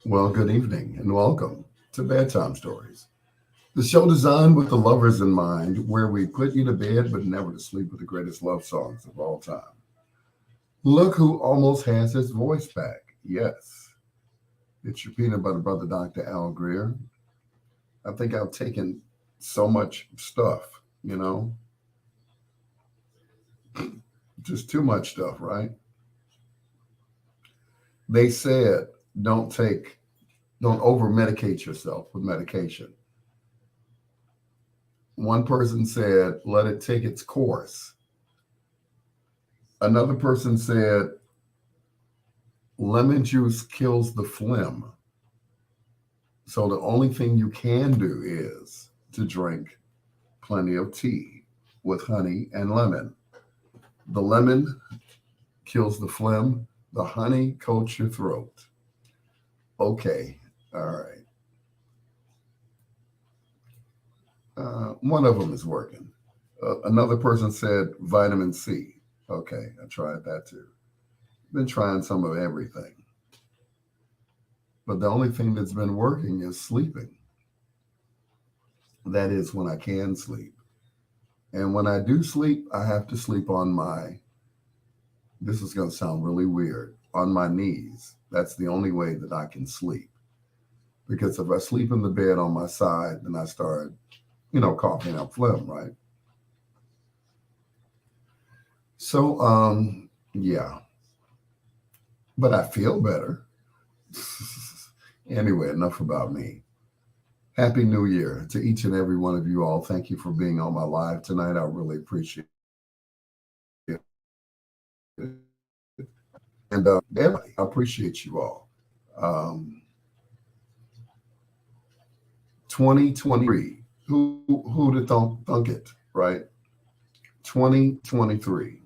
Well, good evening and welcome to Bedtime Stories, the show designed with the lovers in mind, where we put you to bed but never to sleep with the greatest love songs of all time. Look who almost has his voice back. Yes, it's your peanut butter brother, Dr. Al Greer. I think I've taken so much stuff, just too much stuff, right? They said don't take, don't over medicate yourself with medication. One person said, let it take its course. Another person said, lemon juice kills the phlegm. So the only thing you can do is to drink plenty of tea with honey and lemon. The lemon kills the phlegm, the honey coats your throat. Okay, all right. One of them is working. Another person said vitamin C. Okay, I tried that too. Been trying some of everything. But the only thing that's been working is sleeping. That is when I can sleep. And when I do sleep, I have to sleep on this is going to sound really weird, on my knees. That's the only way that I can sleep. Because if I sleep in the bed on my side, then I start, coughing up phlegm, right? So, yeah, but I feel better. Anyway, enough about me. Happy New Year to each and every one of you all. Thank you for being on my live tonight. I really appreciate it. And everybody, I appreciate you all. Um, 2023. Who'd have thunk it, right? 2023.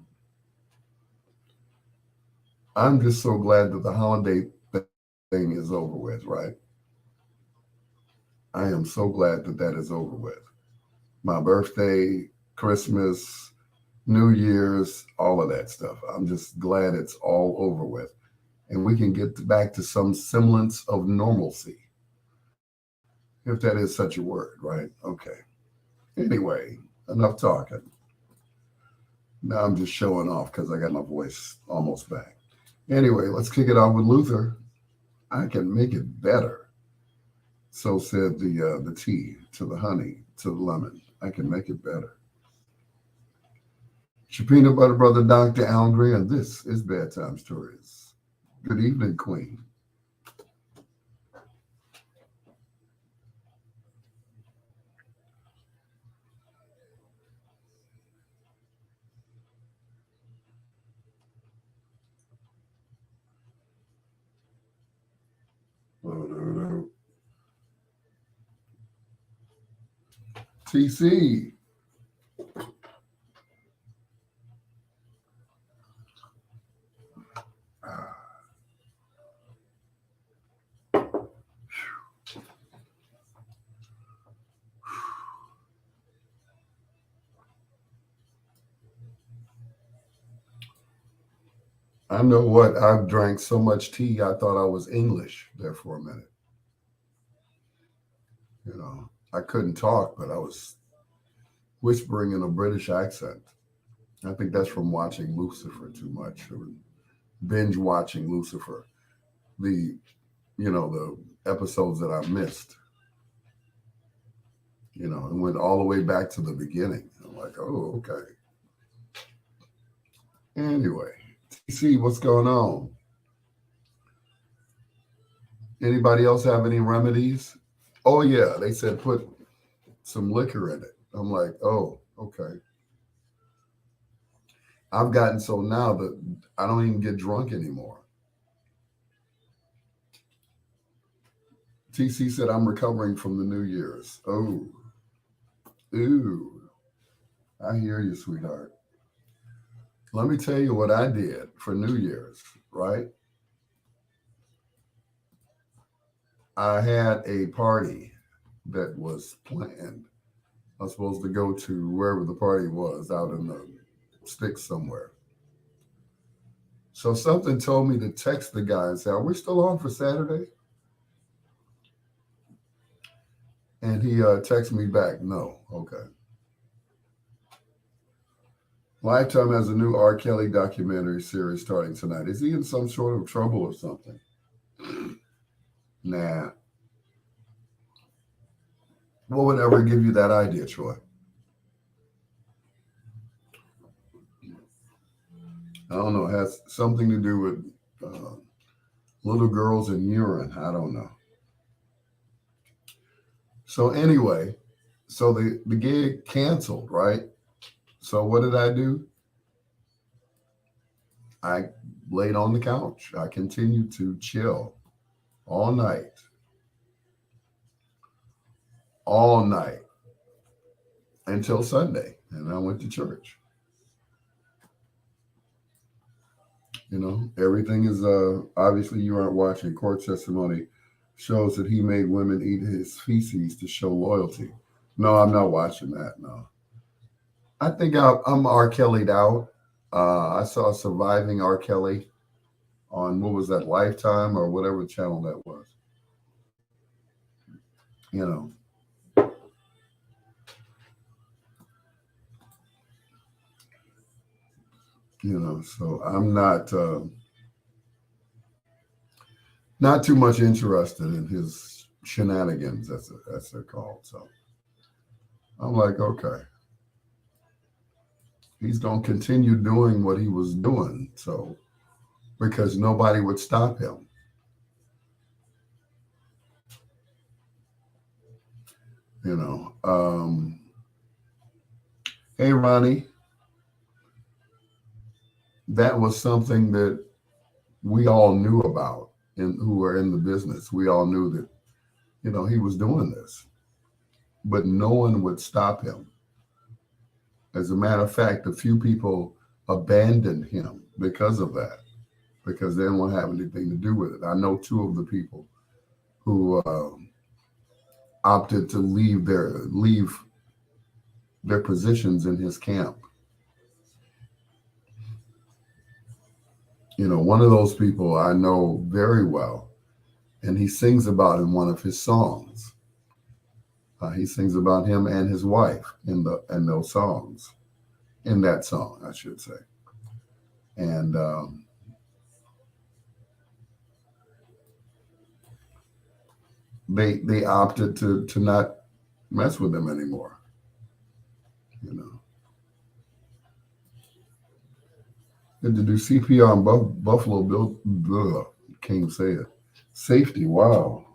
I'm just so glad that the holiday thing is over with, right? I am so glad that that is over with. My birthday, Christmas, New Year's, all of that stuff. I'm just glad it's all over with. And we can get back to some semblance of normalcy, if that is such a word, right? Okay. Anyway, enough talking. Now I'm just showing off because I got my voice almost back. Anyway, let's kick it off with Luther. I can make it better. So said the tea to the honey to the lemon. I can make it better. It's your peanut butter brother, Dr. Al Gray, and this is Bedtime Stories. Good evening, Queen. TC. I know what, I've drank so much tea, I thought I was English there for a minute. I couldn't talk, but I was whispering in a British accent. I think that's from watching Lucifer too much, or binge watching Lucifer. The the episodes that I missed, and went all the way back to the beginning. I'm like, oh, okay. Anyway, TC, what's going on? Anybody else have any remedies? Oh yeah, they said put some liquor in it. I'm like, oh, okay. I've gotten so now that I don't even get drunk anymore. TC said I'm recovering from the New Year's. Oh, ooh, I hear you, sweetheart. Let me tell you what I did for New Year's, right? I had a party that was planned. I was supposed to go to wherever the party was out in the sticks somewhere. So something told me to text the guy and say, are we still on for Saturday? And he texted me back, no. Okay. Lifetime has a new R. Kelly documentary series starting tonight. Is he in some sort of trouble or something? Nah. What would ever give you that idea, Troy? I don't know. It has something to do with little girls and urine. I don't know. So anyway, so the gig canceled, right? So what did I do? I laid on the couch. I continued to chill all night, all night until Sunday, and I went to church. Everything is obviously you aren't watching. Court testimony shows that he made women eat his feces to show loyalty. No, I'm not watching that. No, I think I'm R. Kelly'd out. I saw Surviving R. Kelly on what was that, Lifetime or whatever channel that was. You know, so I'm not too much interested in his shenanigans, as they're called. So I'm like, okay, he's gonna continue doing what he was doing. So because nobody would stop him. You know. Hey Ronnie, that was something that we all knew about, and who were in the business. We all knew that he was doing this, but no one would stop him. As a matter of fact, a few people abandoned him because of that, because they didn't want to have anything to do with it. I know two of the people who opted to leave their positions in his camp. One of those people I know very well, and he sings about in one of his songs. He sings about him and his wife in those songs, in that song, I should say. And they opted to not mess with him anymore. Had to do CPR on Buffalo Bill. Ugh, can't even say it. Safety. Wow,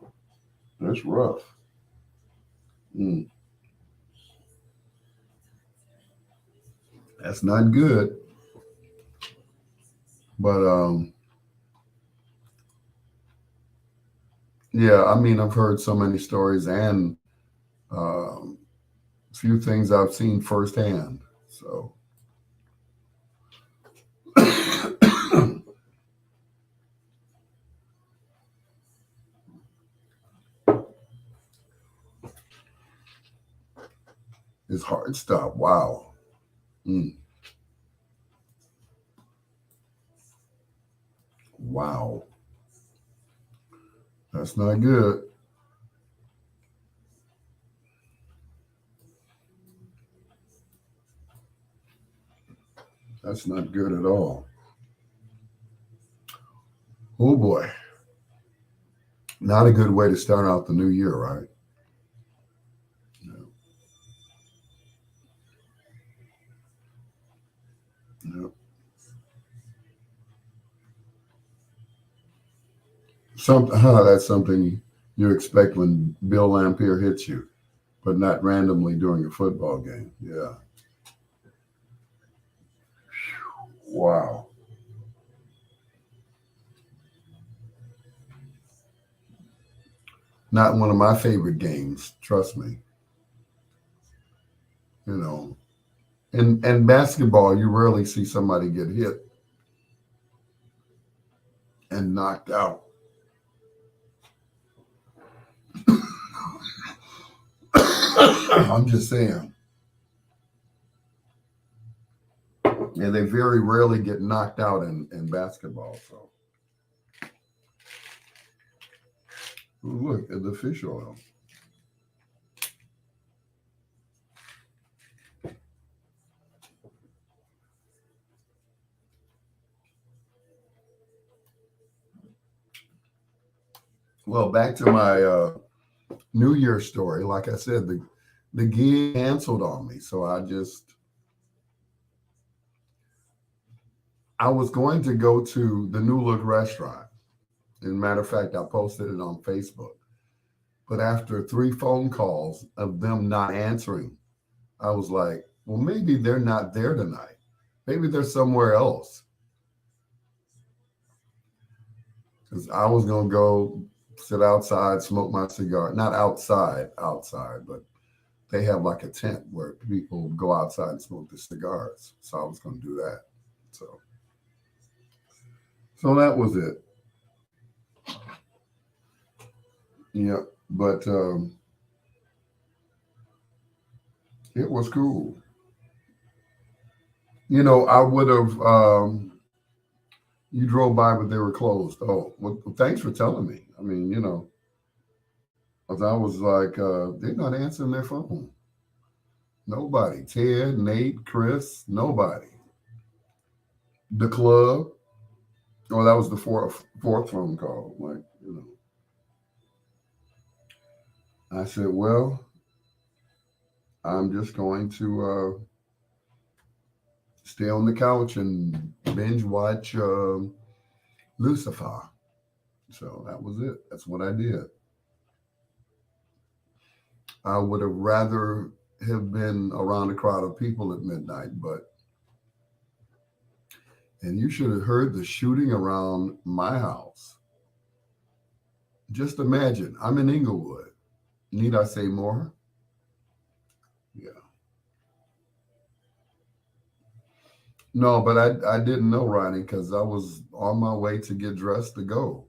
that's rough. Mm, that's not good. But yeah, I mean, I've heard so many stories and um, few things I've seen firsthand. So his heart stopped. Wow. Mm, wow. That's not good. That's not good at all. Oh boy. Not a good way to start out the new year, right? No, no. That's something you expect when Bill Lampier hits you, but not randomly during a football game. Yeah. Wow. Not one of my favorite games, trust me. You know, in basketball, you rarely see somebody get hit and knocked out. I'm just saying. And they very rarely get knocked out in basketball. So, look at the fish oil. Well, back to my New Year story. Like I said, the gig canceled on me. So I was going to go to the New Look restaurant. As a matter of fact, I posted it on Facebook. But after 3 phone calls of them not answering, I was like, well, maybe they're not there tonight. Maybe they're somewhere else. Because I was going to go sit outside, smoke my cigar. Not outside, but they have like a tent where people go outside and smoke the cigars. So I was going to do that. So, so that was it. Yeah. But it was cool. I would have, you drove by, but they were closed. Oh, well, thanks for telling me. I mean, 'cause I was like, they're not answering their phone. Nobody. Ted, Nate, Chris, nobody. The club. Oh, that was the fourth phone call. Like, I said, well, I'm just going to stay on the couch and binge watch Lucifer. So that was it. That's what I did. I would have rather have been around a crowd of people at midnight, and you should have heard the shooting around my house. Just imagine, I'm in Inglewood. Need I say more? Yeah. No, but I didn't know, Ronnie, because I was on my way to get dressed to go.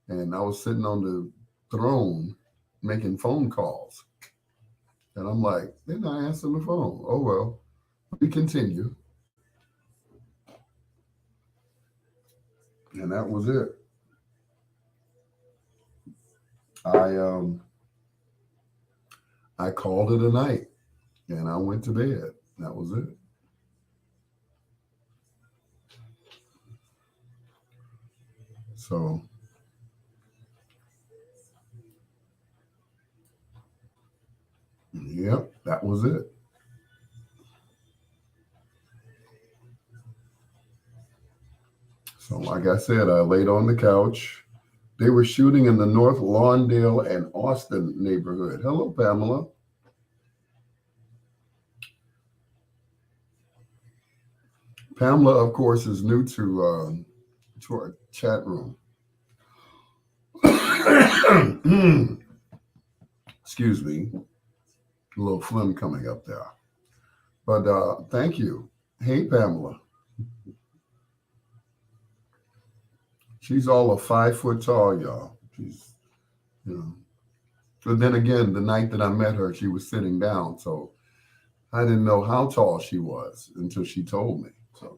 And I was sitting on the throne making phone calls. And I'm like, they're not answering the phone. Oh, well, we continue. And that was it. I I called it a night and I went to bed. That was it. So, yep, that was it. So, like I said, I laid on the couch. They were shooting in the North Lawndale and Austin neighborhood. Hello, Pamela. Pamela, of course, is new to our chat room. Excuse me, a little phlegm coming up there. But thank you. Hey, Pamela. She's all of 5 foot tall, y'all. She's, you know. But then again, the night that I met her, she was sitting down. So I didn't know how tall she was until she told me. So,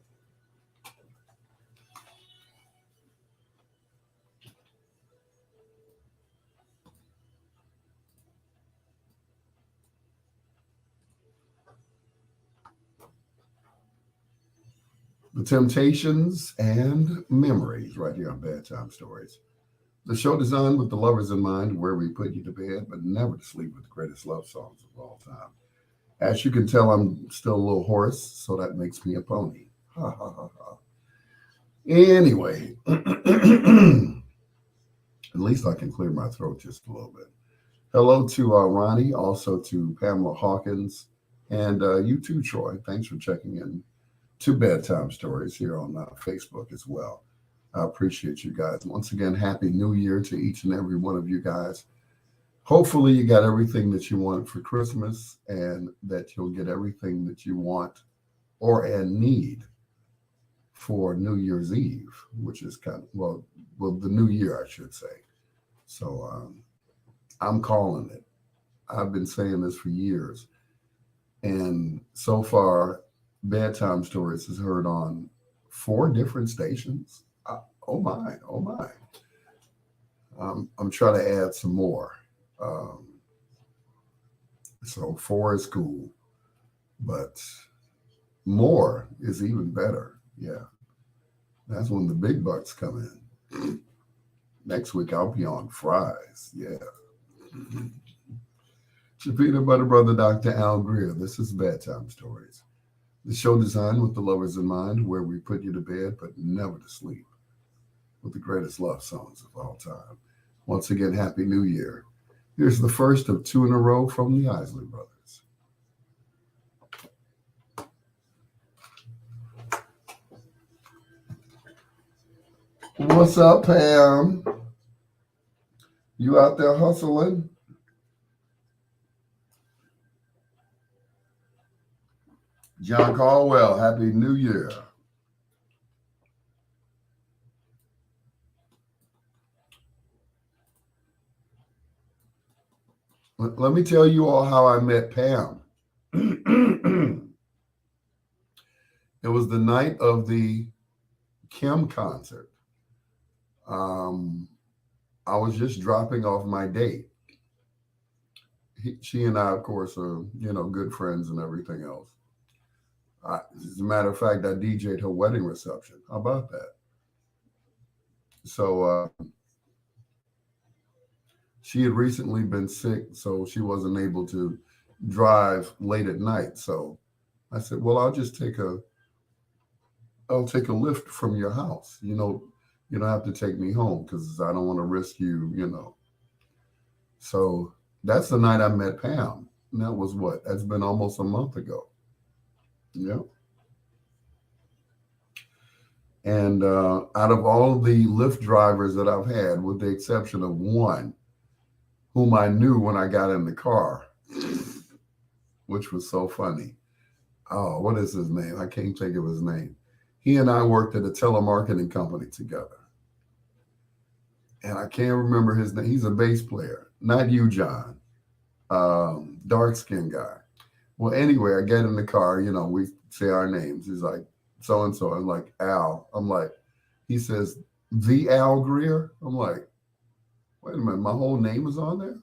The temptations and memories right here on Bedtime Stories. The show designed with the lovers in mind, where we put you to bed, but never to sleep with the greatest love songs of all time. As you can tell, I'm still a little hoarse, so that makes me a pony. Ha ha ha ha. Anyway, at least I can clear my throat just a little bit. Hello to Ronnie, also to Pamela Hawkins, and you too, Troy. Thanks for checking in to Bedtime Stories here on Facebook as well. I appreciate you guys. Once again, Happy New Year to each and every one of you guys. Hopefully, you got everything that you want for Christmas and that you'll get everything that you want or and need for New Year's Eve, which is kind of, well, the new year, I should say. So I'm calling it. I've been saying this for years. And so far, Bedtime Stories is heard on 4 different stations. Oh my, oh my. I'm trying to add some more. So 4 is cool, but more is even better. Yeah. That's when the big bucks come in. Next week, I'll be on fries. Yeah. It's your peanut butter brother, Dr. Al Greer. This is Bedtime Stories, the show designed with the lovers in mind, where we put you to bed, but never to sleep, with the greatest love songs of all time. Once again, Happy New Year. Here's the first of 2 in a row from the Isley Brothers. What's up, Pam? You out there hustling? John Caldwell, Happy New Year. Let me tell you all how I met Pam. It was the night of the Kim concert. I was just dropping off my date. She and I, of course, are good friends and everything else. As a matter of fact, I DJ'd her wedding reception. How about that? So she had recently been sick, so she wasn't able to drive late at night. So I said, well, I'll take a lift from your house. You don't have to take me home because I don't want to risk you. So that's the night I met Pam. And that was what? That's been almost a month ago. Yeah. And out of all the Lyft drivers that I've had, with the exception of one, whom I knew when I got in the car, which was so funny. Oh, what is his name? I can't think of his name. He and I worked at a telemarketing company together. And I can't remember his name. He's a bass player. Not you, John. Dark-skinned guy. Well, anyway, I get in the car, we say our names. He's like, so-and-so. I'm like, Al. I'm like, he says, the Al Greer? I'm like, wait a minute, my whole name is on there?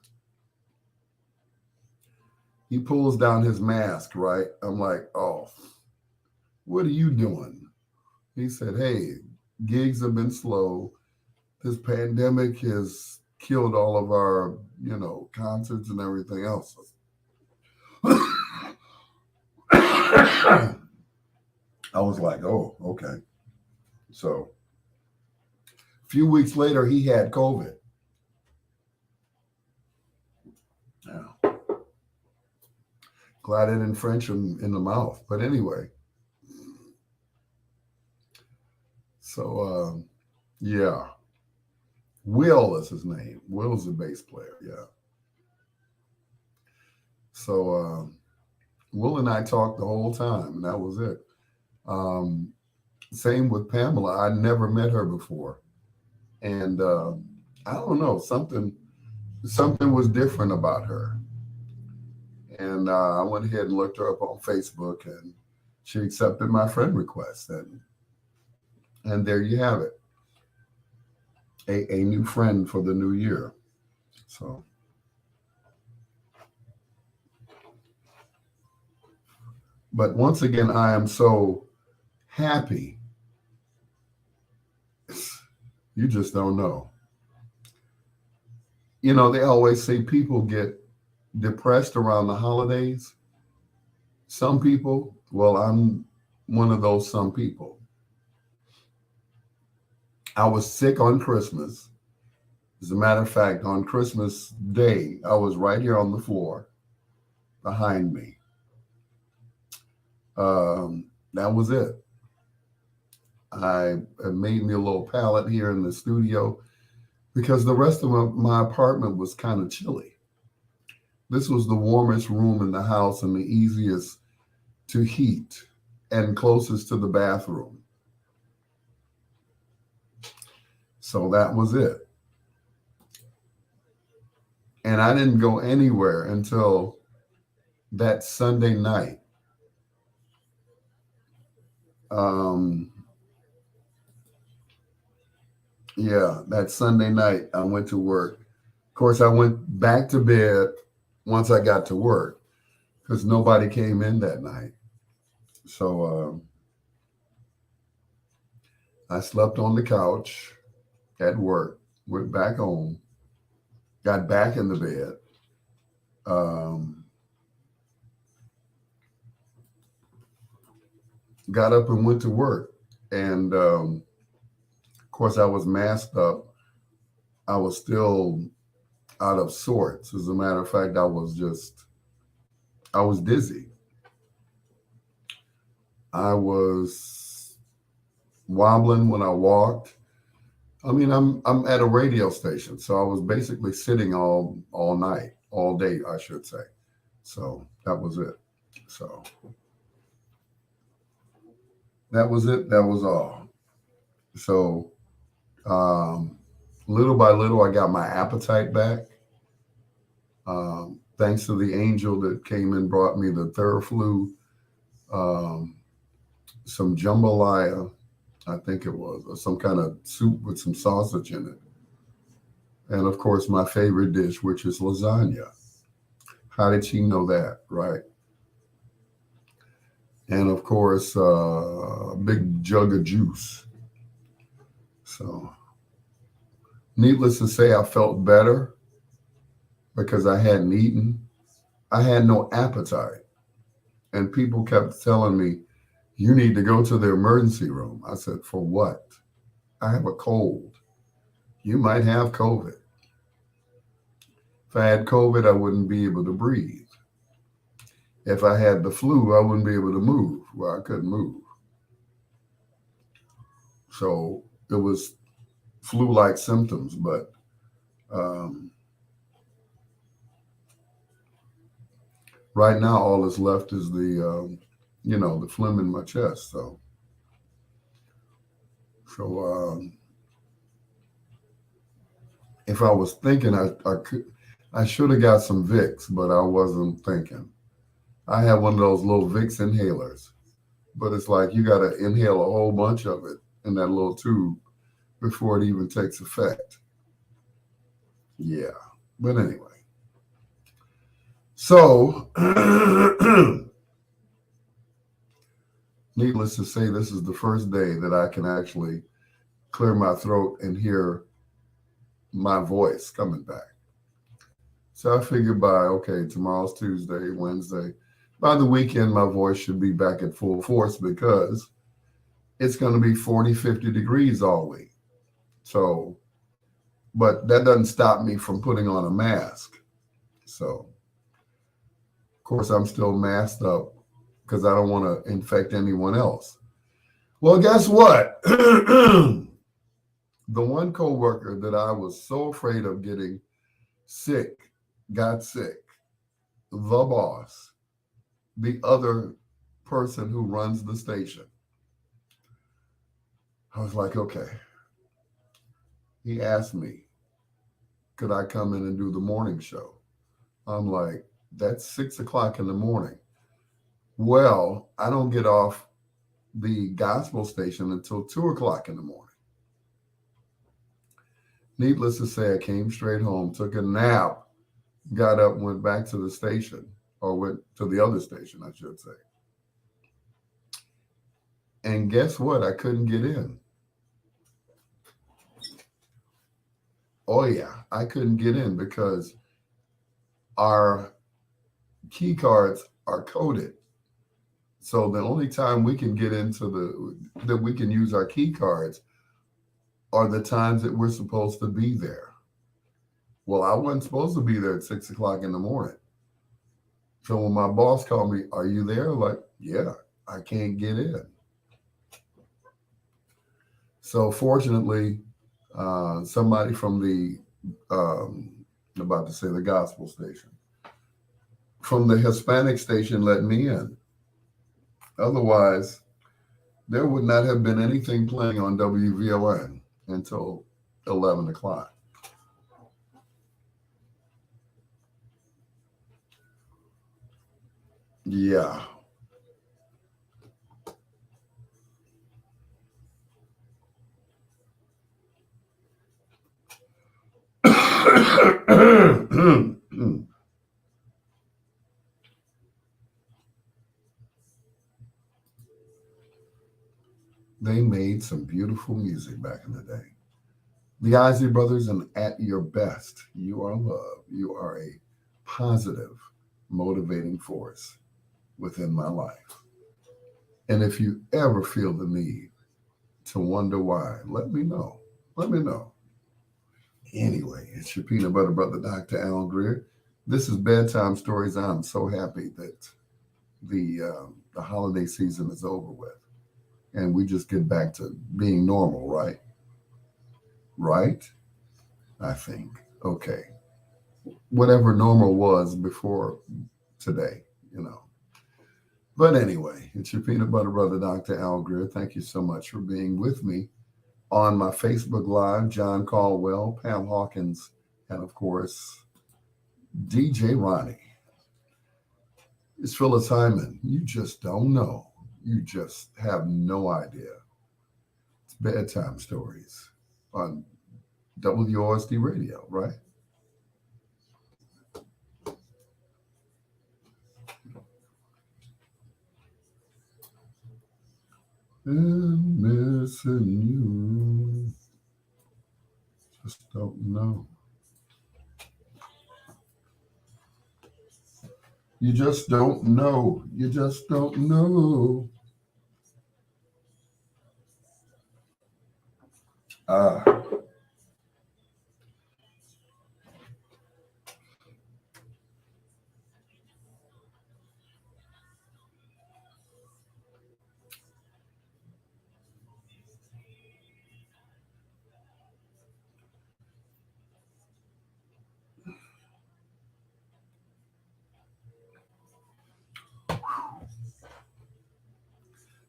He pulls down his mask, right? I'm like, oh, what are you doing? He said, hey, gigs have been slow. This pandemic has killed all of our, concerts and everything else. I was like, oh, okay. So a few weeks later, he had COVID. Yeah. Glad I didn't French him in the mouth. But anyway. So, yeah. Will is his name. Will's a bass player. Yeah. So, Will and I talked the whole time, and that was it. Same with Pamela. I never met her before. And I don't know, something was different about her. And I went ahead and looked her up on Facebook, and she accepted my friend request. And there you have it. A new friend for the new year. So but once again, I am so happy You just don't know. They always say people get depressed around the holidays. Some people, well, I'm one of those some people. I was sick on Christmas. As a matter of fact, on Christmas Day, I was right here on the floor behind me. That was it. I made me a little pallet here in the studio because the rest of my apartment was kind of chilly. This was the warmest room in the house and the easiest to heat and closest to the bathroom. So that was it. And I didn't go anywhere until that Sunday night. Um, yeah, that Sunday night I went to work. Of course, I went back to bed once I got to work because nobody came in that night. So I slept on the couch at work, went back home, got back in the bed. Um, got up and went to work. And of course, I was masked up. I was still out of sorts. As a matter of fact, I was dizzy. I was wobbling when I walked. I mean, I'm at a radio station, so I was basically sitting all night, all day, I should say. So that was it. So that was it. That was all. So little by little, I got my appetite back. Thanks to the angel that came and brought me the Theraflu, um, some jambalaya, I think it was, or some kind of soup with some sausage in it. And of course, my favorite dish, which is lasagna. How did she know that, right? And of course, a big jug of juice. So, needless to say, I felt better because I hadn't eaten. I had no appetite. And people kept telling me, you need to go to the emergency room. I said, for what? I have a cold. You might have COVID. If I had COVID, I wouldn't be able to breathe. If I had the flu, I wouldn't be able to move. Well, I couldn't move. So it was flu-like symptoms, but um, right now all that's left is the phlegm in my chest. So if I was thinking, I should have got some Vicks, but I wasn't thinking. I have one of those little Vicks inhalers, but it's like you got to inhale a whole bunch of it in that little tube before it even takes effect. Yeah, but anyway. So, needless to say, this is the first day that I can actually clear my throat and hear my voice coming back. So I figured okay, tomorrow's Tuesday, Wednesday. By the weekend, my voice should be back at full force because it's going to be 40, 50 degrees all week. So, but that doesn't stop me from putting on a mask. So, of course, I'm still masked up because I don't want to infect anyone else. Well, guess what? The one coworker that I was so afraid of getting sick got sick. The boss, the other person who runs the station. I was like, okay. He asked me, could I come in and do the morning show? I'm like, that's 6 o'clock in the morning. Well, I don't get off the gospel station until 2 o'clock in the morning. Needless to say, I came straight home, took a nap, got up, went back to the station, or went to the other station, I should say. And guess what? I couldn't get in. Oh yeah, I couldn't get in because our key cards are coded. So the only time we can get into that we can use our key cards are the times that we're supposed to be there. Well, I wasn't supposed to be there at 6 o'clock in the morning. So when my boss called me, "Are you there?" Like, yeah, I can't get in. So fortunately, somebody from um, I'm about to say the gospel station, from the Hispanic station let me in. Otherwise, there would not have been anything playing on WVON until 11 o'clock. Yeah. They made some beautiful music back in the day. The Isley Brothers and At Your Best, You Are Love. You are a positive, motivating force within my life. And if you ever feel the need to wonder why, let me know. Let me know. Anyway, it's your peanut butter brother, Dr. Al Greer. This is Bedtime Stories. I'm so happy that the holiday season is over with, and we just get back to being normal, right? Right? I think. Okay. Whatever normal was before today, you know. But anyway, it's your peanut butter brother, Dr. Al Greer. Thank you so much for being with me on my Facebook Live. John Caldwell, Pam Hawkins, and of course, DJ Ronnie. It's Phyllis Hyman. You just don't know. You just have no idea. It's bedtime stories on WOSD radio, right? I'm missing you. Just don't know. You just don't know. You just don't know. Ah,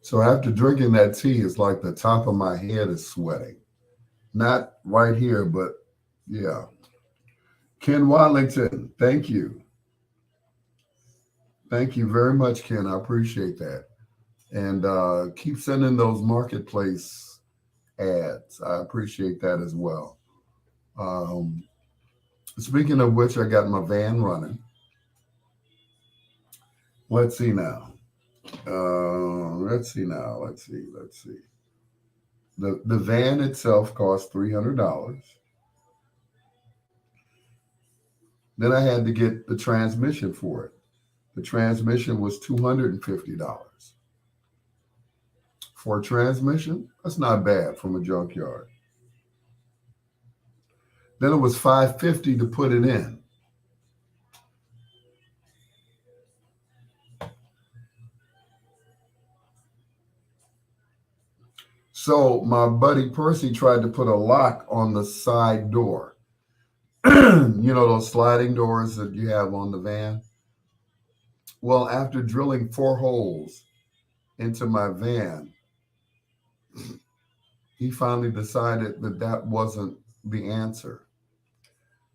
so after drinking that tea, it's like the top of my head is sweating. Not right here, but yeah. Ken Watlington, thank you. Thank you very much, Ken. I appreciate that. And keep sending those marketplace ads. I appreciate that as well. Um, Speaking of which, I got my van running. Let's see now. Let's see now. Let's see. Let's see. The van itself cost $300. Then I had to get the transmission for it. The transmission was $250 for a transmission. That's not bad from a junkyard. Then it was $550 to put it in. So my buddy Percy tried to put a lock on the side door. Those sliding doors that you have on the van. Well, after drilling 4 holes into my van, he finally decided that that wasn't the answer.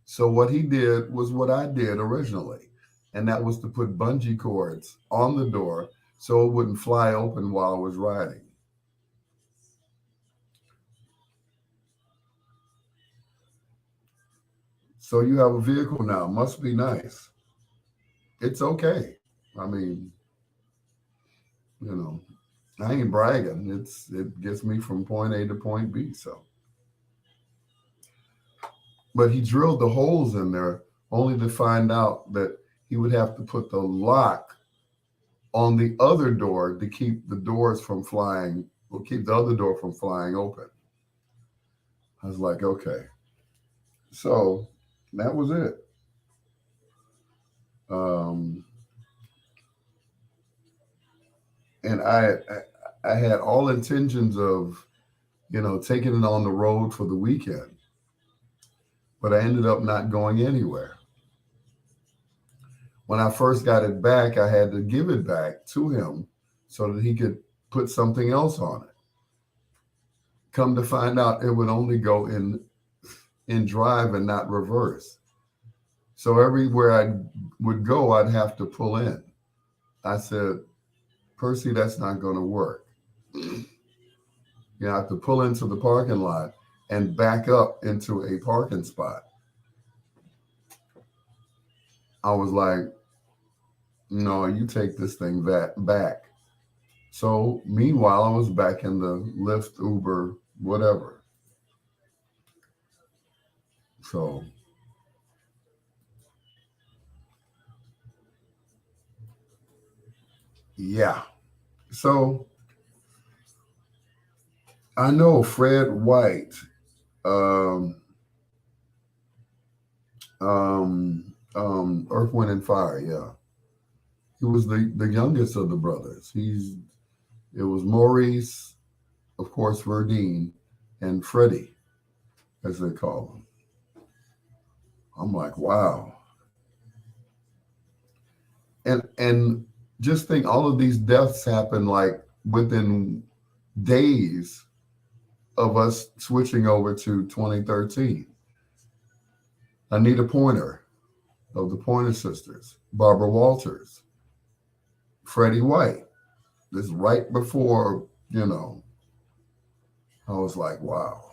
So what he did was what I did originally, and that was to put bungee cords on the door so it wouldn't fly open while I was riding. So you have a vehicle now. Must be nice. It's okay. I mean, you know, I ain't bragging. It gets me from point A to point B. So, but he drilled the holes in there only to find out that he would have to put the lock on the other door to keep the doors from flying, or keep the other door from flying open. I was like, okay. So that was it. Um, and I had all intentions of, taking it on the road for the weekend, but I ended up not going anywhere. When I first got it back, I had to give it back to him so that he could put something else on it. Come to find out, it would only go in drive and not reverse. So everywhere I would go, I'd have to pull in. I said, Percy, that's not going to work. You have to pull into the parking lot and back up into a parking spot. I was like, no, you take this thing back. So meanwhile, I was back in the Lyft, Uber, whatever. So yeah. So I know Fred White, um, Earth, Wind, and Fire. Yeah, he was the youngest of the brothers. It was Maurice, of course, Verdine, and Freddie, as they call him. I'm like, wow. And just think, all of these deaths happen like within days of us switching over to 2013. Anita Pointer of the Pointer Sisters, Barbara Walters, Freddie White. This is right before, I was like, wow.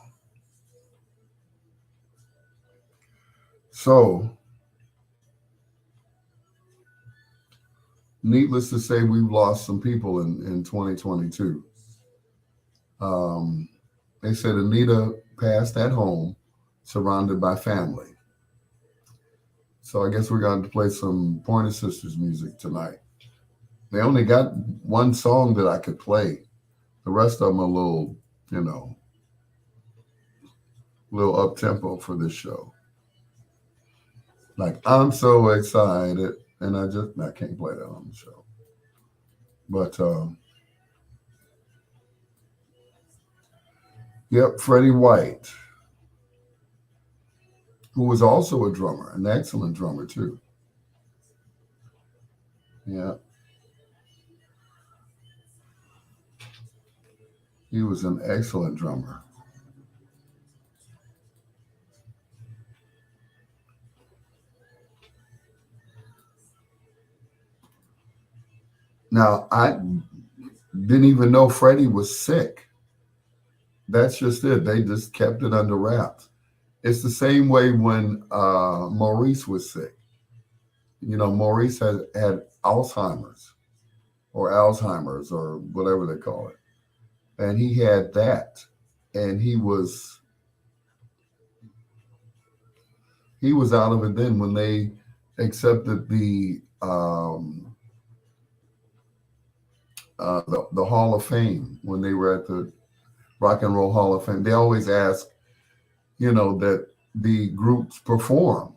So, needless to say, we've lost some people in 2022. They said Anita passed at home, surrounded by family. So I guess we're going to play some Pointer Sisters music tonight. They only got one song that I could play. The rest of them are a little up tempo for this show. Like, I'm so excited, and I can't play that on the show. But yep, Freddie White, who was also a drummer, an excellent drummer too. Yeah, he was an excellent drummer. Now, I didn't even know Freddie was sick. That's just it. They just kept it under wraps. It's the same way when Maurice was sick. Maurice had Alzheimer's or whatever they call it. And he had that. And he was out of it then when they accepted the Hall of Fame, when they were at the Rock and Roll Hall of Fame. They always ask, that the groups perform.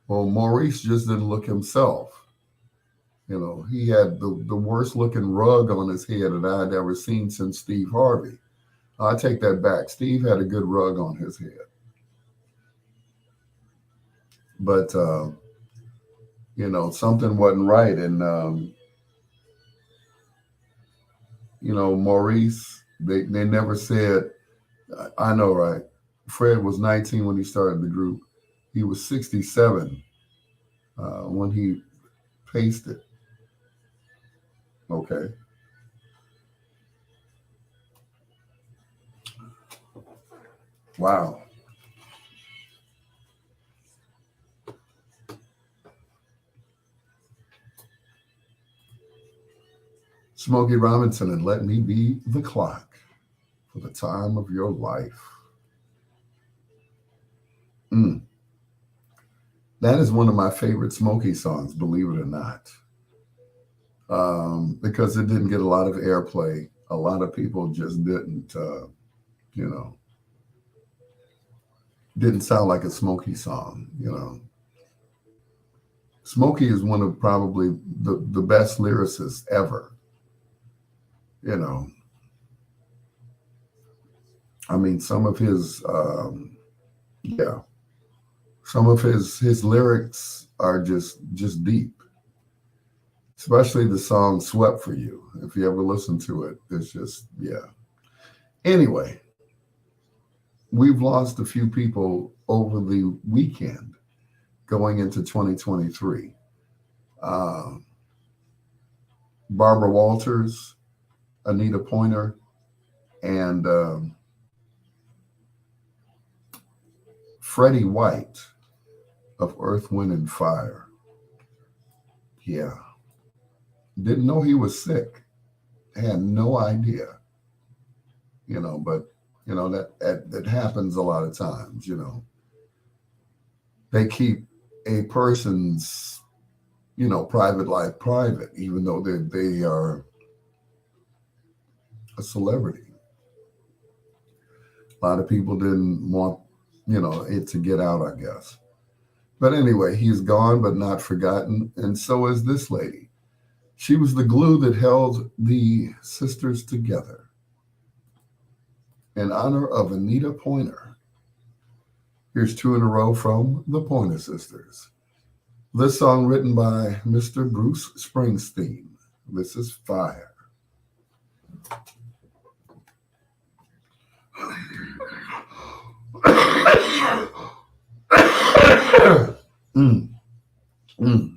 Well, Maurice just didn't look himself. He had the worst looking rug on his head that I'd ever seen since Steve Harvey. I take that back. Steve had a good rug on his head. But, something wasn't right. And, Maurice, they never said, I know, right? Fred was 19 when he started the group. He was 67 when he paced it. Okay. Wow. Smokey Robinson and Let Me Be the Clock for the Time of Your Life. Mm. That is one of my favorite Smokey songs, believe it or not, because it didn't get a lot of airplay. A lot of people just didn't, you know, didn't sound like a Smokey song. Smokey is one of probably the best lyricists ever. You know, I mean, yeah, some of his lyrics are just deep, especially the song "Swept for You." If you ever listen to it, it's just yeah. Anyway, we've lost a few people over the weekend going into 2023. Uh, Barbara Walters, Anita Pointer, and Freddie White of Earth, Wind, and Fire. Yeah. Didn't know he was sick. Had no idea, but that happens a lot of times. They keep a person's, private life private, even though they are a celebrity. A lot of people didn't want, it to get out, I guess. But anyway, he's gone but not forgotten, and so is this lady. She was the glue that held the sisters together. In honor of Anita Pointer, here's two in a row from the Pointer Sisters. This song written by Mr. Bruce Springsteen. This is Fire. mm, mm.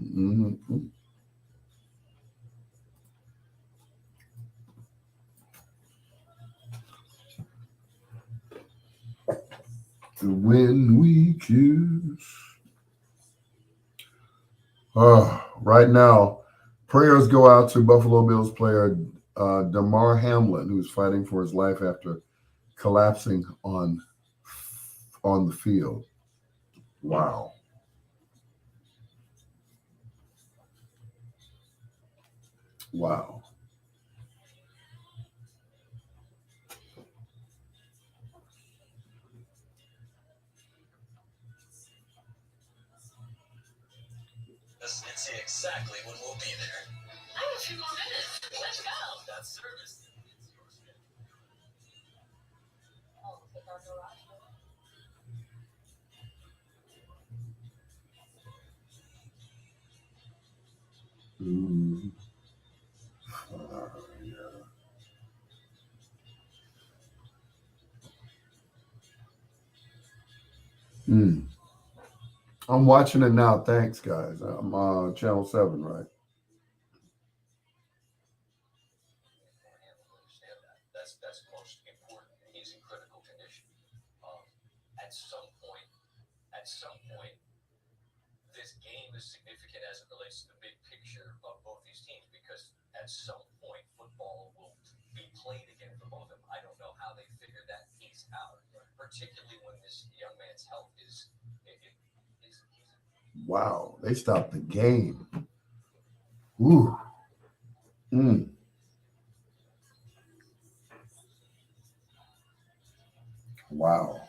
Mm-hmm. When we kiss. Right now, prayers go out to Buffalo Bills player Damar Hamlin, who's fighting for his life after collapsing on the field. Wow. Wow. Let's see exactly when we'll be there. I have a few more minutes. Let's go. That's service. Oh, but there's no rush. Mm. Mm. I'm watching it now. Thanks, guys. I'm channel 7, right? That's most important. He's in critical condition. Um, at some point, this game is significant as it relates to the big picture of both these teams because at some point football will be played again for both of them. I don't know how they figure that piece out, particularly when this young man's health is. Wow. They stopped the game. Ooh. Mm. Wow.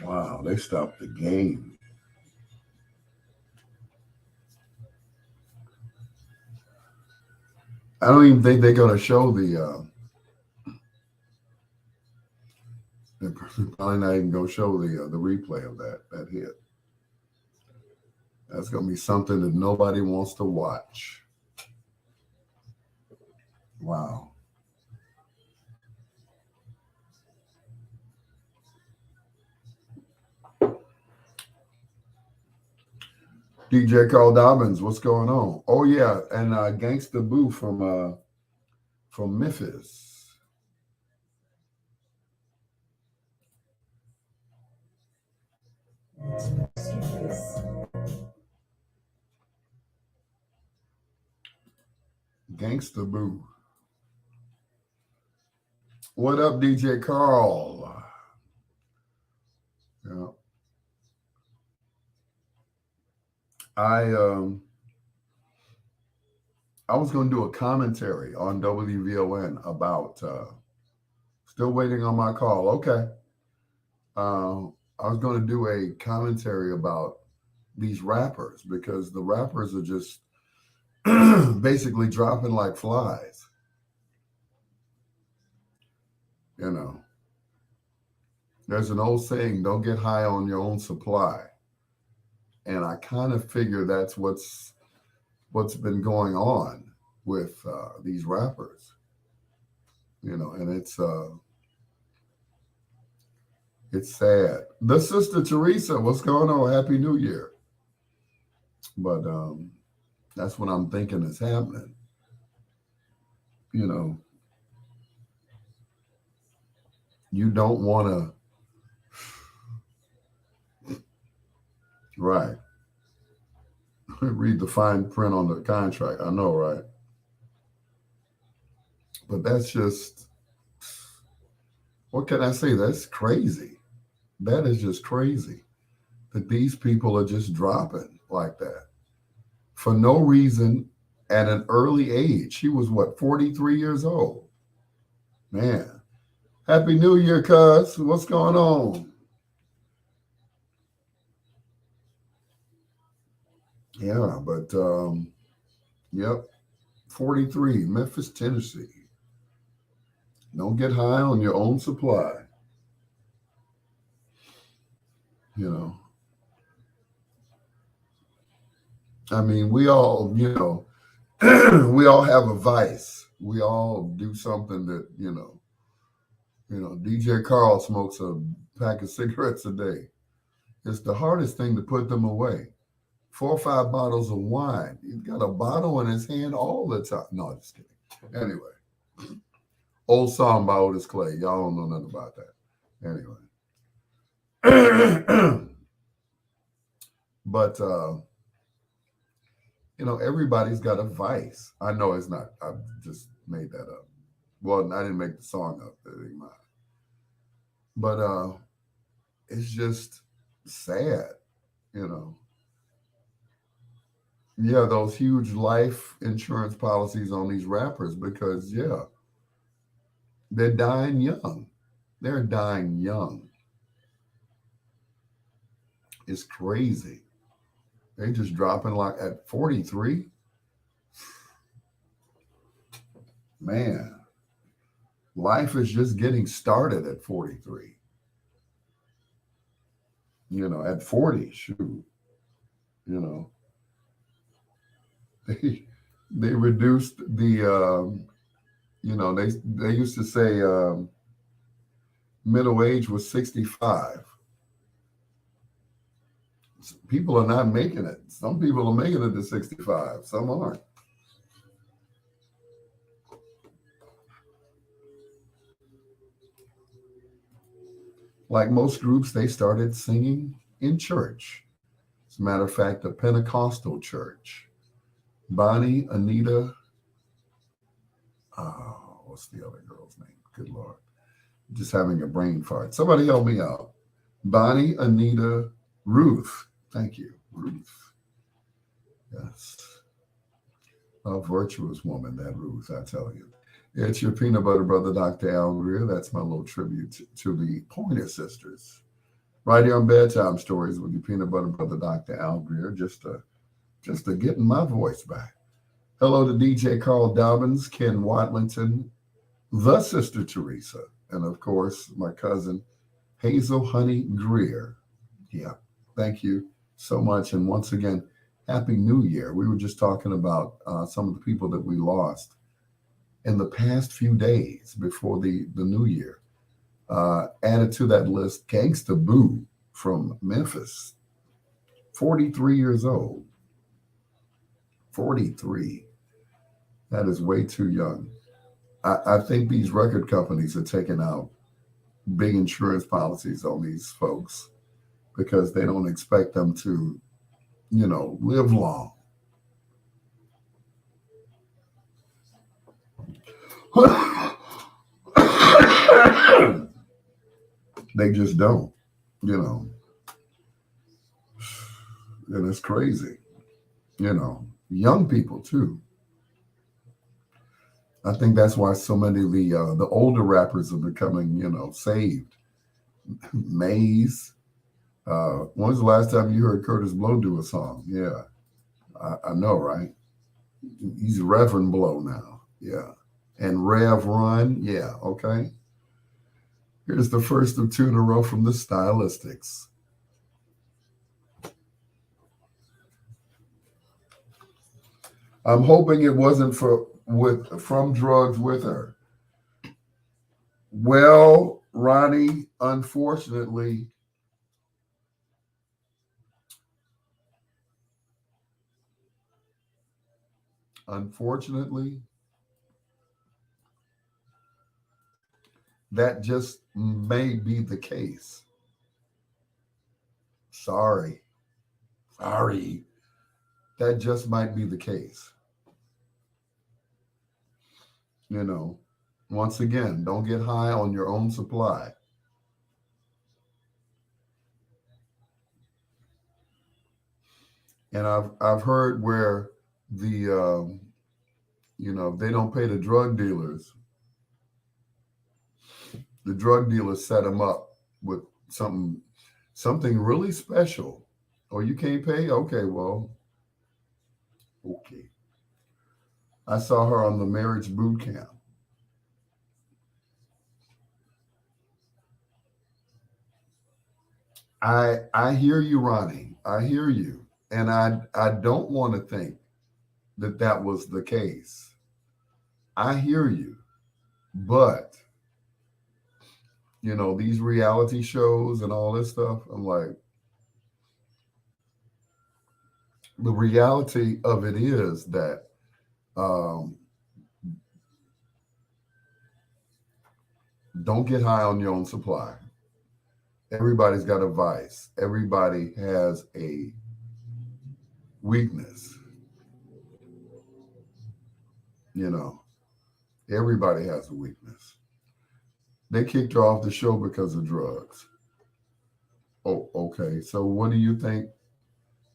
Wow. They stopped the game. I don't even think they're going to show they're probably not even going to show the replay of that hit. That's going to be something that nobody wants to watch. Wow. DJ Carl Dobbins, what's going on? Oh yeah, and Gangsta Boo from Memphis. Gangsta Boo. What up, DJ Carl? Yeah. I was going to do a commentary on WVON about still waiting on my call. Okay. I was going to do a commentary about these rappers because the rappers are just basically dropping like flies. You know, there's an old saying, don't get high on your own supply. And I kind of figure that's what's been going on with these rappers, and it's sad. The Sister Teresa, what's going on? Happy New Year. But that's what I'm thinking is happening. You don't want to, right, read the fine print on the contract. I know, right? But that's just, what can I say? That's crazy. That is just crazy that these people are just dropping like that for no reason at an early age. She was what, 43 years old? Man. Happy New Year, cuz. What's going on? Yeah, but yep. 43, Memphis, Tennessee. Don't get high on your own supply. I mean, we all, we all have a vice. We all do something that, DJ Carl smokes a pack of cigarettes a day. It's the hardest thing to put them away. 4 or 5 bottles of wine. He's got a bottle in his hand all the time. No, just kidding. Anyway, old song by Otis Clay. Y'all don't know nothing about that. Anyway. But, everybody's got a vice. I know it's not. I just made that up. Well, I didn't make the song up. But it's just sad, Yeah, those huge life insurance policies on these rappers because, yeah, they're dying young. They're dying young. It's crazy. They just dropping like at 43. Man, life is just getting started at 43. At 40, shoot. They reduced the they used to say middle age was 65. People are not making it. Some people are making it to 65. Some aren't. Like most groups, they started singing in church. As a matter of fact, a Pentecostal church. Bonnie, Anita, what's the other girl's name? Good Lord. Just having a brain fart. Somebody help me out. Bonnie, Anita, Ruth. Thank you, Ruth. Yes. A virtuous woman, that Ruth, I tell you. It's your peanut butter brother, Dr. Al Greer. That's my little tribute to the Pointer Sisters. Right here on Bedtime Stories with your peanut butter brother, Dr. Al Greer, just to getting my voice back. Hello to DJ Carl Dobbins, Ken Watlington, the Sister Teresa, and of course, my cousin, Hazel Honey Greer. Yeah, thank you so much. And once again, Happy New Year. We were just talking about some of the people that we lost in the past few days before the new year. Added to that list, Gangsta Boo from Memphis, 43 years old. 43. That is way too young. I think these record companies are taking out big insurance policies on these folks because they don't expect them to, live long. They just don't, you know, and it's crazy, young people too. I think that's why so many of the older rappers are becoming, saved. Maze. When was the last time you heard Curtis Blow do a song? Yeah, I know, right? He's Reverend Blow now. Yeah. And Rev Run. Yeah, okay. Here's the first of two in a row from the Stylistics. I'm hoping it wasn't from drugs with her. Well, Ronnie, unfortunately, that just may be the case. Sorry. Sorry. That just might be the case. You know, once again, don't get high on your own supply. And I've heard where the they don't pay the drug dealers set them up with something really special. Oh, you can't pay? Okay, well, okay. I saw her on the marriage boot camp. I hear you, Ronnie. I hear you, and I don't want to think that that was the case. I hear you, but these reality shows and all this stuff. I'm like, the reality of it is that um, don't get high on your own supply. Everybody's got a vice. Everybody has a weakness. You know, everybody has a weakness. They kicked her off the show because of drugs. Oh, okay. So what do you think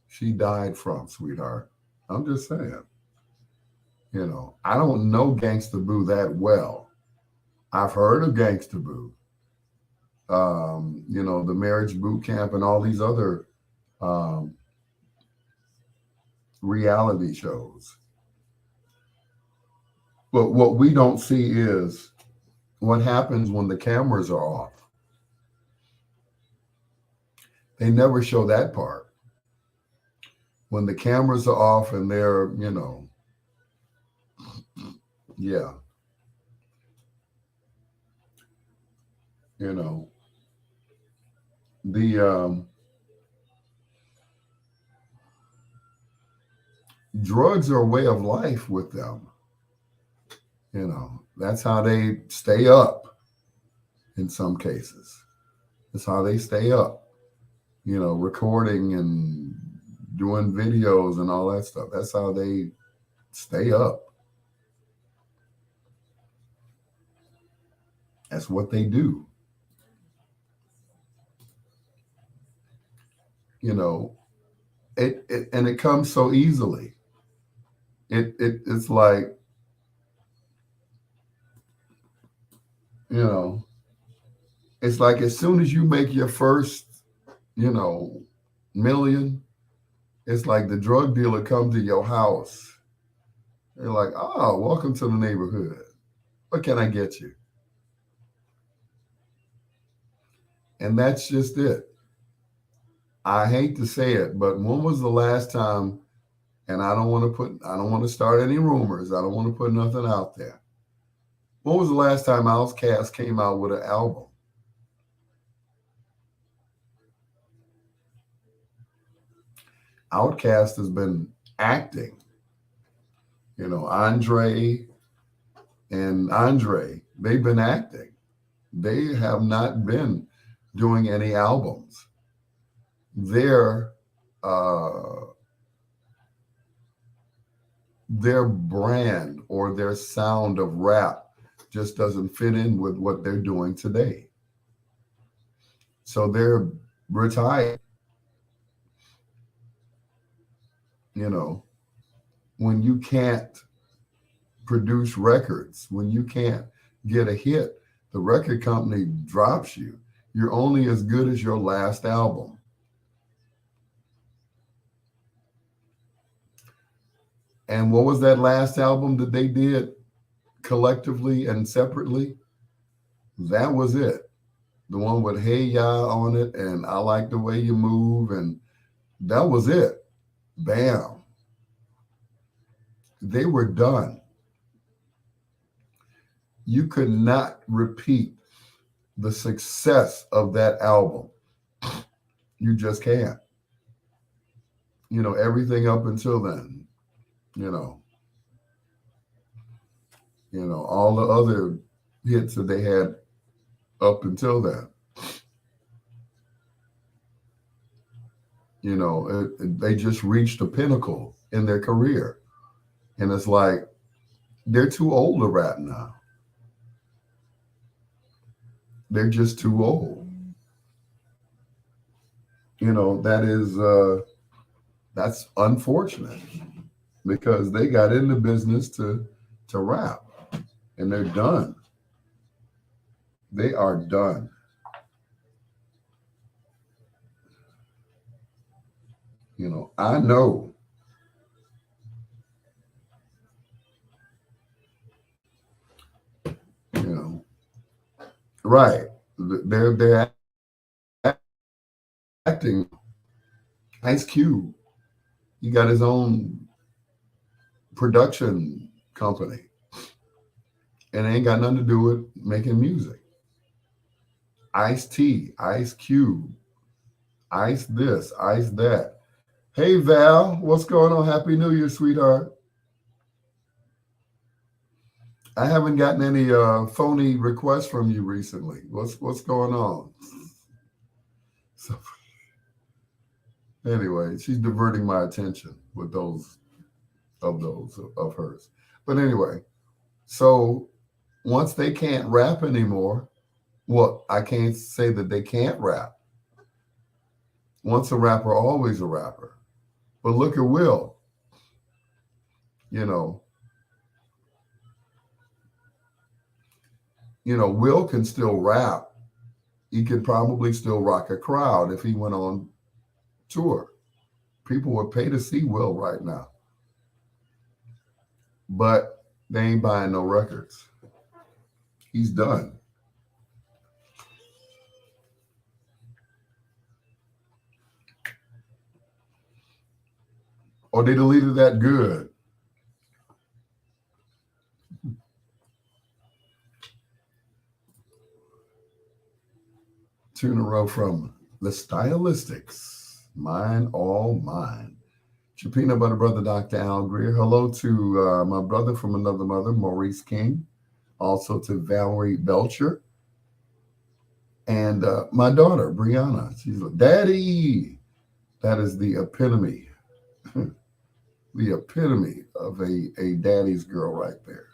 she died from, sweetheart? I'm just saying. I don't know Gangsta Boo that well. I've heard of Gangsta Boo. The marriage boot camp and all these other um, reality shows. But what we don't see is what happens when the cameras are off. They never show that part. When the cameras are off and they're, yeah, you know, the drugs are a way of life with them. That's how they stay up in some cases. That's how they stay up, recording and doing videos and all that stuff. That's how they stay up. That's what they do. You know, it and it comes so easily. It's like, you know, it's like as soon as you make your first, you know, million, it's like the drug dealer come to your house. They're like, oh, welcome to the neighborhood. What can I get you? And that's just it. I hate to say it, but when was the last time, and I don't want to start any rumors. I don't want to put nothing out there. When was the last time Outkast came out with an album? Outkast has been acting. Andre and Andre, they've been acting. They have not been doing any albums. their uh, their brand or their sound of rap just doesn't fit in with what they're doing today. So they're retired. You know, when you can't produce records, when you can't get a hit, the record company drops you. You're only as good as your last album. And what was that last album that they did collectively and separately? That was it. The one with Hey Ya on it and I Like the Way You Move. And that was it. Bam. They were done. You could not repeat the success of that album. You just can't. You know, everything up until then, you know, all the other hits that they had up until then, they just reached a pinnacle in their career. And it's like, they're too old to rap now. They're just too old. That's unfortunate because they got in the business to rap and they're done. They are done. I know. You know, right. They're acting. Ice Cube, he got his own production company, and it ain't got nothing to do with making music. Ice T, Ice Cube, Ice this, Ice that. Hey Val, what's going on? Happy New Year, sweetheart. I haven't gotten any phony requests from you recently. What's going on? So anyway, she's diverting my attention with those of hers. But anyway, so once they can't rap anymore, well, I can't say that they can't rap. Once a rapper, always a rapper. But look at Will. You know, Will can still rap. He could probably still rock a crowd if he went on tour. People would pay to see Will right now. But they ain't buying no records. He's done. Or they deleted that good. Two in a row from the Stylistics. Mine, all mine. Your peanut butter brother, Dr. Al Greer. Hello to my brother from another mother, Maurice King. Also to Valerie Belcher. And my daughter, Brianna. She's like, Daddy. That is the epitome. The epitome of a daddy's girl right there.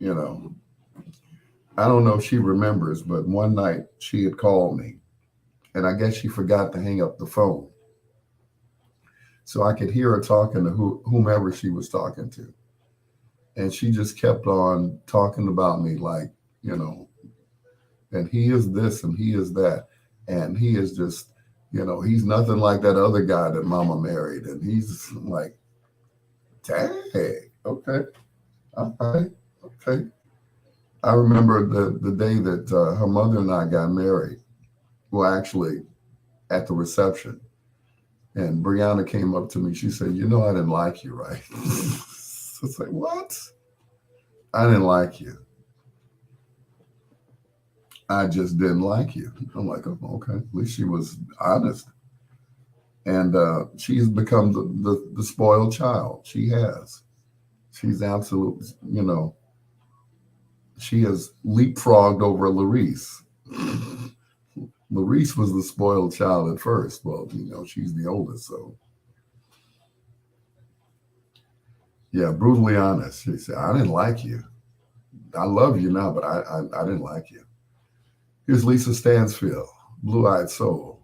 I don't know if she remembers, but one night she had called me and I guess she forgot to hang up the phone. So I could hear her talking to whomever she was talking to. And she just kept on talking about me like, and he is this and he is that. And he is just, he's nothing like that other guy that mama married. And he's like, dang, okay, all right, okay. I remember the day that her mother and I got married. Well, actually, at the reception. And Brianna came up to me. She said, I didn't like you, right? It's like, what? I didn't like you. I just didn't like you. I'm like, oh, okay. At least she was honest. And she's become the spoiled child. She has. She's absolutely, she has leapfrogged over Larice. Maurice was the spoiled child at first. Well, she's the oldest, so yeah, brutally honest. She said, "I didn't like you. I love you now, but I didn't like you." Here's Lisa Stansfield, Blue Eyed Soul.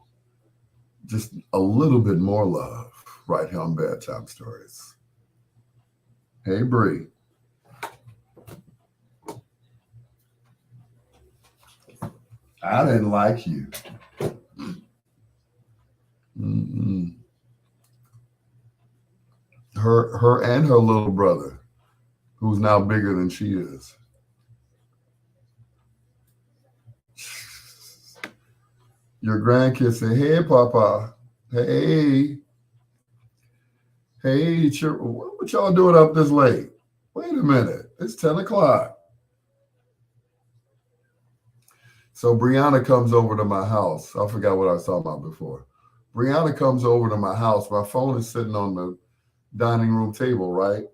Just a little bit more love right here on Bedtime Stories. Hey, Bree. I didn't like you. Mm-mm. Her and her little brother, who's now bigger than she is. Your grandkids say, "Hey, Papa. Hey, hey, what y'all doing up this late? Wait a minute. It's 10 o'clock." So Brianna comes over to my house. I forgot what I was talking about before. Brianna comes over to my house. My phone is sitting on the dining room table, right?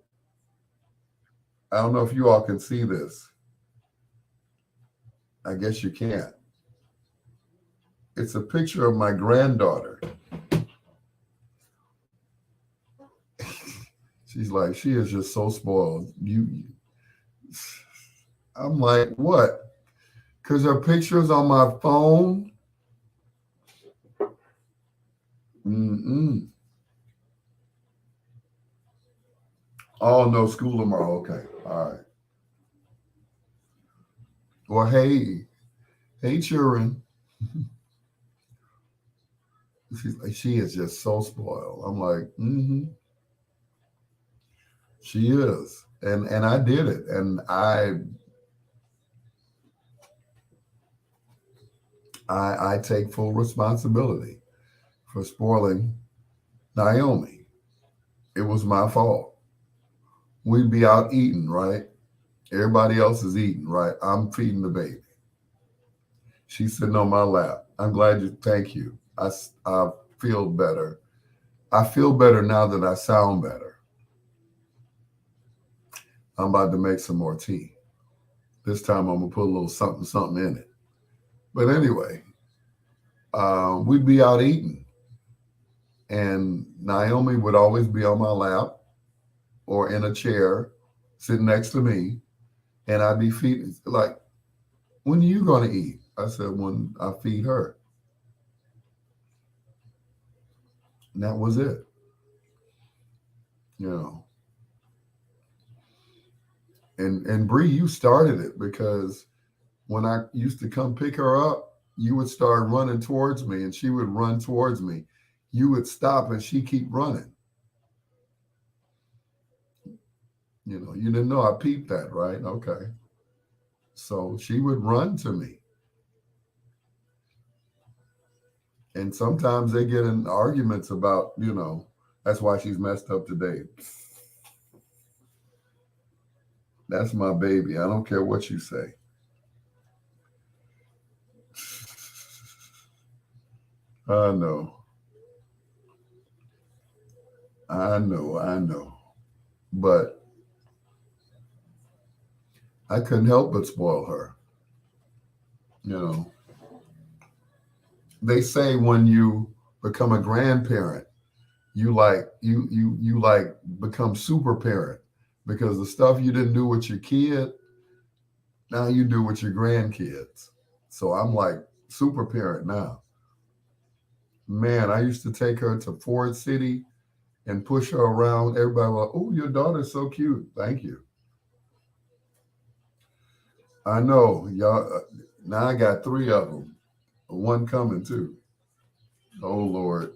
I don't know if you all can see this. I guess you can't. It's a picture of my granddaughter. She's like, she is just so spoiled. I'm like, what? Because her picture's on my phone. Mm-mm. Oh, no, school tomorrow. Okay. All right. Well, hey, children. She's like, she is just so spoiled. I'm like, mm-hmm. She is. And I did it. And I take full responsibility for spoiling Naomi. It was my fault. We'd be out eating, right? Everybody else is eating, right? I'm feeding the baby. She's sitting on my lap. I'm glad you, thank you. I feel better. I feel better now that I sound better. I'm about to make some more tea. This time I'm going to put a little something, something in it. But anyway, we'd be out eating. And Naomi would always be on my lap or in a chair sitting next to me. And I'd be feeding, like, when are you going to eat? I said, when I feed her. And that was it. And Bree, you started it because when I used to come pick her up, you would start running towards me and she would run towards me. You would stop and she keep running. You didn't know I peeped that, right? Okay. So she would run to me. And sometimes they get in arguments about, that's why she's messed up today. That's my baby. I don't care what you say. I know. I know. But I couldn't help but spoil her. They say when you become a grandparent, you like become super parent because the stuff you didn't do with your kid, now you do with your grandkids. So I'm like super parent now. Man, I used to take her to Ford City and push her around. Everybody was like, "Oh, your daughter's so cute." Thank you. I know, y'all. Now I got 3 of them. One coming too. Oh Lord.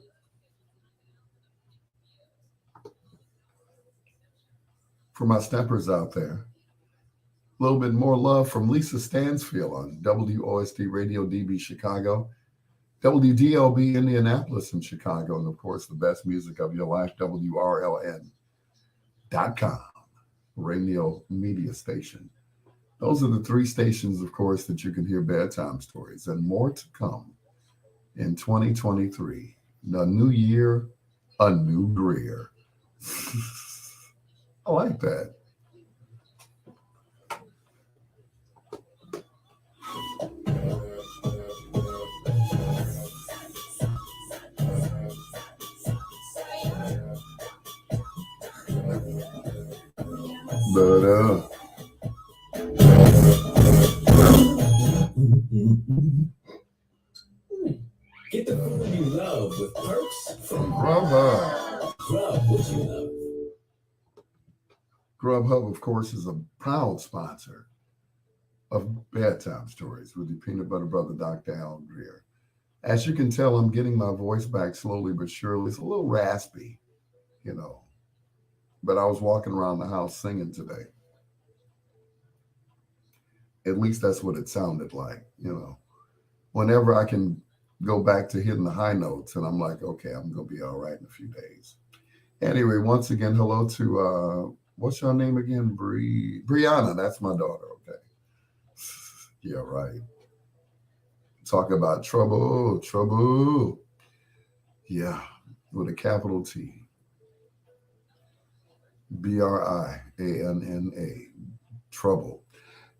For my steppers out there, a little bit more love from Lisa Stansfield on WOSD Radio DB Chicago, WDLB Indianapolis in Chicago, and of course the best music of your life, WRLN.com, radio media station. Those are the 3 stations, of course, that you can hear bedtime stories and more to come in 2023. The new year, a new Greer. I like that. But Get the food you love with perks from Grubhub. Grub What You Love. Grubhub, of course, is a proud sponsor of Bedtime Stories with the Peanut Butter Brother, Dr. Al Greer. As you can tell, I'm getting my voice back slowly but surely. It's a little raspy, you know, but I was walking around the house singing today. At least that's what it sounded like, you know. Whenever I can go back to hitting the high notes, and I'm like, okay, I'm going to be all right in a few days. Anyway, once again, hello to, what's your name again? Brianna, that's my daughter, okay. Yeah, right. Talk about trouble, trouble. Yeah, with a capital T. Brianna. Trouble.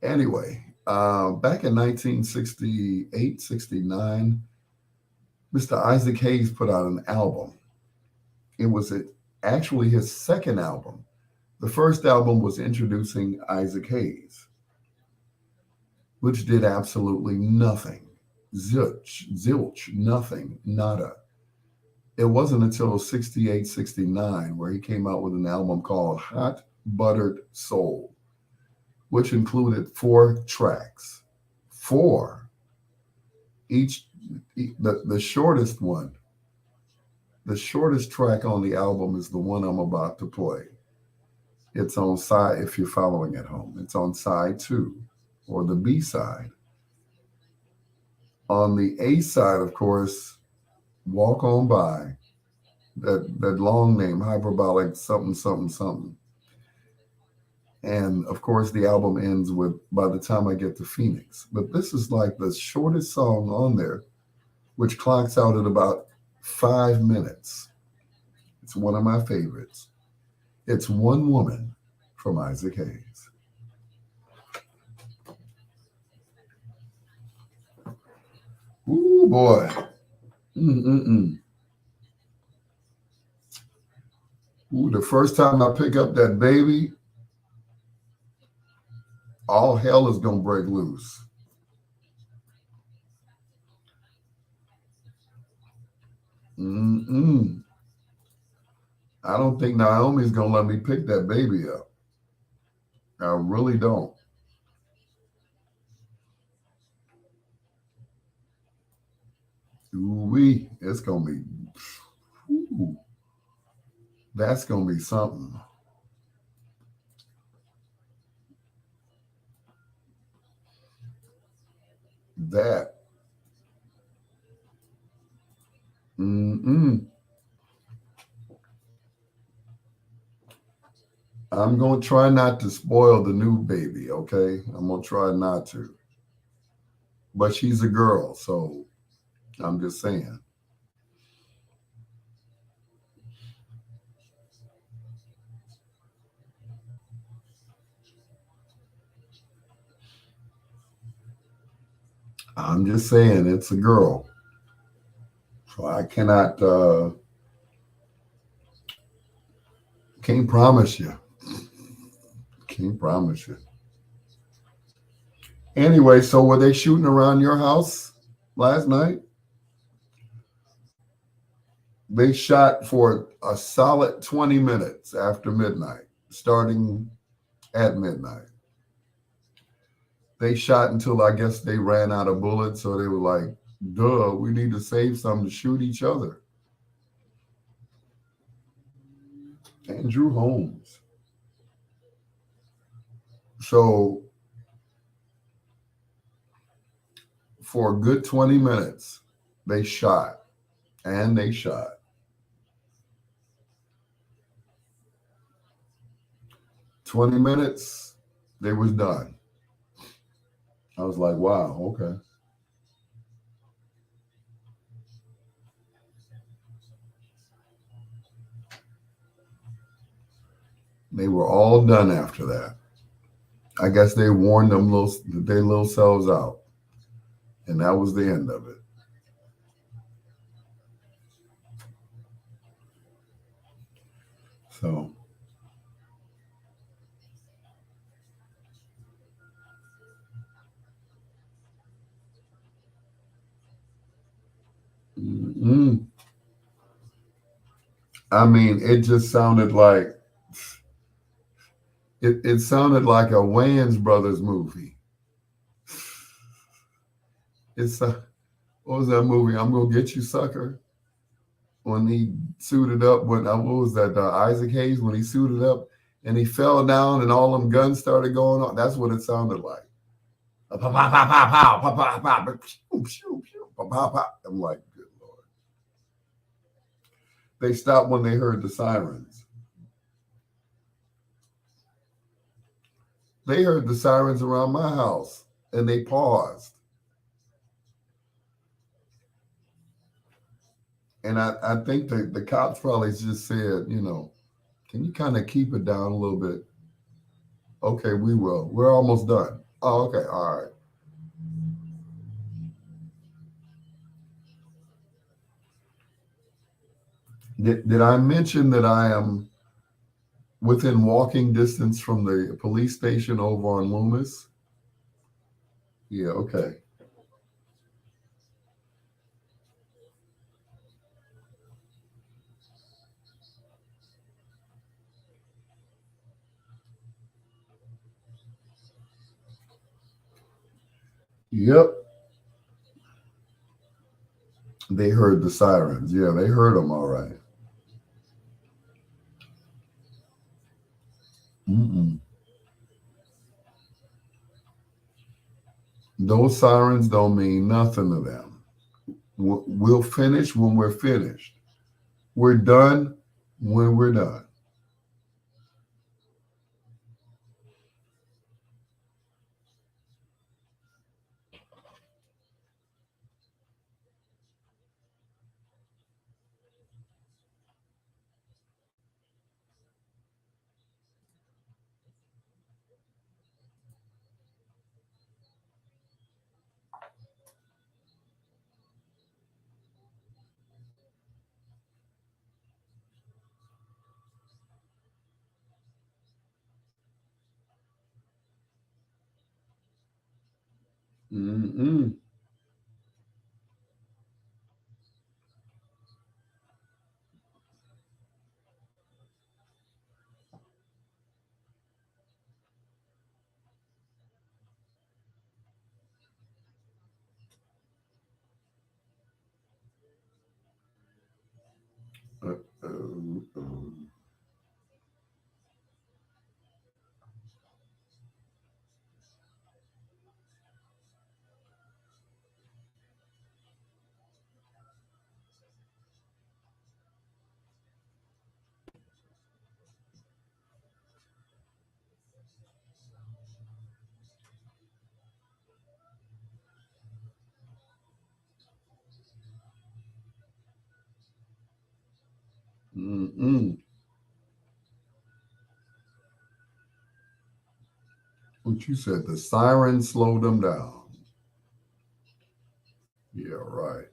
Anyway, back in 1968, 69, Mr. Isaac Hayes put out an album. It was actually his second album. The first album was introducing Isaac Hayes, which did absolutely nothing. Zilch, nothing, nada. It wasn't until 68, 69 where he came out with an album called Hot Buttered Soul, which included 4 tracks. 4. Each, the shortest one, the shortest track on the album is the one I'm about to play. It's on side, if you're following at home, it's on side 2 or the B side. On the A side, of course, Walk On By, that long name, hyperbolic something, something, something. And of course, the album ends with By the Time I Get to Phoenix. But this is like the shortest song on there, which clocks out at about 5 minutes. It's one of my favorites. It's One Woman from Isaac Hayes. Ooh, boy. Mm-mm-mm. Ooh, the first time I pick up that baby, all hell is going to break loose. Mm-mm. I don't think Naomi's going to let me pick that baby up. I really don't. Ooh-wee, it's going to be, ooh, that's going to be something. That. Mm-mm. I'm going to try not to spoil the new baby, okay? I'm going to try not to. But she's a girl, so I'm just saying. I'm just saying it's a girl. So I can't promise you. Can't promise you. Anyway, so were they shooting around your house last night? They shot for a solid 20 minutes after midnight, starting at midnight. They shot until I guess they ran out of bullets, so they were like, duh, we need to save some to shoot each other. Andrew Holmes. So for a good 20 minutes, they shot and they shot. 20 minutes, they was done. I was like, wow, okay. They were all done after that. I guess they warned their little selves out. And that was the end of it. So I mean, it just sounded like it sounded like a Wayans Brothers movie. It's what was that movie? I'm gonna get you, sucker. When he suited up, when what was that? Isaac Hayes, when he suited up and he fell down and all them guns started going on. That's what it sounded like. Pow, pow, pow, pow, pow, pow, pow, pow, pew, pew, pew, pow, pow, pow. I'm like, good Lord. They stopped when they heard the sirens. They heard the sirens around my house and they paused. And I think the cops probably just said, can you kind of keep it down a little bit? Okay, we will. We're almost done. Oh, okay. All right. Did I mention that I am within walking distance from the police station over on Loomis? Yeah, okay. Yep. They heard the sirens. Yeah, they heard them all right. Mm-mm. Those sirens don't mean nothing to them. We'll finish when we're finished. We're done when we're done. Mm-mm. Uh, uh, uh, mm-mm. What you said, the sirens slowed them down. Yeah, right.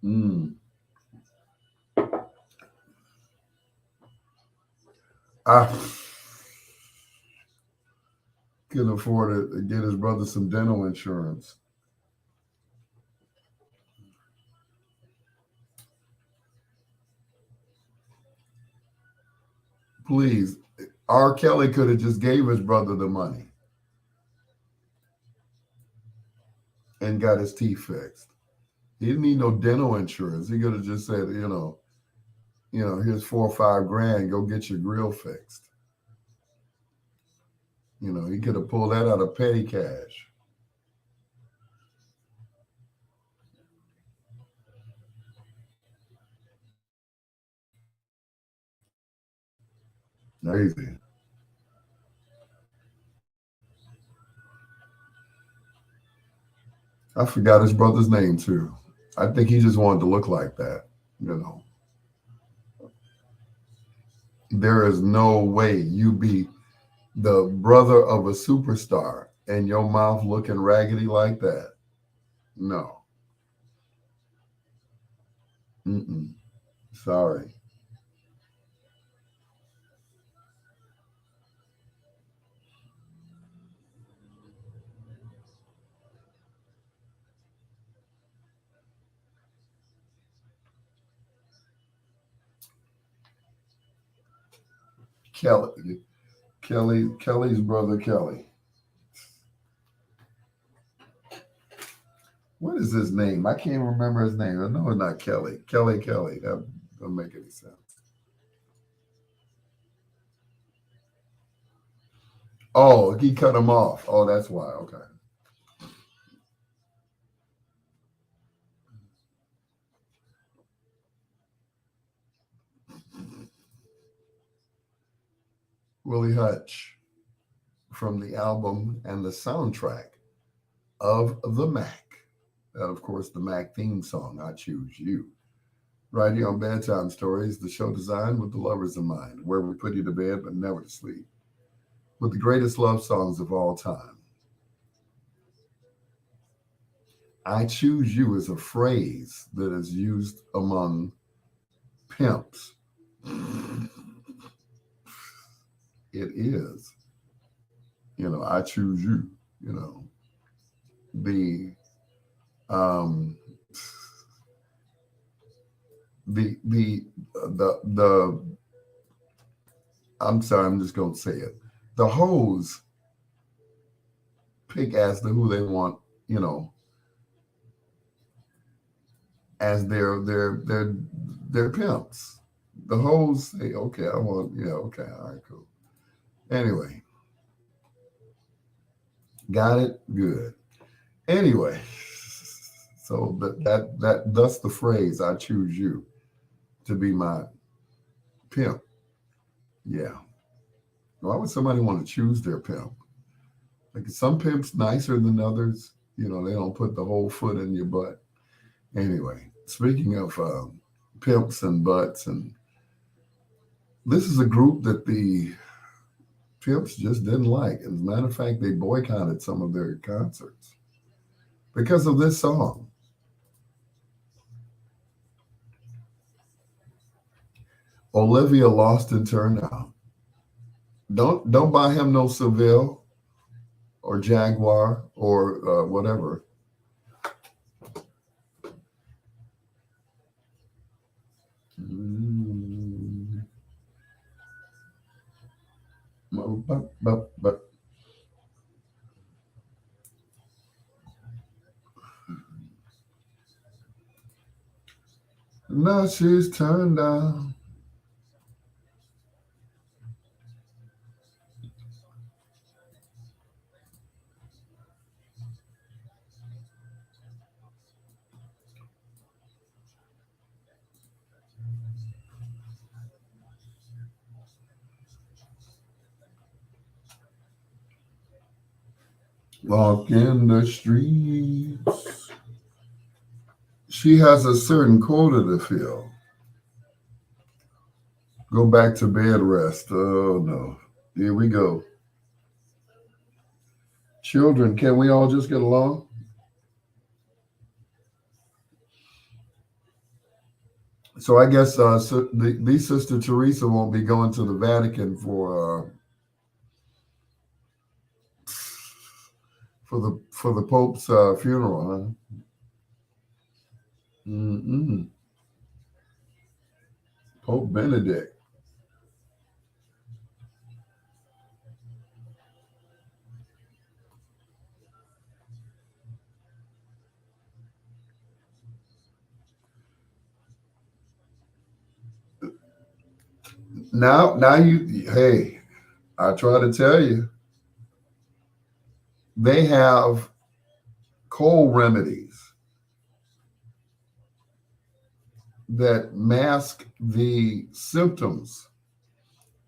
Mm. I couldn't afford it to get his brother some dental insurance. Please, R. Kelly could have just gave his brother the money and got his teeth fixed. He didn't need no dental insurance. He could have just said, here's 4 or 5 grand. Go get your grill fixed. He could have pulled that out of petty cash. Crazy. I forgot his brother's name too. I think he just wanted to look like that. You know, there is no way you be the brother of a superstar and your mouth looking raggedy like that. No. Mm-mm. Sorry. Kelly's brother Kelly. What is his name? I can't remember his name. I know it's not Kelly. Kelly. That don't make any sense. Oh, he cut him off. Oh, that's why. Okay. Willie Hutch from the album and the soundtrack of The Mac. And of course, the Mac theme song, I Choose You. Right here on Bedtime Stories, the show designed with the lovers in mind, where we put you to bed but never to sleep, with the greatest love songs of all time. I choose you is a phrase that is used among pimps. It is. I choose you, the um the I'm sorry, I'm just gonna say it. The hoes pick as to who they want, as their pimps. The hoes say, okay, I want, yeah, okay, all right, cool. Anyway, got it? Good. Anyway, so that thus the phrase, I choose you to be my pimp. Yeah. Why would somebody want to choose their pimp? Like some pimps nicer than others. They don't put the whole foot in your butt. Anyway, speaking of pimps and butts, and this is a group that the pimps just didn't like. As a matter of fact, they boycotted some of their concerts because of this song. Olivia lost in turnout. Don't buy him no Seville or Jaguar or whatever. But now she's turned down. Walk in the streets. She has a certain quota to fill. Go back to bed rest. Oh no. Here we go. Children, can we all just get along? So I guess the Sister Teresa won't be going to the Vatican for the Pope's funeral, huh? Mm-mm. Pope Benedict. Now hey, I try to tell you, they have cold remedies that mask the symptoms,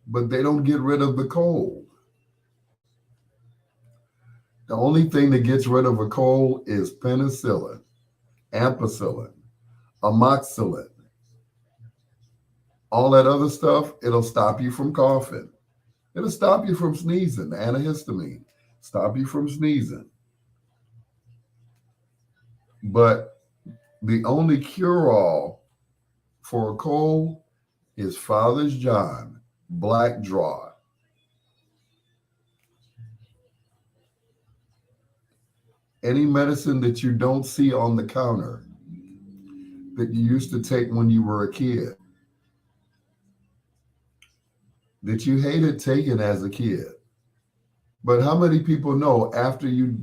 but they don't get rid of the cold. The only thing that gets rid of a cold is penicillin, ampicillin, amoxicillin. All that other stuff, it'll stop you from coughing. It'll stop you from sneezing, antihistamine, stop you from sneezing. But the only cure-all for a cold is Father's John, Black Draught. Any medicine that you don't see on the counter that you used to take when you were a kid, that you hated taking as a kid. But how many people know after you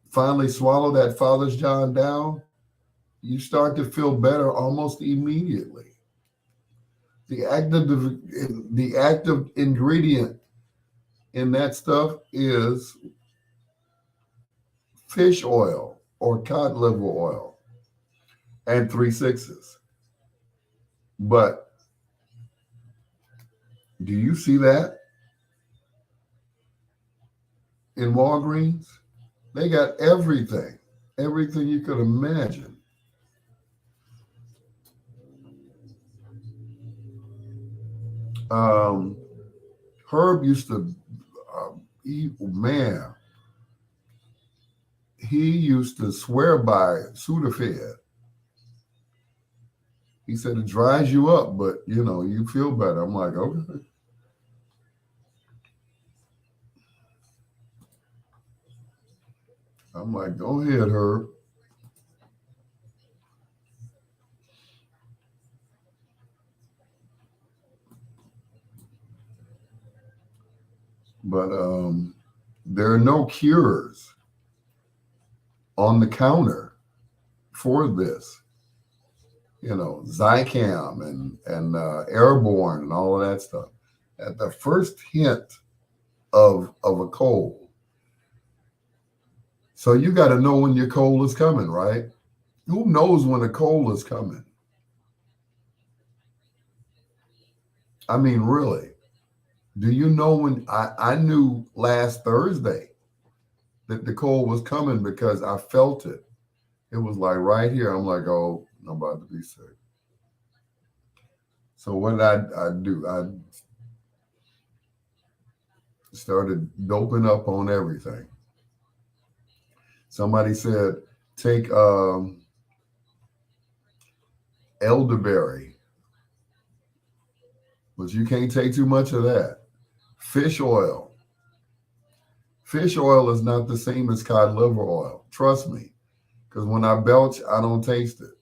finally swallow that Father's John down, you start to feel better almost immediately? The active ingredient in that stuff is fish oil or cod liver oil and 3/6. But do you see that in Walgreens? They got everything you could imagine. Herb used to, man, he used to swear by Sudafed. He said it dries you up, but you feel better. I'm like, okay. I'm like, go ahead, Herb. But there are no cures on the counter for this. Zicam and Airborne and all of that stuff. At the first hint of a cold. So you got to know when your cold is coming, right? Who knows when a cold is coming? I mean, really. Do you know when I knew last Thursday that the cold was coming because I felt it. It was like right here. I'm like, oh, I'm about to be sick. So what did I do? I started doping up on everything. Somebody said, take elderberry, but you can't take too much of that. Fish oil. Fish oil is not the same as cod liver oil. Trust me, because when I belch, I don't taste it.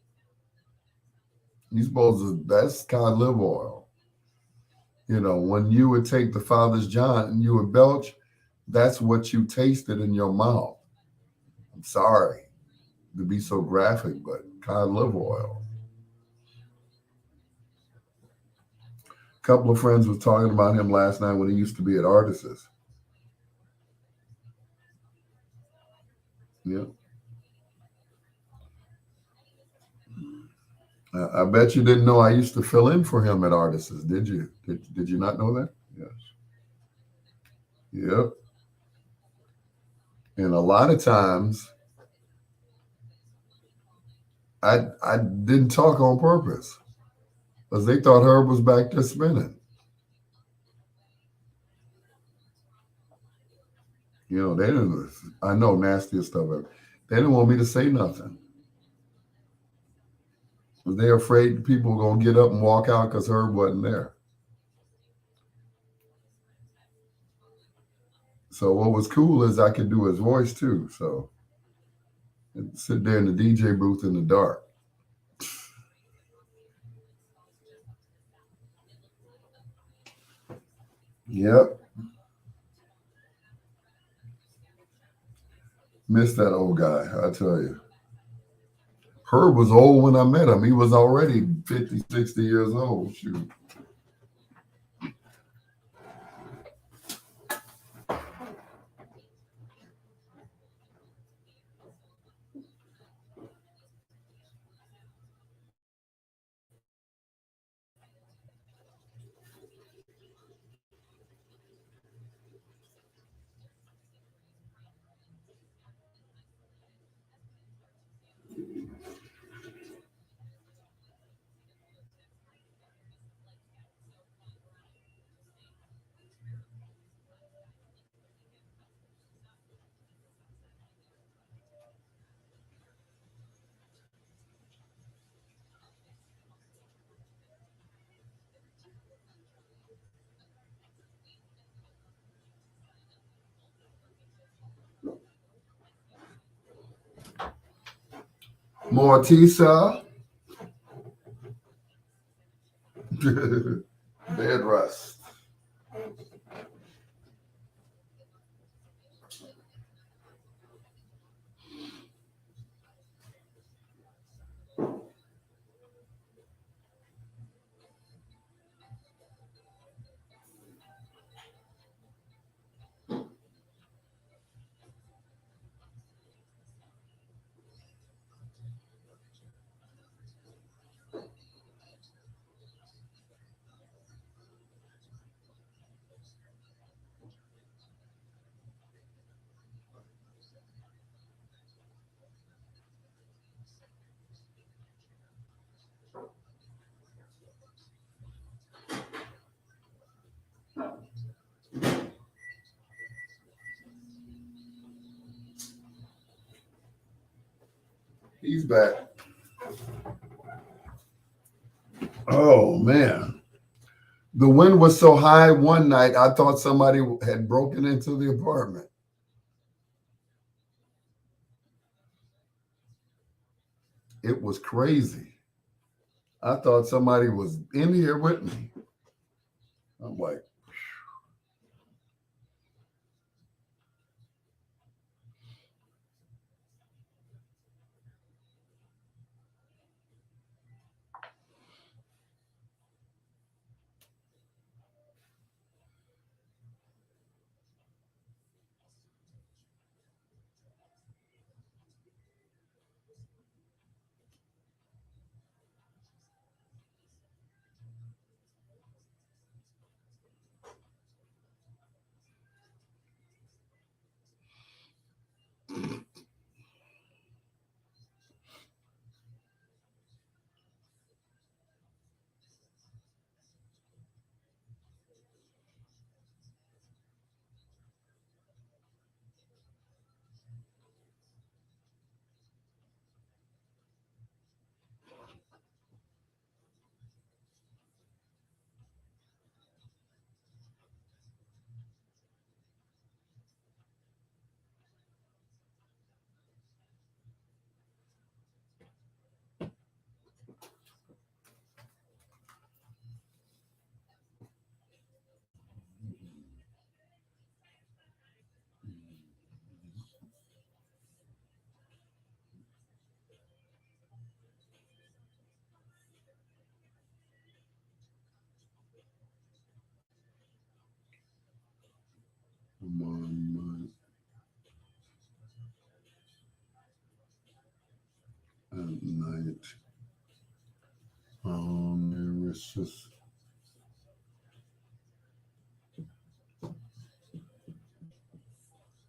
That's cod liver oil. When you would take the Father's John and you would belch, that's what you tasted in your mouth. I'm sorry to be so graphic, but cod liver oil. A couple of friends was talking about him last night when he used to be at Artis's. Yeah. I bet you didn't know I used to fill in for him at Artis's, did you? Did you not know that? Yes. Yep. And a lot of times, I didn't talk on purpose because they thought Herb was back there spinning. They didn't. I know nastiest stuff ever. They didn't want me to say nothing. They're afraid people were going to get up and walk out because Herb wasn't there. So what was cool is I could do his voice too. So I'd sit there in the DJ booth in the dark. Yep. Miss that old guy, I tell you. Herb was old when I met him. He was already 50, 60 years old. Shoot. Mortisa. Bed rust. He's back. Oh man. The wind was so high one night, I thought somebody had broken into the apartment. It was crazy. I thought somebody was in here with me. I'm like, come on, at night. It's just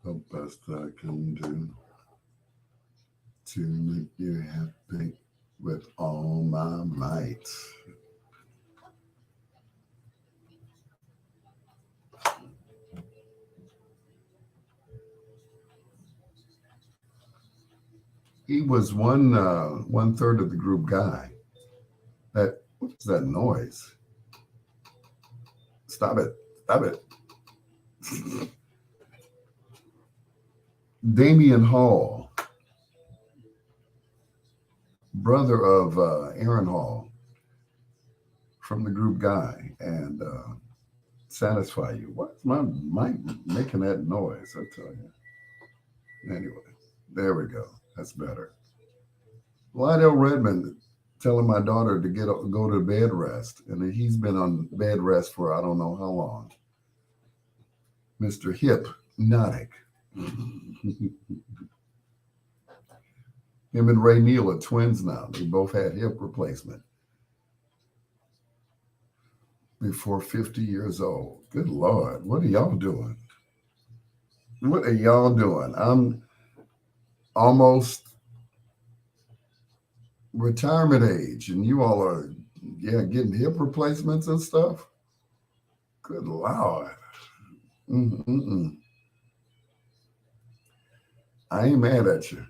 the best I can do to make you happy with all my might. He was one third of the group guy. That what's that noise? Stop it! Stop it! Damian Hall, brother of Aaron Hall from the group guy, and satisfy you. What's my mic making that noise? I tell you. Anyway, there we go. That's better. Lionel Redmond telling my daughter to go to bed rest, and he's been on bed rest for I don't know how long. Mr. Hypnotic. Him and Ray Neal are twins now. They both had hip replacement before 50 years old. Good Lord, what are y'all doing? What are y'all doing? I'm almost retirement age, and you all are, getting hip replacements and stuff. Good Lord. Mm-mm-mm. I ain't mad at you.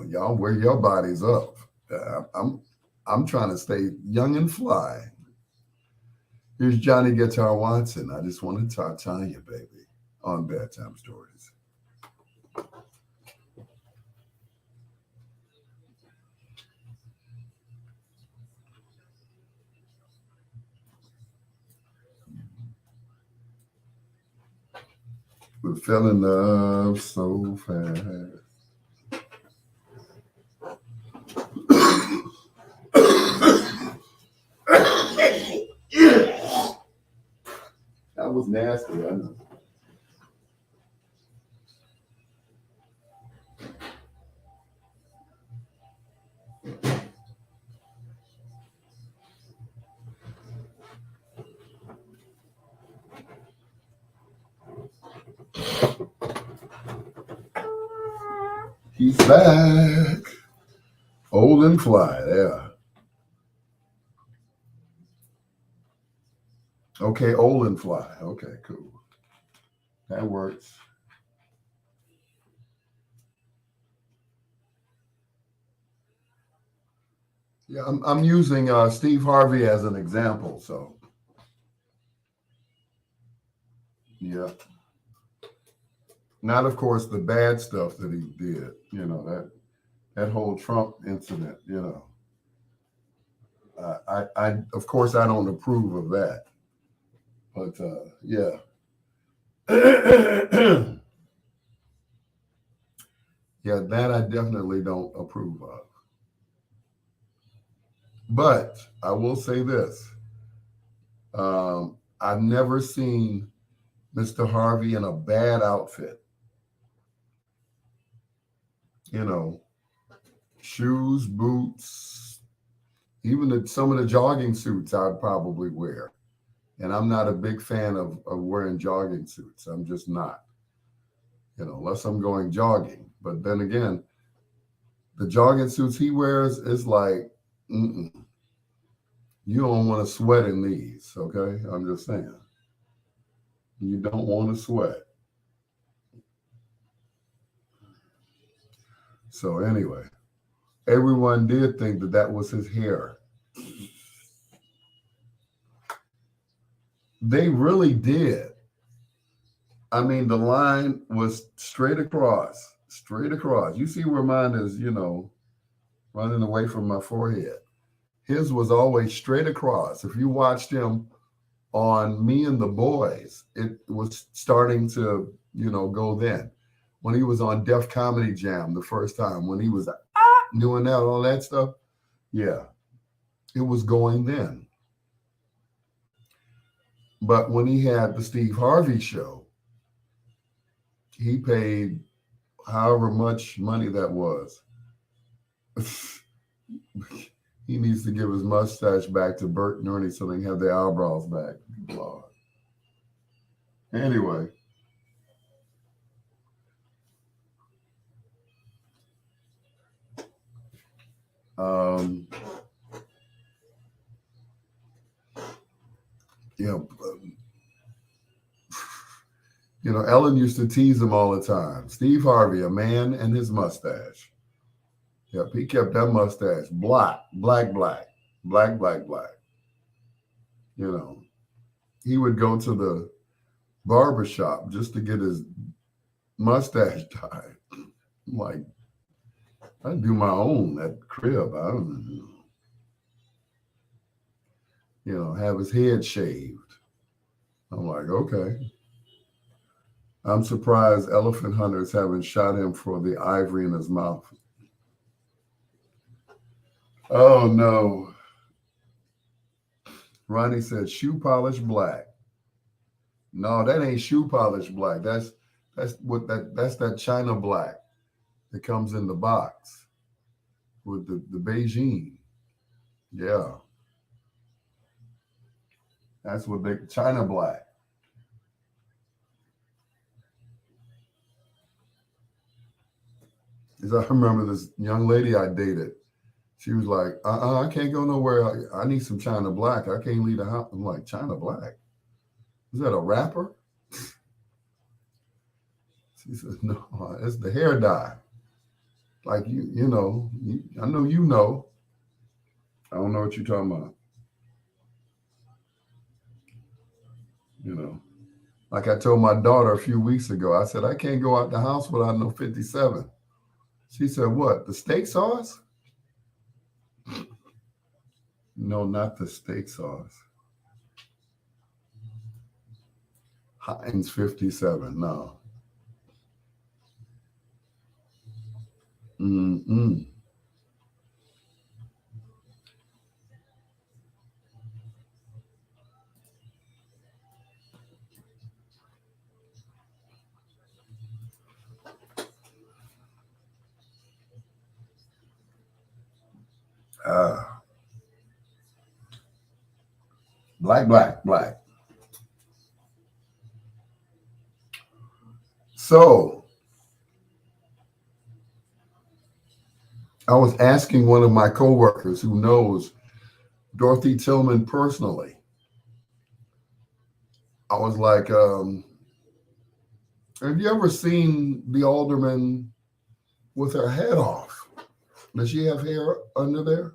Y'all wear your bodies up. I'm trying to stay young and fly. Here's Johnny Guitar Watson. I just want to talk to you, baby, on Bedtime Stories. We fell in love so fast. That was nasty, I know. He's back. Old and fly, yeah. Okay, old and fly. Okay, cool. That works. Yeah, I'm using Steve Harvey as an example. So, yeah. Not, of course, the bad stuff that he did. You know, that whole Trump incident. You know, of course, I don't approve of that. But yeah, yeah, that I definitely don't approve of. But I will say this: I've never seen Mr. Harvey in a bad outfit. You know, shoes, boots, even some of the jogging suits I'd probably wear. And I'm not a big fan of wearing jogging suits. I'm just not, unless I'm going jogging. But then again, the jogging suits he wears is like, mm-mm, you don't want to sweat in these, okay? I'm just saying. You don't want to sweat. So anyway, everyone did think that that was his hair. They really did. I mean, the line was straight across, straight across. You see where mine is, running away from my forehead. His was always straight across. If you watched him on Me and the Boys, it was starting to, go then. When he was on Def Comedy Jam the first time, when he was doing that, all that stuff, yeah, it was going then. But when he had the Steve Harvey show, he paid however much money that was. He needs to give his mustache back to Bert and Ernie so they can have their eyebrows back. Lord. Anyway. Um, yeah, Ellen used to tease him all the time. Steve Harvey, a man and his mustache. Yep, he kept that mustache black, black, black, black, black, black. He would go to the barber shop just to get his mustache dyed. I'm like, I do my own at crib. I don't, have his head shaved. I'm like, okay. I'm surprised elephant hunters haven't shot him for the ivory in his mouth. Oh no. Ronnie said shoe polish black. No, that ain't shoe polish black. That's that China black that comes in the box with the Beijing. Yeah. That's what they China black. As I remember this young lady I dated, she was like, I can't go nowhere. I need some China black. I can't leave the house. I'm like, China black? Is that a rapper? She said, no, it's the hair dye. Like, I know you know. I don't know what you're talking about. Like I told my daughter a few weeks ago, I said, I can't go out the house without no 57. She said, what, the steak sauce? No, not the steak sauce. Heinz 57, no. Mm-mm. Black, black, black. So I was asking one of my coworkers who knows Dorothy Tillman personally. I was like, have you ever seen the alderman with her head off? Does she have hair under there?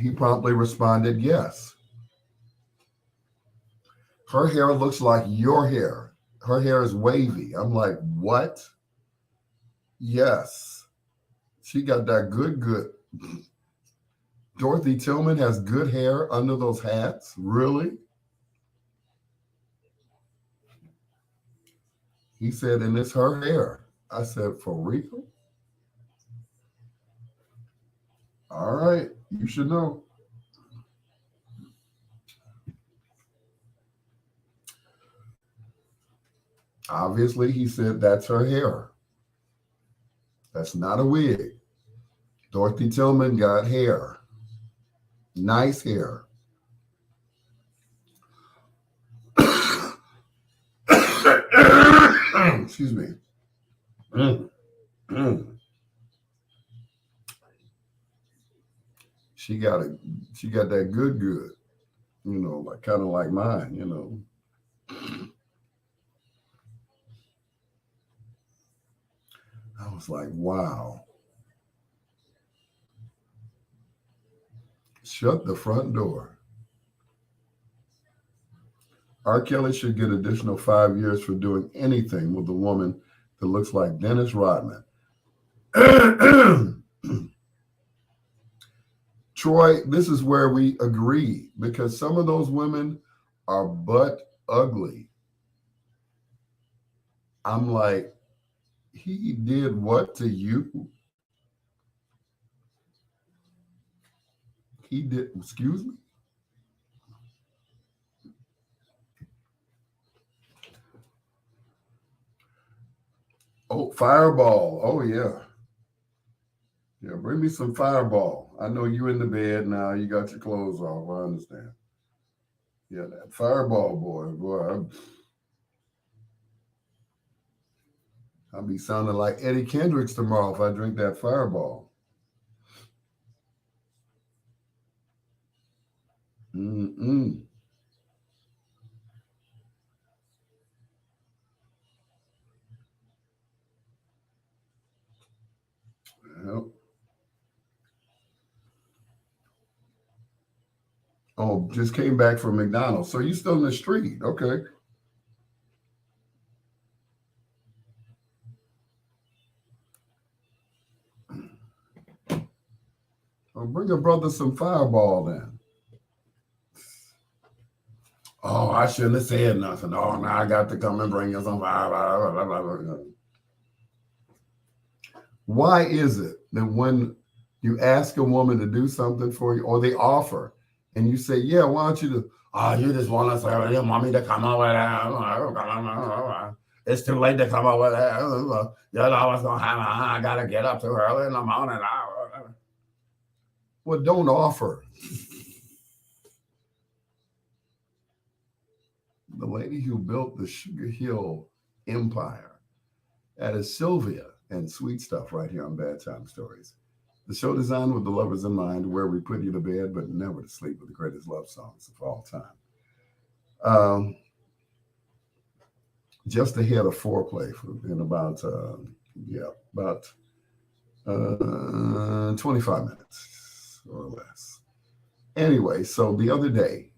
He promptly responded, yes. Her hair looks like your hair. Her hair is wavy. I'm like, what? Yes. She got that good. Dorothy Tillman has good hair under those hats? Really? He said, and it's her hair. I said, for real? All right, you should know. Obviously, he said that's her hair. That's not a wig. Dorothy Tillman got hair. Nice hair. Excuse me. She got that good, like kind of like mine. I was like, wow. Shut the front door. R. Kelly should get additional 5 years for doing anything with a woman that looks like Dennis Rodman. Troy, this is where we agree because some of those women are butt ugly. I'm like, he did what to you? He did, excuse me? Oh, Fireball. Oh, yeah. Yeah, bring me some Fireball. I know you in the bed now. You got your clothes off. I understand. Yeah, that Fireball, boy. I'll be sounding like Eddie Kendricks tomorrow if I drink that Fireball. Mm-mm. Yep. Oh, just came back from McDonald's. So you still in the street. Okay. Well, bring a brother some Fireball then. Oh, I shouldn't have said nothing. Oh, now I got to come and bring you some Fireball. Why is it that when you ask a woman to do something for you or they offer and you say, yeah, why don't you do, oh, you just want us, you want me to come over there. It's too late to come over there. You know what's going to happen. I got to get up too early in the morning. Well, don't offer. The lady who built the Sugar Hill Empire, that is Sylvia and Sweet Stuff right here on Bedtime Stories. The show designed with the lovers in mind, where we put you to bed, but never to sleep with the greatest love songs of all time. Just ahead of foreplay in about 25 minutes or less. Anyway, so the other day,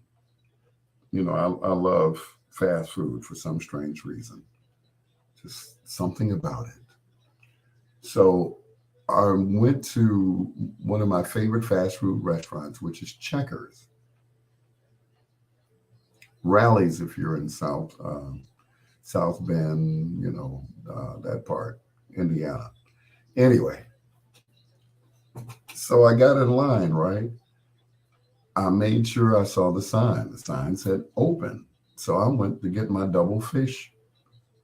I love fast food for some strange reason. Just something about it. So I went to one of my favorite fast food restaurants, which is Checkers. Rallies, if you're in South Bend, that part, Indiana. Anyway, so I got in line, right? I made sure I saw the sign. The sign said open. So I went to get my double fish.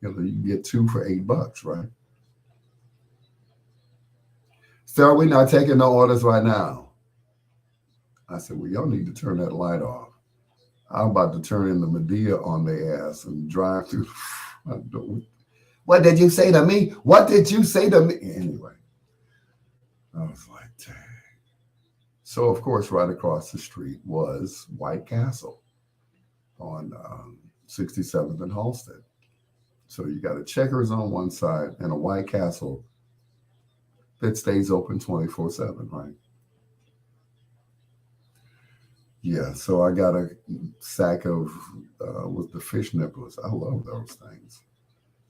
You can get 2 for $8, right? Sir, we're not taking no orders right now. I said, well, y'all need to turn that light off. I'm about to turn in the Medea on their ass and drive through. What did you say to me? What did you say to me? Anyway, I was like, dang. So, of course, right across the street was White Castle on 67th and Halsted. So you got a Checkers on one side and a White Castle that stays open 24/7, right? Yeah, so I got a sack of with the fish nibblers. I love those things.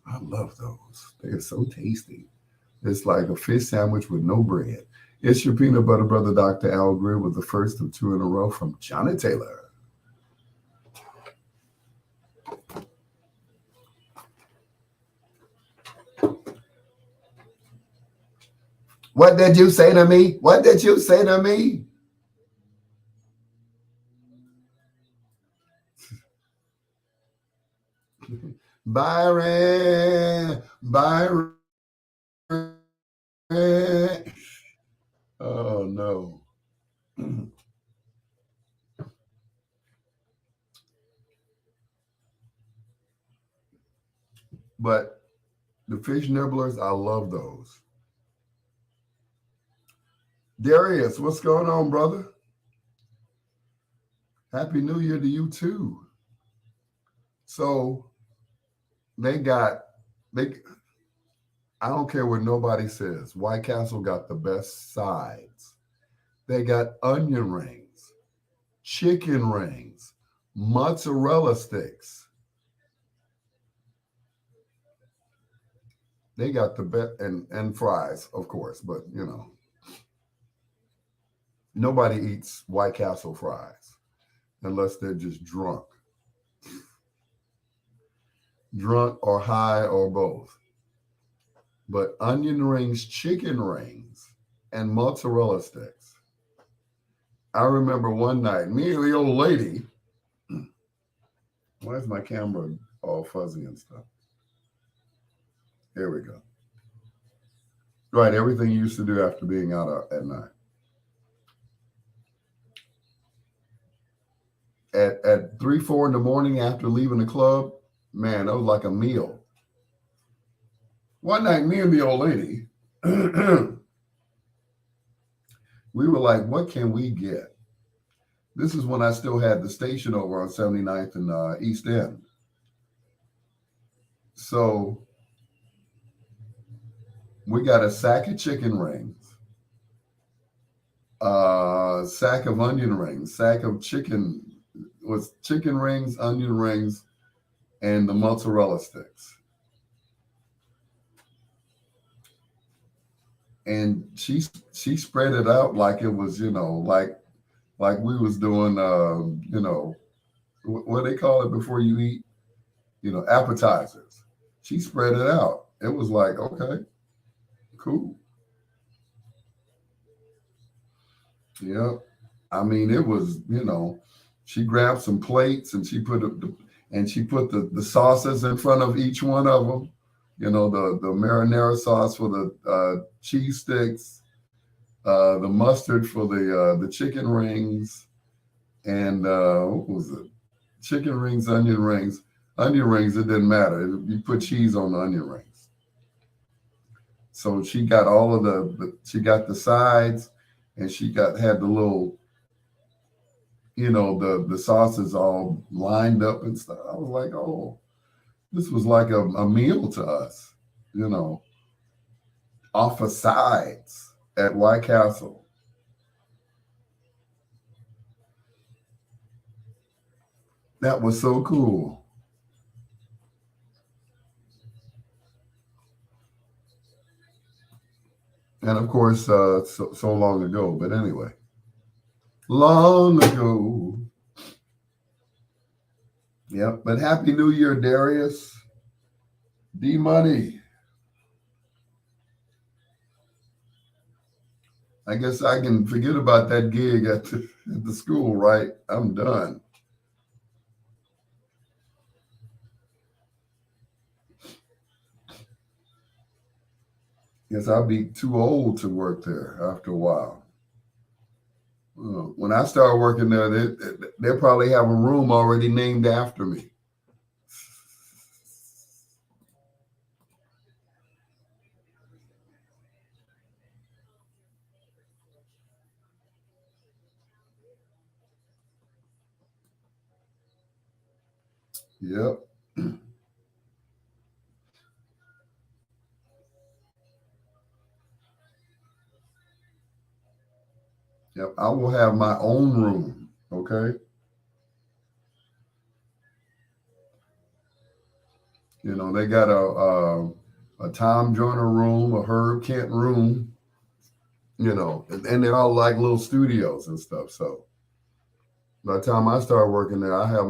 I love those. They're so tasty. It's like a fish sandwich with no bread. It's your peanut butter brother, Dr. Al Greer, with the first of two in a row from Johnny Taylor. What did you say to me? What did you say to me? Byron, Byron. Oh no. But the fish nibblers, I love those. Darius, what's going on, brother? Happy New Year to you too. So they got they I don't care what nobody says. White Castle got the best sides. They got onion rings, chicken rings, mozzarella sticks. They got the best and fries, of course, but nobody eats White Castle fries unless they're just drunk or high or both. But onion rings, chicken rings, and mozzarella sticks. I remember one night, me and the old lady, why is my camera all fuzzy and stuff? Here we go. Right, everything you used to do after being out at night. At 3, 4 in the morning after leaving the club, man, that was like a meal. One night, me and the old lady, we were like, what can we get? This is when I still had the station over on 79th and East End. So we got a sack of chicken rings, sack of onion rings, sack of chicken rings, onion rings, and the mozzarella sticks. And she spread it out like it was, like we was doing, what they call it before you eat, appetizers. She spread it out. It was like, okay, cool. Yeah. I mean, it was, she grabbed some plates and she put the sauces in front of each one of them. The marinara sauce for the cheese sticks, the mustard for the chicken rings, and what was it? Chicken rings, onion rings. Onion rings, it didn't matter. You put cheese on the onion rings. So she got all of she got the sides, and she had the little, the sauces all lined up and stuff. I was like, oh, this was like a meal to us, you know, off of sides at White Castle. That was so cool. And of course, so long ago, but anyway, long ago. Yep. But Happy New Year, Darius. D Money. I guess I can forget about that gig at the school, right? I'm done. Guess I'll be too old to work there after a while. When I start working there, they probably have a room already named after me. Yep. Yep. I will have my own room. Okay. You know, they got a Tom Joyner room, a Herb Kent room, you know, and they're all like little studios and stuff. So by the time I start working there, I have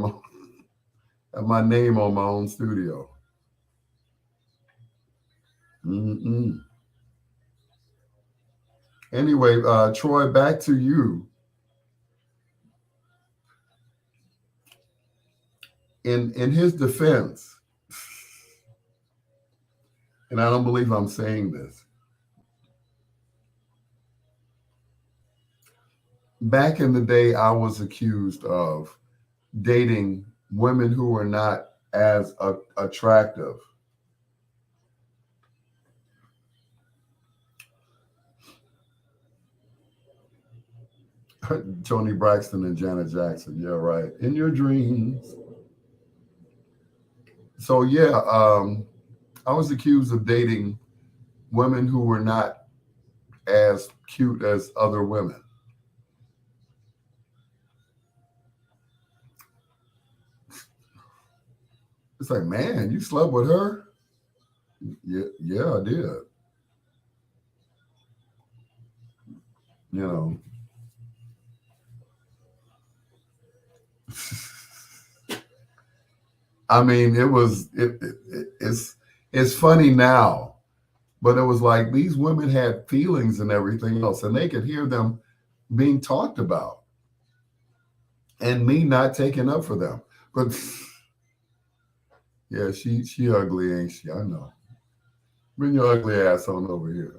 my name on my own studio. Mm-mm. Anyway, Troy, back to you. In his defense, and I don't believe I'm saying this, back in the day, I was accused of dating women who were not as attractive. Tony Braxton and Janet Jackson. Yeah, right. In your dreams. So yeah, I was accused of dating women who were not as cute as other women. It's like, man, you slept with her? Yeah, yeah, I did. You know. I mean, it's funny now, but it was like these women had feelings and everything else, and they could hear them being talked about, and me not taking up for them. But yeah, she ugly, ain't she? I know. Bring your ugly ass on over here.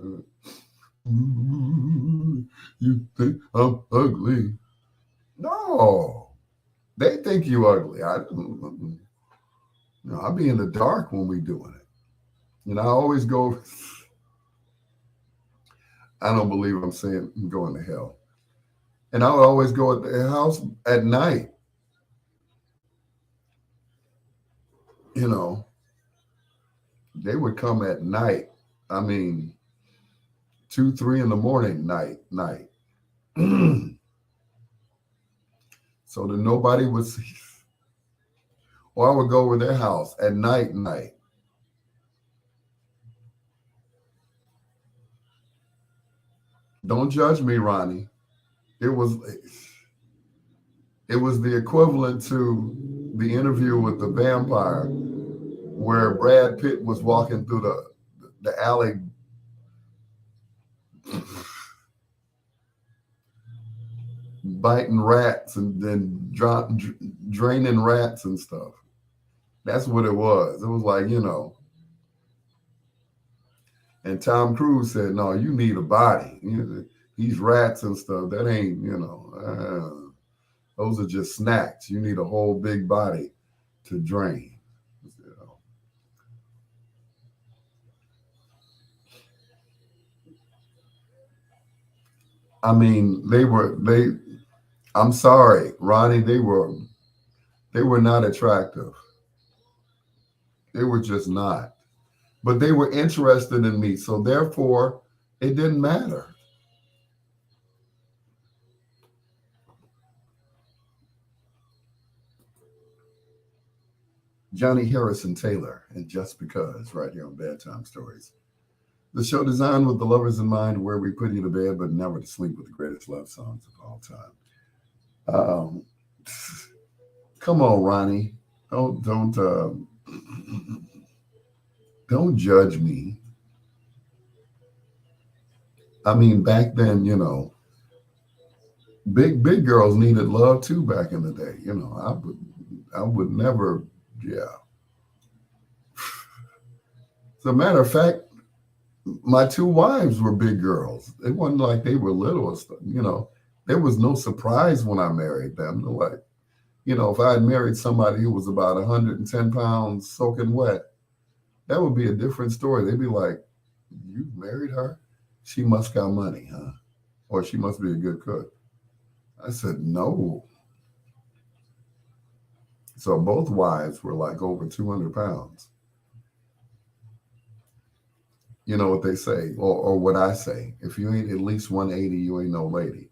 Ooh, you think I'm ugly? No, they think you ugly. I'll be in the dark when we doing it. You know, I always go. I don't believe I'm saying I'm going to hell. And I would always go at the house at night. You know, they would come at night. I mean, 2, 3 in the morning, night. So that nobody would see. Or I would go over their house at night. Don't judge me, Ronnie. It was it was the equivalent to the interview with the vampire where Brad Pitt was walking through the alley biting rats and then draining rats and stuff. That's what it was. It was like, and Tom Cruise said, no, you need a body. These rats and stuff, that ain't, those are just snacks. You need a whole big body to drain. I mean, I'm sorry, Ronnie, they were not attractive. They were just not. But they were interested in me. So therefore, it didn't matter. Johnny Harrison Taylor, and Just Because, right here on Bedtime Stories. The show designed with the lovers in mind, where we put you to bed, but never to sleep with the greatest love songs of all time. Um, come on, Ronnie. Don't judge me. I mean, back then, big girls needed love too. Back in the day, I would never, yeah. As a matter of fact, my 2 wives were big girls. It wasn't like they were little, There was no surprise when I married them. Like, if I had married somebody who was about 110 pounds soaking wet, that would be a different story. They'd be like, you married her? She must got money, huh? Or she must be a good cook. I said, no. So both wives were like over 200 pounds. You know what they say, or what I say. If you ain't at least 180, you ain't no lady.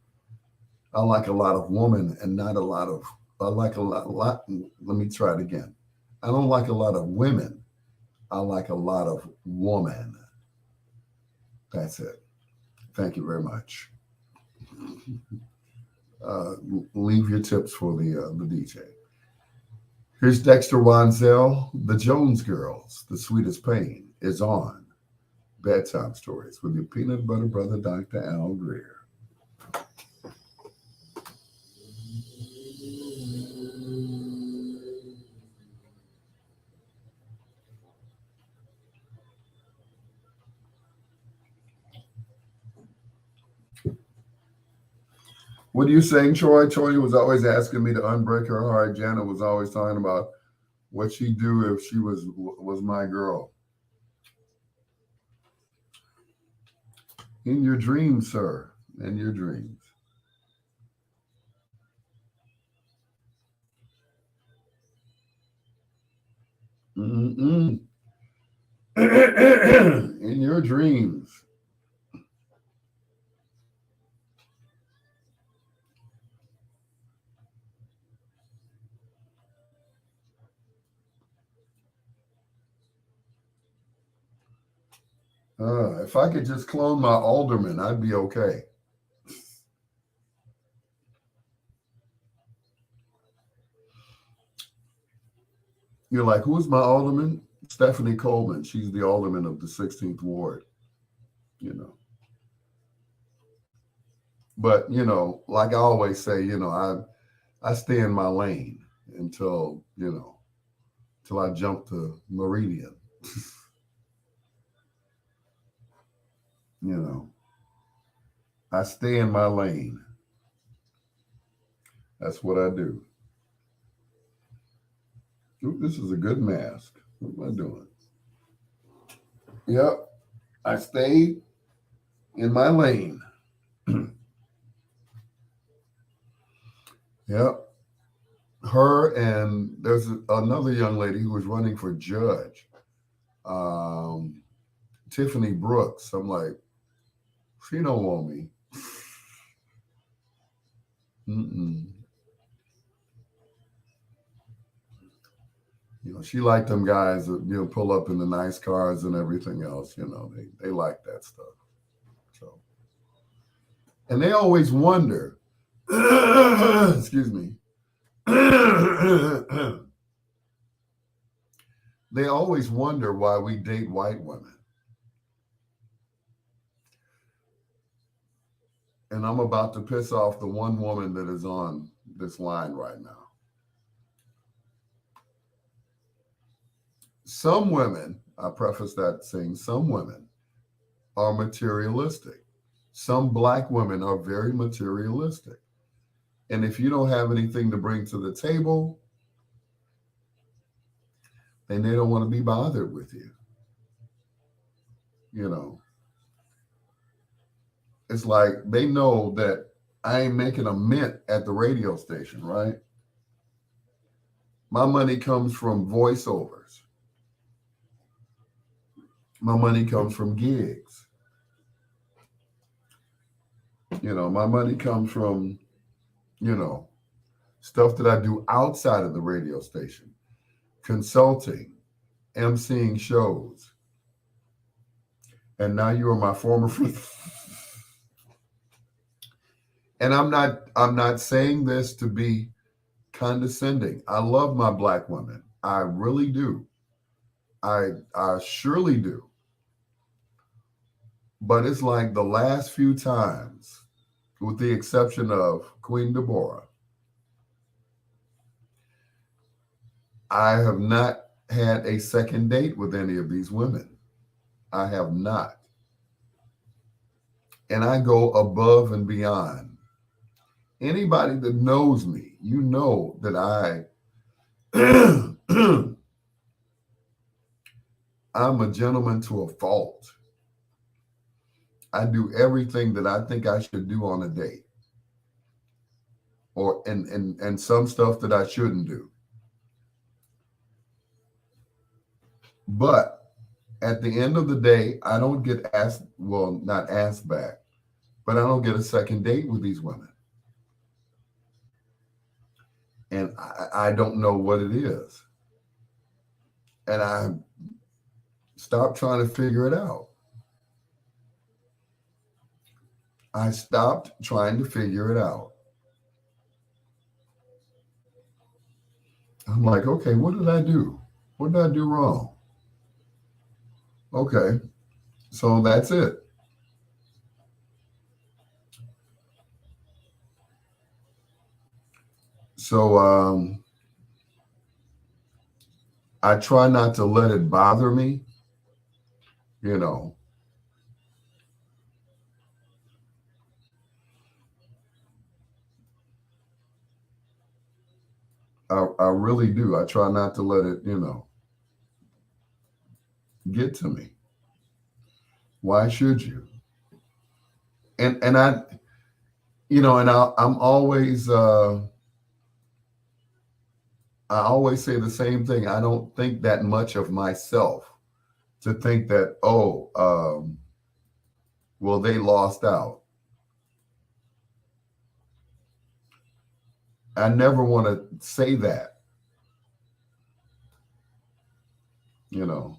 I like a lot of woman and not a lot of, I like a lot, let me try it again. I don't like a lot of women. I like a lot of woman. That's it. Thank you very much. Uh, Leave your tips for the DJ. Here's Dexter Wanzel. The Jones Girls, The Sweetest Pain is on Bedtime Stories with your peanut butter brother, Dr. Al Greer. What are you saying, Troy? Troy was always asking me to unbreak her heart. Janet was always talking about what she'd do if she was my girl. In your dreams, sir. In your dreams. Mm-mm. In your dreams. If I could just clone my alderman, I'd be okay. You're like, who's my alderman? Stephanie Coleman. She's the alderman of the 16th Ward, you know. But, like I always say, I stay in my lane until, till I jump the meridian. you know, I stay in my lane. That's what I do. Ooh, this is a good mask. What am I doing? Yep. I stay in my lane. Yep. Her and there's another young lady who was running for judge, um, Tiffany Brooks. I'm like, she don't want me. Mm-mm. She liked them guys that pull up in the nice cars and everything else. They like that stuff. So, and they always wonder. Excuse me. They always wonder why we date white women. And I'm about to piss off the one woman that is on this line right now. Some women, I preface that saying, some women are materialistic. Some black women are very materialistic. And if you don't have anything to bring to the table, then they don't want to be bothered with you. It's like they know that I ain't making a mint at the radio station, right? My money comes from voiceovers. My money comes from gigs. My money comes from, stuff that I do outside of the radio station, consulting, emceeing shows. And now you are my former friend. And I'm not saying this to be condescending. I love my black women. I really do. I surely do. But it's like the last few times, with the exception of Queen Deborah, I have not had a second date with any of these women. I have not. And I go above and beyond. Anybody that knows me, you know that I'm a gentleman to a fault. I do everything that I think I should do on a date. Or and some stuff that I shouldn't do. But at the end of the day, I don't get asked, well, not asked back, but I don't get a second date with these women. And I don't know what it is. And I stopped trying to figure it out. I stopped trying to figure it out. I'm like, okay, what did I do? What did I do wrong? Okay, so that's it. So I try not to let it bother me, you know. I really do. I try not to let it, get to me. Why should you? And I, I'm always I always say the same thing. I don't think that much of myself to think that, well, they lost out. I never want to say that, you know.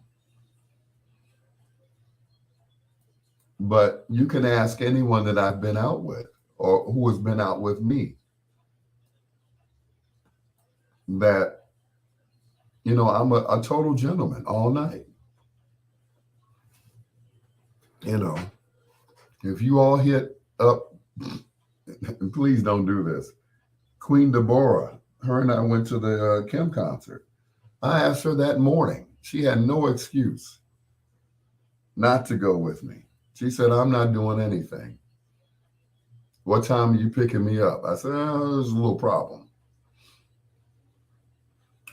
But you can ask anyone that I've been out with or who has been out with me that, I'm a total gentleman all night. You know, if you all hit up, please don't do this. Queen Deborah, her and I went to the Kim concert. I asked her that morning. She had no excuse not to go with me. She said, I'm not doing anything. What time are you picking me up? I said, there's a little problem.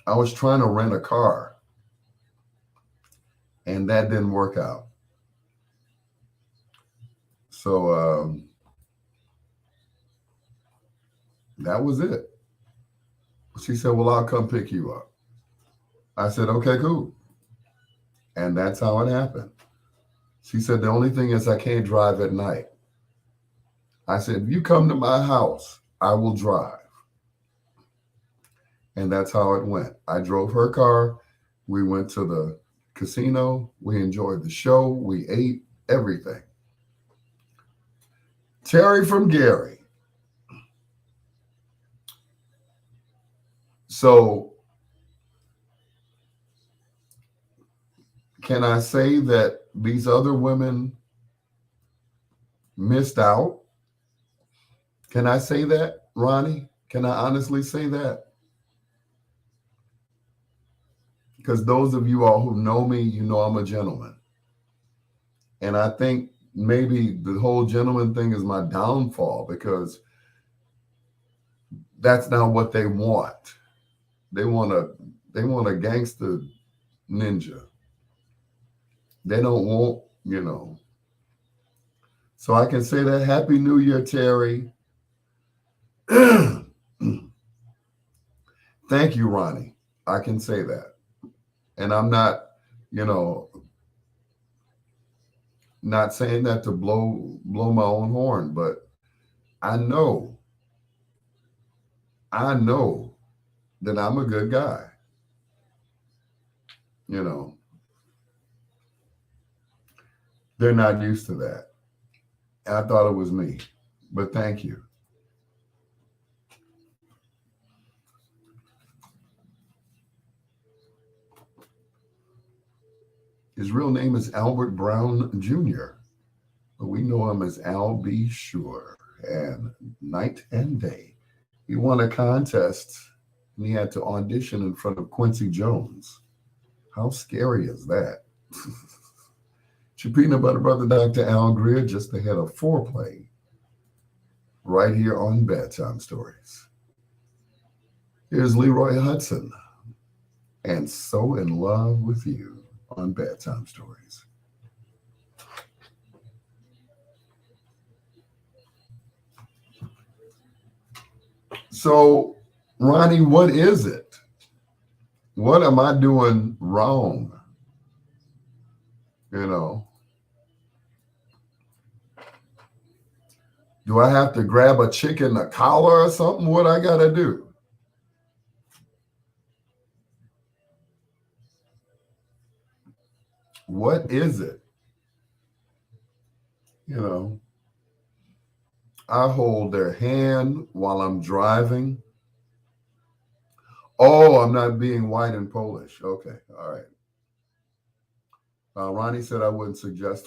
I was trying to rent a car, and that didn't work out. So that was it. She said, well, I'll come pick you up. I said, okay, cool. And that's how it happened. She said, the only thing is I can't drive at night. I said, if you come to my house, I will drive. And that's how it went. I drove her car. We went to the casino. We enjoyed the show. We ate everything. Terry from Gary. So can I say that these other women missed out? Can I say that, Ronnie? Can I honestly say that? Because those of you all who know me, you know I'm a gentleman. And I think maybe the whole gentleman thing is my downfall because that's not what they want. They want a gangster ninja. They don't want. So I can say that. Happy New Year, Terry. Thank you, Ronnie. I can say that. And I'm not, not saying that to blow my own horn, but I know that I'm a good guy. They're not used to that. I thought it was me, but thank you. His real name is Albert Brown Jr., but we know him as Al B. Sure. And night and day, he won a contest and he had to audition in front of Quincy Jones. How scary is that? Your peanut butter brother, Dr. Al Greer, just ahead of foreplay, right here on Bedtime Stories. Here's Leroy Hudson, and So in Love with You on Bedtime Stories. So, Ronnie, what is it? What am I doing wrong? Do I have to grab a chick in the collar or something? What I got to do? What is it? You know, I hold their hand while I'm driving. Oh, I'm not being white and Polish. Okay, all right. Ronnie said I wouldn't suggest.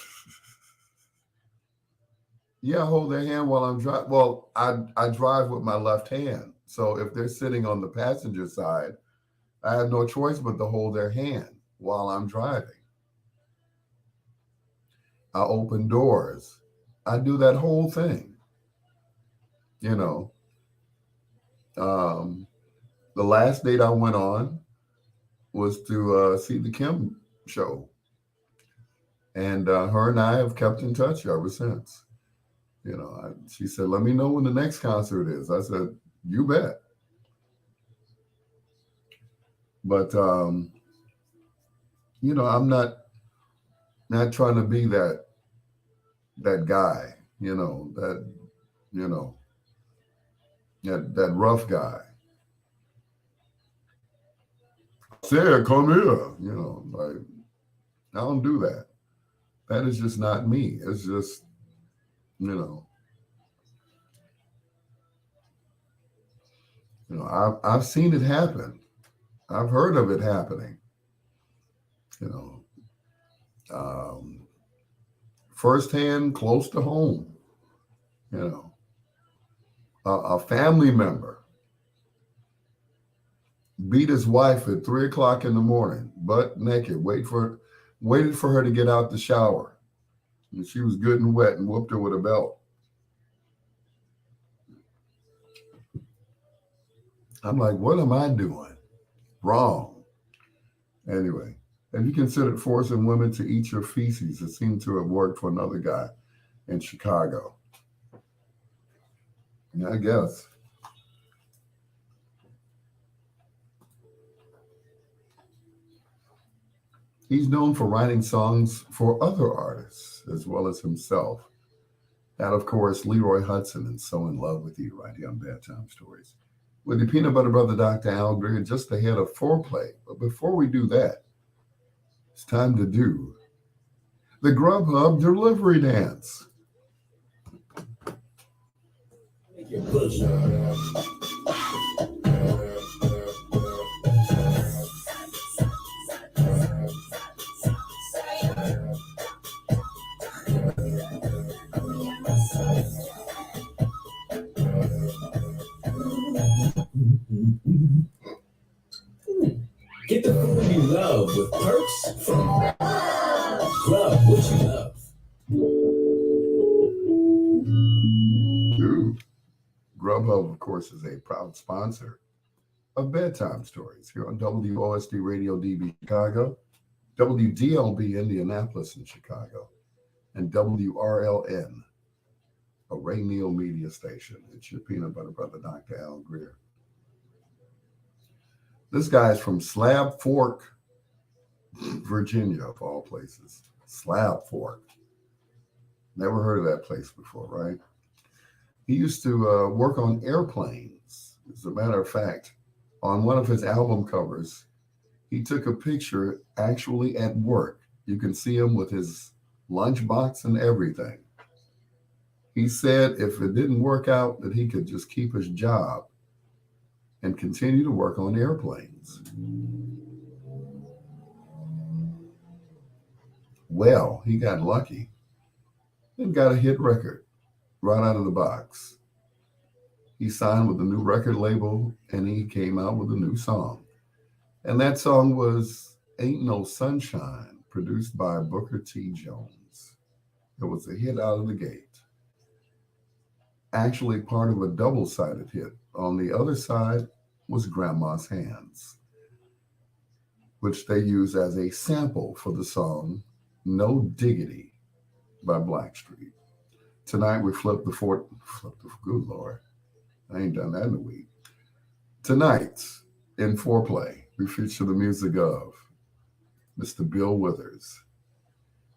Yeah, hold their hand while I'm driving. Well, I drive with my left hand. So if they're sitting on the passenger side, I have no choice but to hold their hand while I'm driving. I open doors. I do that whole thing. You know, um, the last date I went on was to see the Kim show, and her and I have kept in touch ever since. She said, "Let me know when the next concert is." I said, "You bet." But I'm not trying to be that guy. You know that rough guy. Sarah, come here. Like I don't do that. That is just not me. It's just you know I've seen it happen. I've heard of it happening. You know, um, firsthand, close to home. You know, a family member beat his wife at 3 o'clock in the morning, butt naked. Waited for her to get out the shower, and she was good and wet, and whooped her with a belt. I'm like, what am I doing wrong? Anyway, have you considered forcing women to eat your feces? It seemed to have worked for another guy in Chicago. Yeah, I guess. He's known for writing songs for other artists as well as himself. That, of course, Leroy Hudson and So in Love with You, right here on Bedtime Stories. With the Peanut Butter Brother, Dr. Al Greer, just ahead of foreplay. But before we do that, it's time to do the Grubhub delivery dance. Make your push. Get the food you love with perks from Love What You Love. Ooh. Grubhub, of course, is a proud sponsor of Bedtime Stories here on WOSD Radio DB Chicago, WDLB Indianapolis in Chicago, and WRLN, a Ray Neal media station. It's your peanut butter brother, Dr. Al Greer. This guy's from Slab Fork, Virginia, of all places. Slab Fork. Never heard of that place before, right? He used to work on airplanes. As a matter of fact, on one of his album covers, he took a picture actually at work. You can see him with his lunchbox and everything. He said if it didn't work out, that he could just keep his job and continue to work on airplanes. Well, he got lucky and got a hit record right out of the box. He signed with a new record label and he came out with a new song. And that song was Ain't No Sunshine, produced by Booker T. Jones. It was a hit out of the gate. Actually, part of a double sided hit. On the other side was Grandma's Hands, which they use as a sample for the song No Diggity by Blackstreet. Tonight we good Lord, I ain't done that in a week. Tonight in Foreplay, we feature the music of Mr. Bill Withers.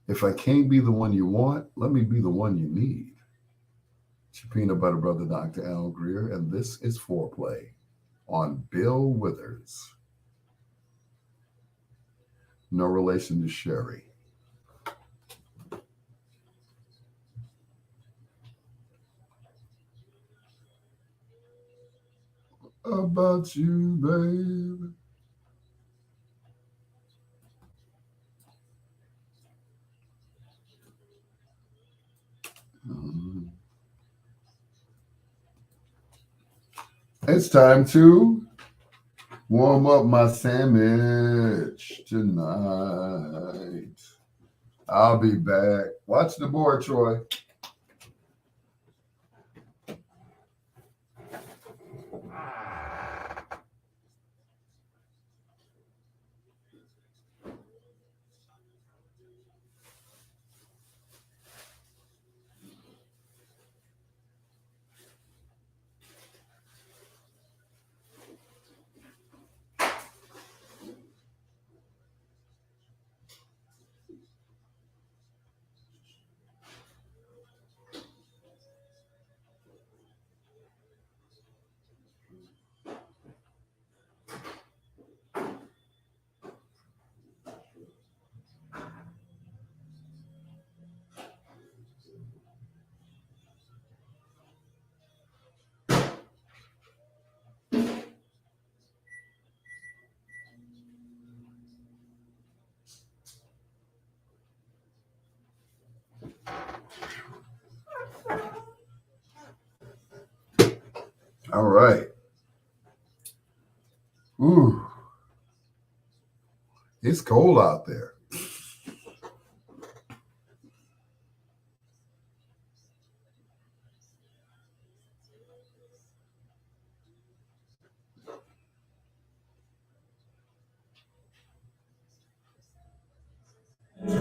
If I can't be the one you want, let me be the one you need. It's your peanut butter brother, Dr. Al Greer, and this is Foreplay on Bill Withers. No relation to Sherry. about you, babe. Mm. It's time to warm up my sandwich tonight. I'll be back. Watch the board, Troy. All right. Ooh, it's cold out there.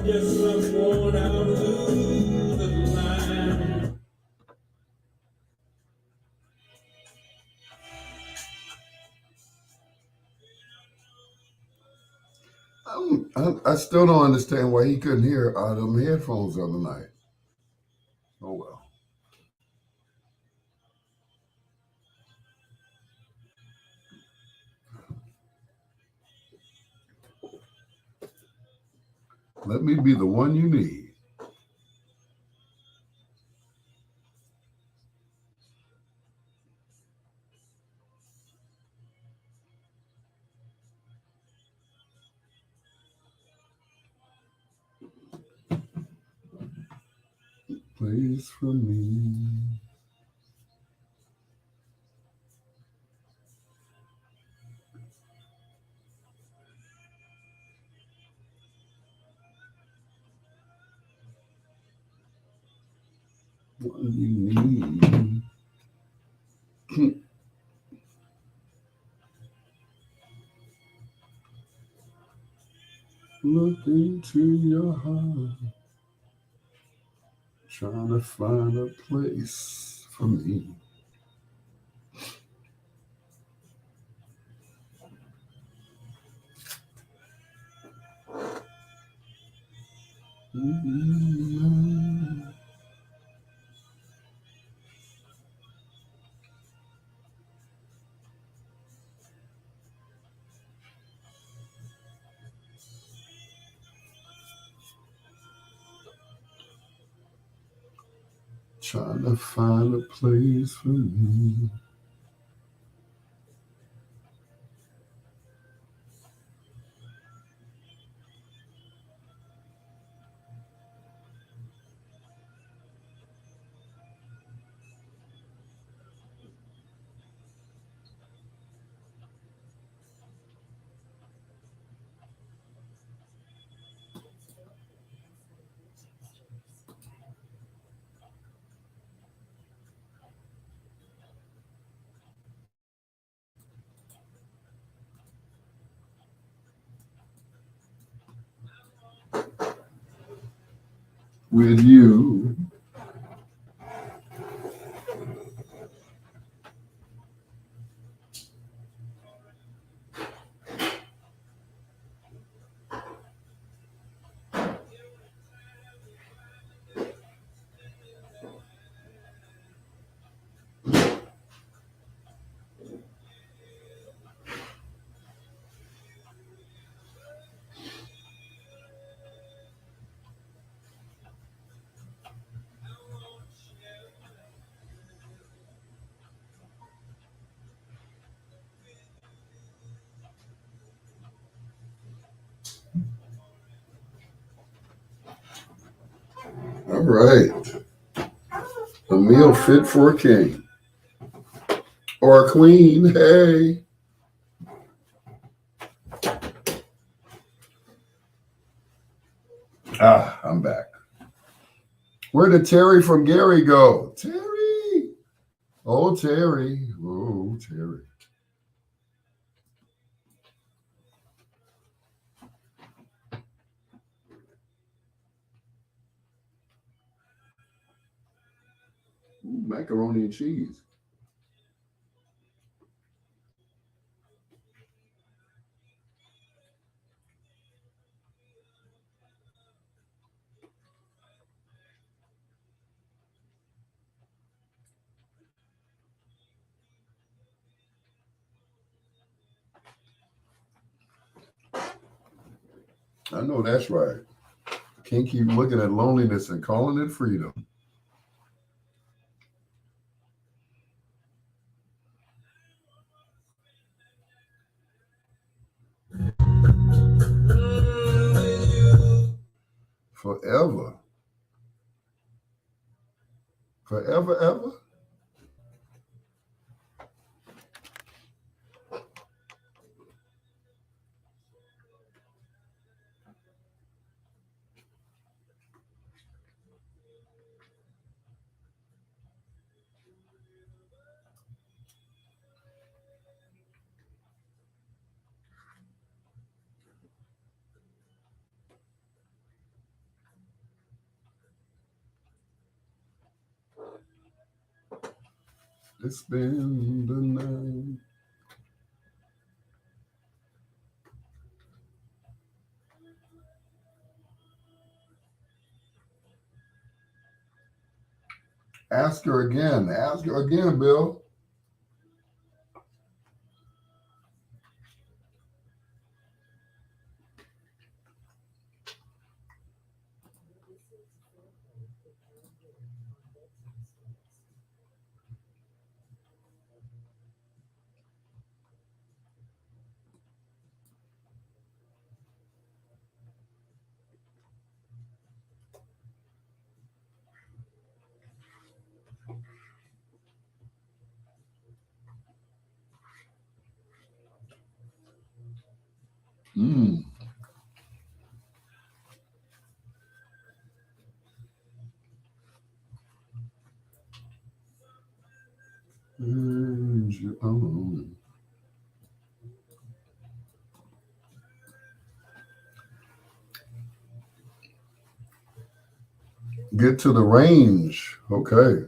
Yes, I'm going out to the line. I still don't understand why he couldn't hear out of them headphones the other night. Oh well. Let me be the one you need. Please for me. What you need. Look into your heart, trying to find a place for me. Mm-hmm. Trying to find a place for me. With you. right. A meal fit for a king or a queen. Hey. I'm back. Where did Terry from Gary go? Terry. Oh, Terry. Oh, Terry. Ooh, macaroni and cheese. I know that's right. Can't keep looking at loneliness and calling it freedom. Forever. Forever, ever? It's been the night. Ask her again. Ask her again, Bill. Mm. Oh. Get to the range. Okay.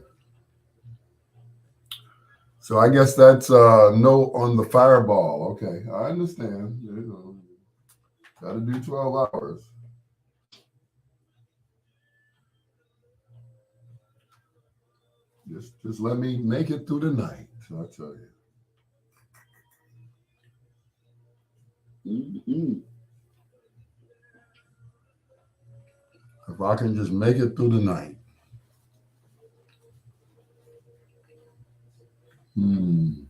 So I guess that's no on the fireball. Okay. I understand. Gotta do 12 hours. Just let me make it through the night. I tell you. Mm-mm. If I can just make it through the night. Hmm.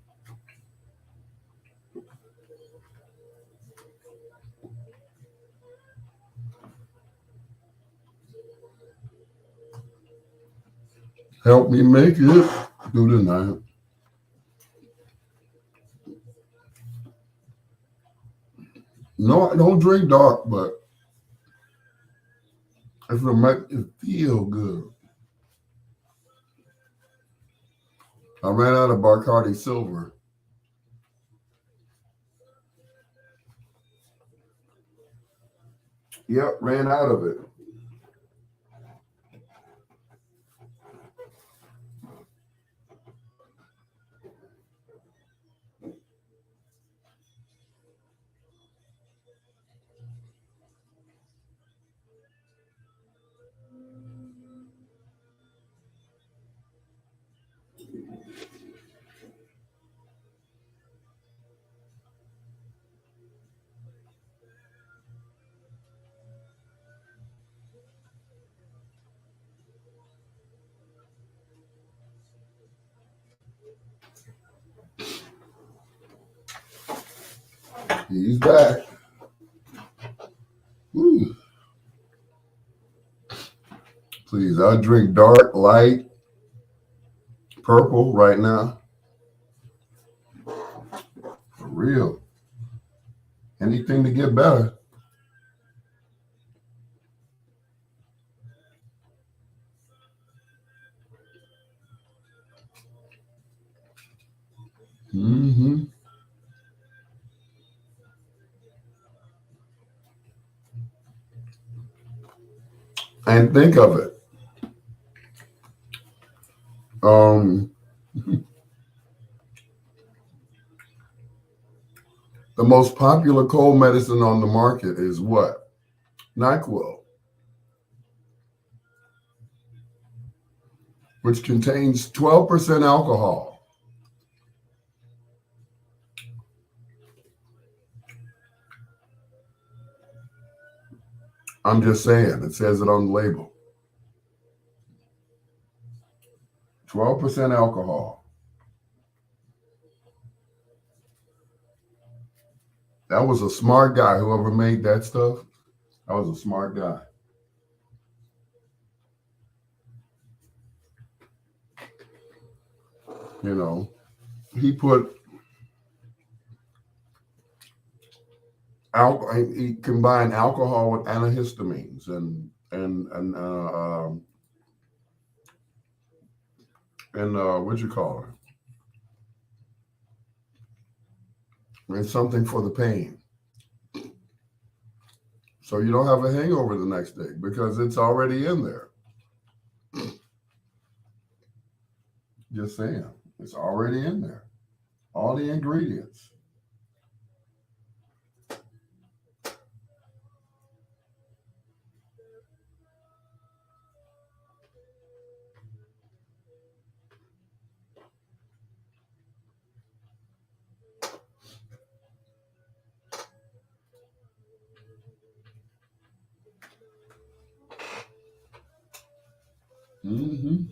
Help me make it through the night. No, I don't drink dark, but if it make it feel good. I ran out of Bacardi Silver. Yep, ran out of it. He's back. Please, I drink dark, light, purple right now. For real. Anything to get better. Mm-hmm. And think of it. Um, the most popular cold medicine on the market is what? NyQuil, which contains 12% alcohol. I'm just saying, it says it on the label. 12% alcohol. That was a smart guy. Whoever made that stuff, that was a smart guy. You know, he put he combined alcohol with antihistamines and what you call it? And something for the pain. So you don't have a hangover the next day because it's already in there. Just saying, it's already in there. All the ingredients. Mm-hmm.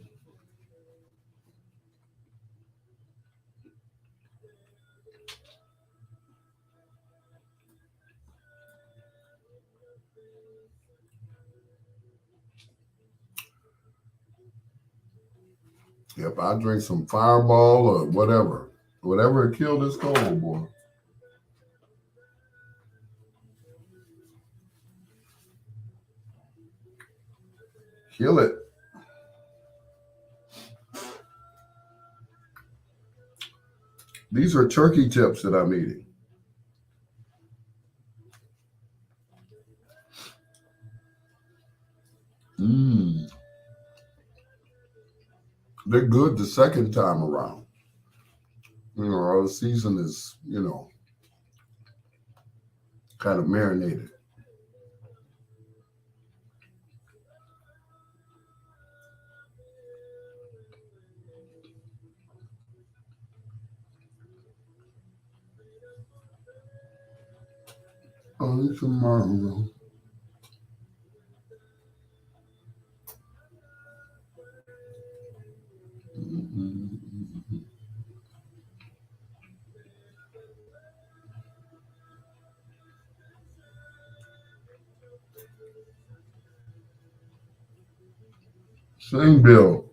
Yep, I drink some Fireball or whatever. Whatever it killed this cold, boy. Kill it. These are turkey tips that I'm eating. Mmm. They're good the second time around. You know, our season is, kind of marinated. On tomorrow. Mm-hmm. Same bill.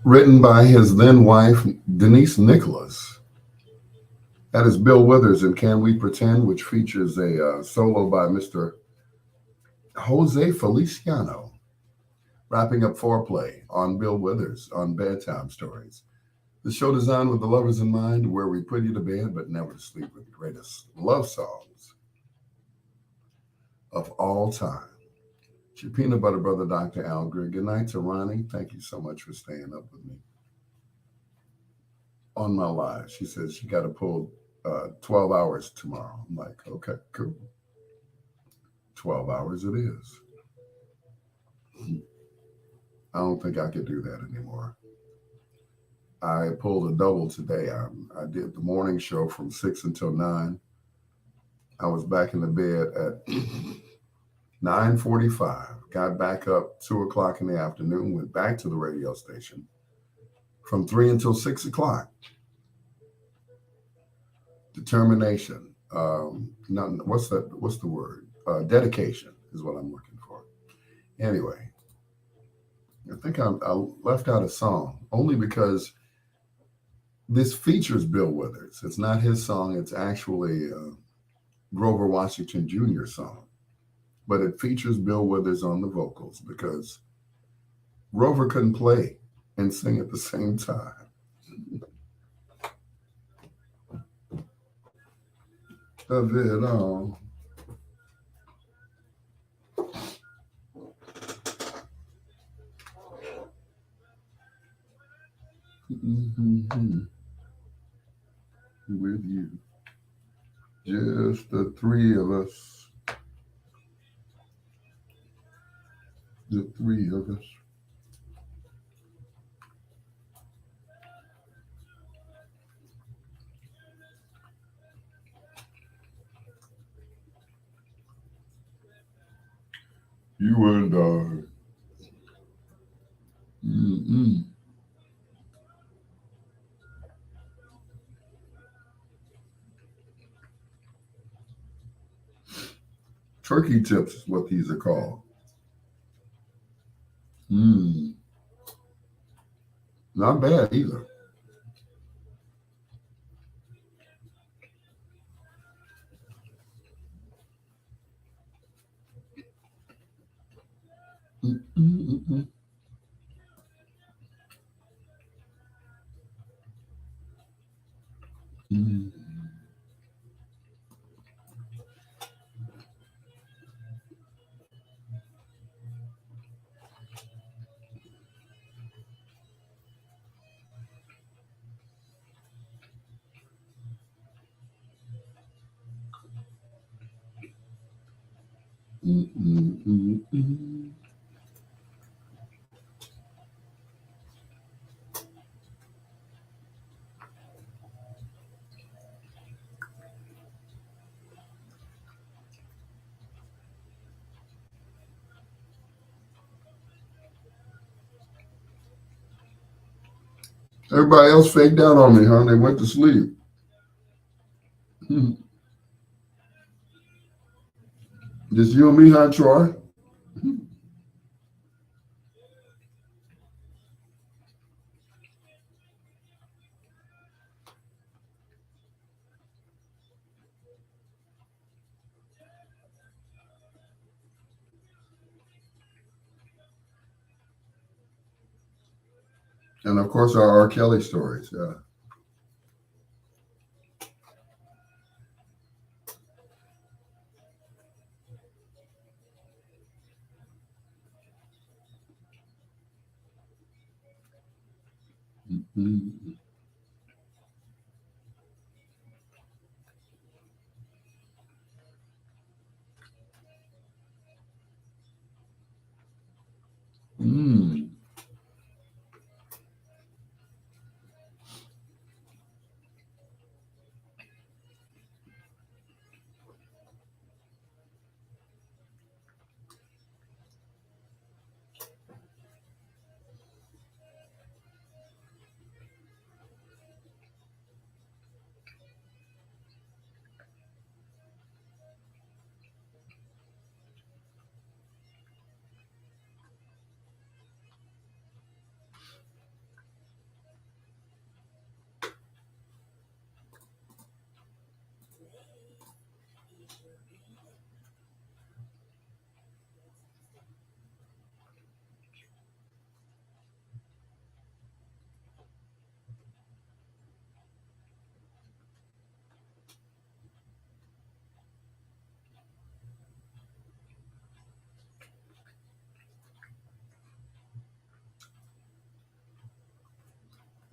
Written by his then wife, Denise Nicholas. That is Bill Withers in Can We Pretend, which features a solo by Mr. Jose Feliciano. Wrapping up foreplay on Bill Withers on Bedtime Stories. The show designed with the lovers in mind, where we put you to bed but never to sleep with the greatest love songs of all time. It's your peanut butter brother, Dr. Al Greer. Good night to Ronnie. Thank you so much for staying up with me on my live. She says she got to pull 12 hours tomorrow. I'm like, okay, cool. 12 hours it is. I don't think I could do that anymore. I pulled a double today. I did the morning show from 6 until 9. I was back in the bed at 9:45. Got back up 2 o'clock in the afternoon, went back to the radio station from 3 until 6 o'clock. Determination. What's the word? Dedication is what I'm looking for. Anyway, I think I left out a song only because this features Bill Withers. It's not his song. It's actually Grover Washington Jr.'s song. But it features Bill Withers on the vocals because Grover couldn't play and sing at the same time. Of it all. Mm-hmm. With you. Just the three of us. The three of us. You and I. Mm-mm. Turkey tips is what these are called. Not bad either. Mm-mm-mm-mm. Mm. Mm-mm-mm-mm. Everybody else faked out on me, huh? They went to sleep. Just you and me, huh, Troy? And of course, our R. Kelly stories. Yeah. Mm-hmm. Mm.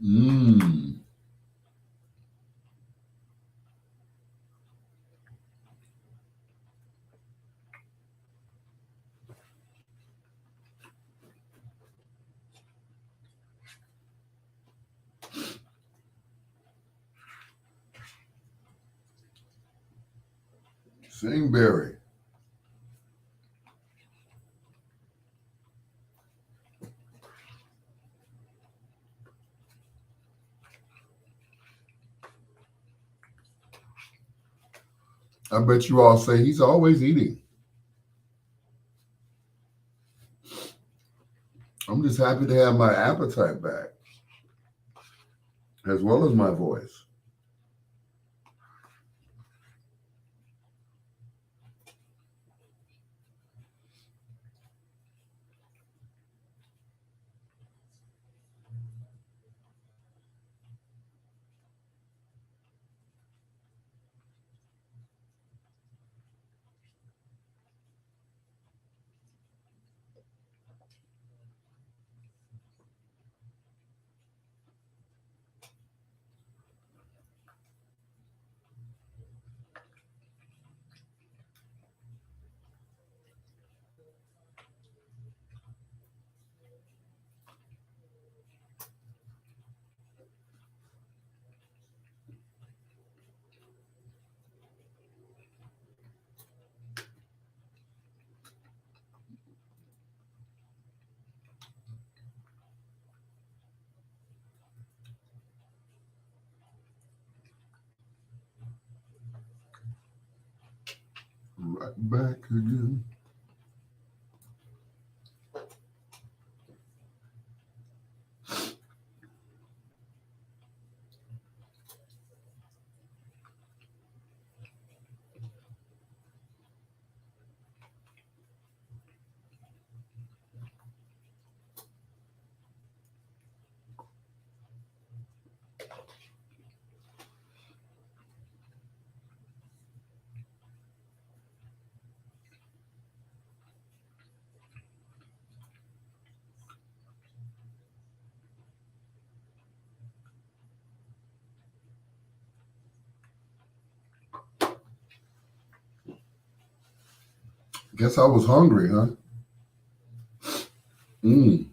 Mmm. Singberry. I bet you all say he's always eating. I'm just happy to have my appetite back, as well as my voice. Right back again. Guess I was hungry, huh? Mmm.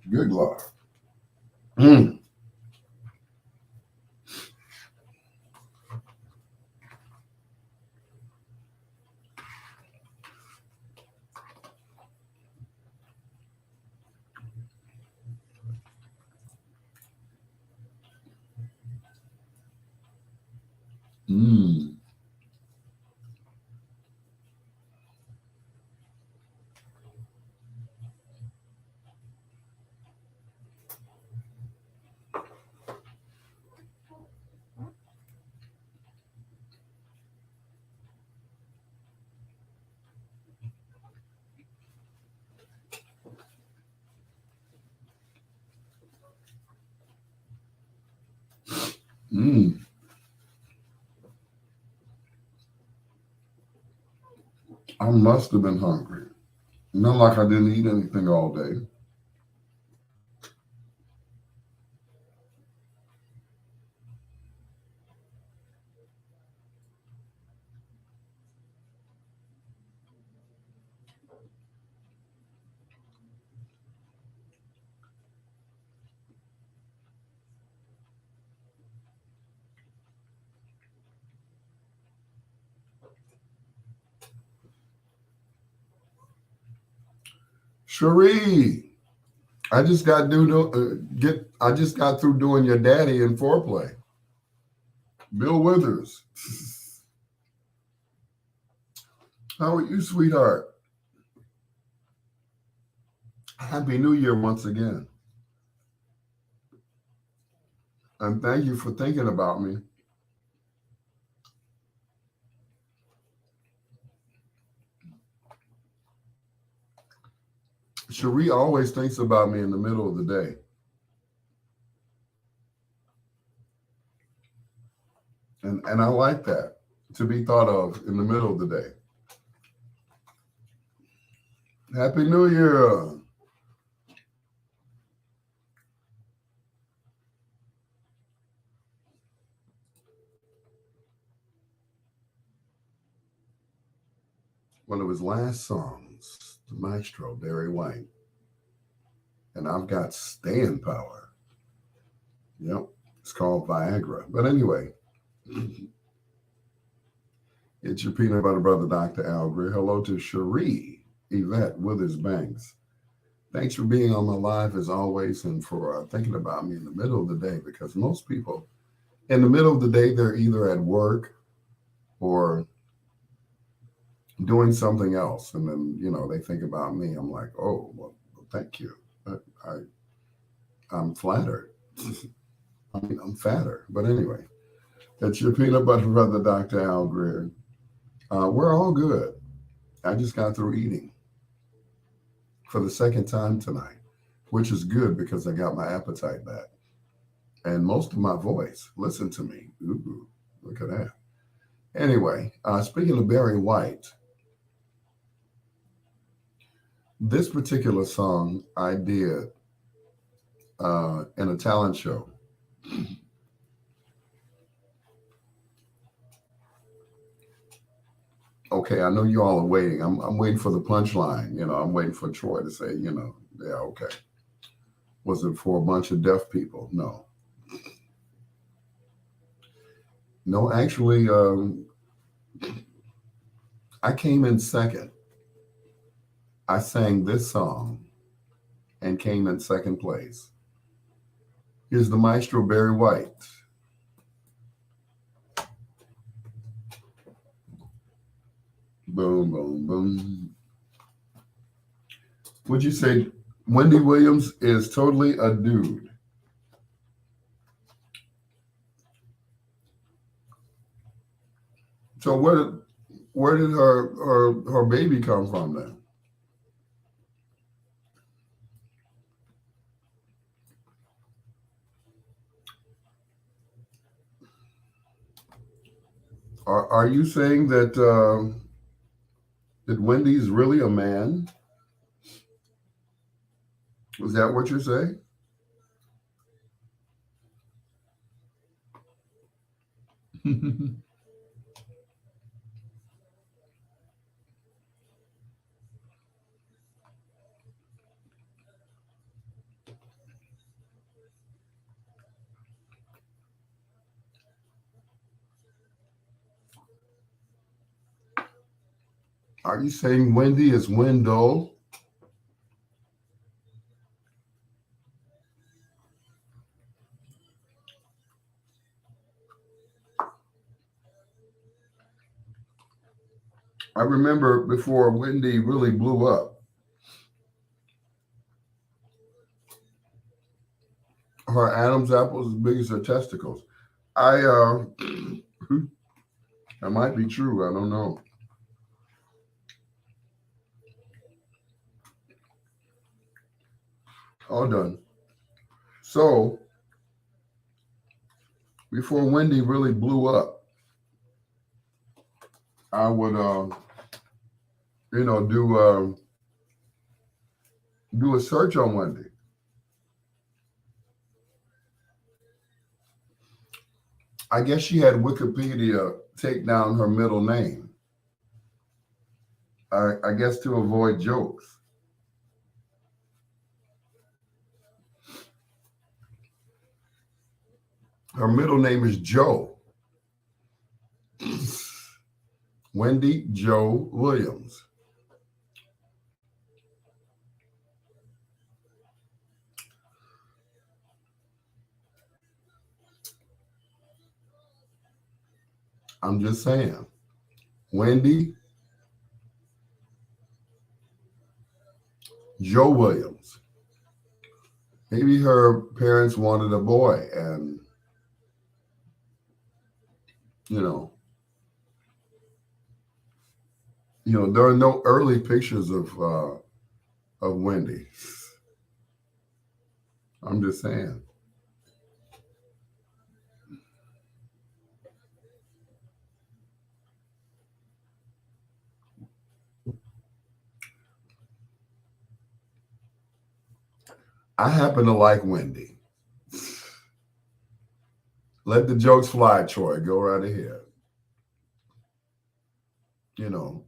Good Lord. Mm. Mm. Mm. I must have been hungry. Not like I didn't eat anything all day. Cherie, I just got I just got through doing your daddy in foreplay. Bill Withers. How are you, sweetheart? Happy New Year once again. And thank you for thinking about me. Cherie always thinks about me in the middle of the day. And I like that, to be thought of in the middle of the day. Happy New Year. One of his last songs, the maestro, Barry White. And I've got staying power. Yep, it's called Viagra. But anyway, it's your peanut butter brother, Dr. Al Greer. Hello to Cherie Yvette Withers Banks. Thanks for being on my live as always and for thinking about me in the middle of the day, because most people in the middle of the day, they're either at work or doing something else. And then, they think about me. I'm like, oh, well, thank you. I'm flattered. I mean, I'm fatter. But anyway, that's your peanut butter brother, Dr. Al Greer. We're all good. I just got through eating for the second time tonight, which is good because I got my appetite back. And most of my voice. Listen to me. Ooh, look at that. Anyway, speaking of Barry White, this particular song I did in a talent show. Okay, I know you all are waiting. I'm waiting for the punchline. I'm waiting for Troy to say, yeah, okay. Was it for a bunch of deaf people? No. No, actually, I came in second. I sang this song and came in second place. Here's the maestro, Barry White. Boom, boom, boom. Would you say Wendy Williams is totally a dude? So where did her baby come from then? Are you saying that Wendy's really a man? Is that what you're saying? Are you saying Wendy is Wendell? I remember before Wendy really blew up, her Adam's apple was as big as her testicles. That might be true. I don't know. All done. So before Wendy really blew up, I would, do a search on Wendy. I guess she had Wikipedia take down her middle name. I guess to avoid jokes. Her middle name is Joe. Wendy Joe Williams. I'm just saying. Wendy Joe Williams. Maybe her parents wanted a boy, and you know, there are no early pictures of Wendy. I'm just saying. I happen to like Wendy. Let the jokes fly, Troy. Go right ahead.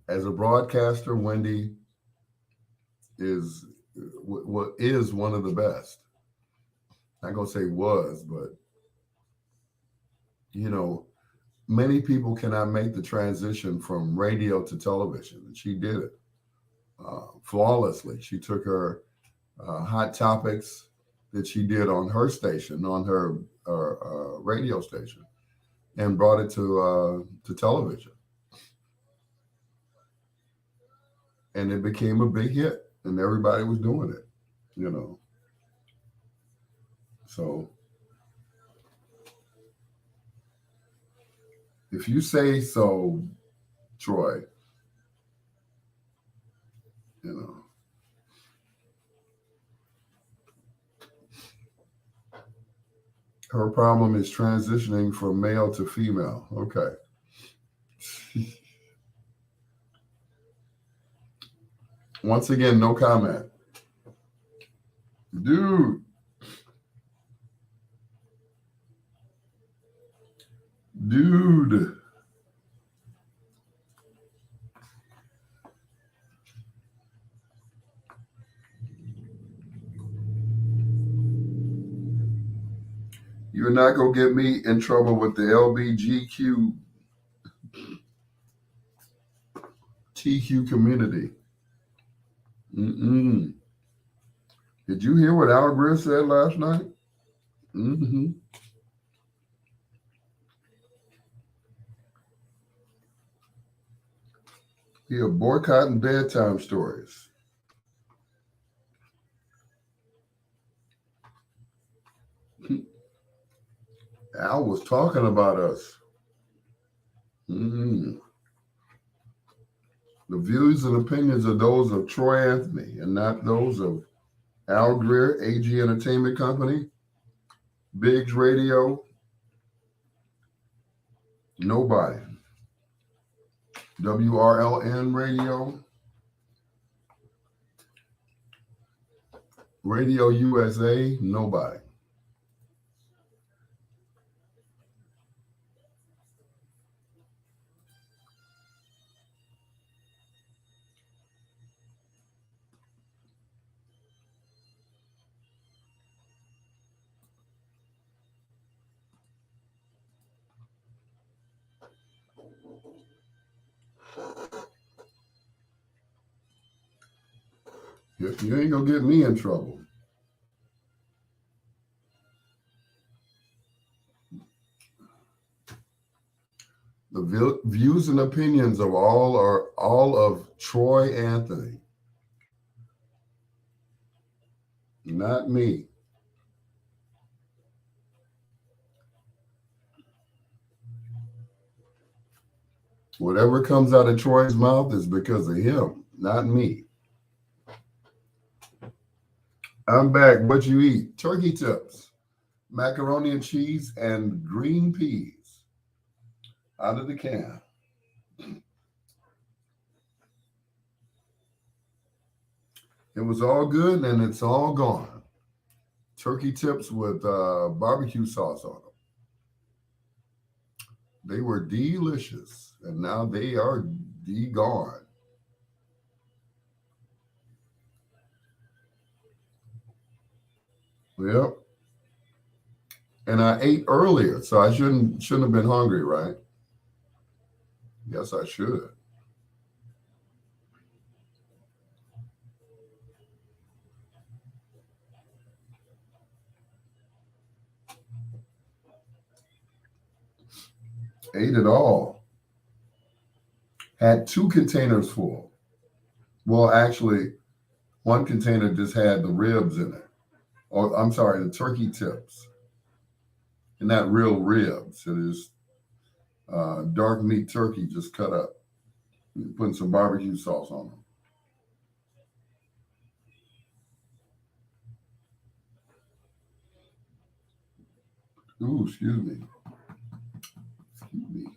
As a broadcaster, Wendy is what is one of the best. I'm not gonna say was, but many people cannot make the transition from radio to television, and she did it flawlessly. She took her hot topics that she did on her station, on her radio station, and brought it to television, and it became a big hit, and everybody was doing it. So if you say so, Troy, her problem is transitioning from male to female. Okay. Once again, no comment. Dude. You're not going to get me in trouble with the LBGQ TQ community. Mm-mm. Did you hear what Al Greer said last night? Mm-hmm. He are boycotting bedtime stories. Al was talking about us. Mm-hmm. The views and opinions are those of Troy Anthony and not those of Al Greer, AG Entertainment Company, Biggs Radio, nobody. WRLN Radio, Radio USA, nobody. You ain't gonna get me in trouble. The views and opinions of all are all of Troy Anthony, not me. Whatever comes out of Troy's mouth is because of him, not me. I'm back. What you eat? Turkey tips, macaroni and cheese, and green peas out of the can. It was all good, and it's all gone. Turkey tips with barbecue sauce on them. They were delicious, and now they are gone. Yep. And I ate earlier, so I shouldn't have been hungry, right? Yes, I should. Ate it all. Had 2 containers full. Well, actually, One container just had the ribs in it. Or I'm sorry, the turkey tips. And not real ribs. It is dark meat turkey just cut up. Putting some barbecue sauce on them. Ooh, excuse me. Excuse me.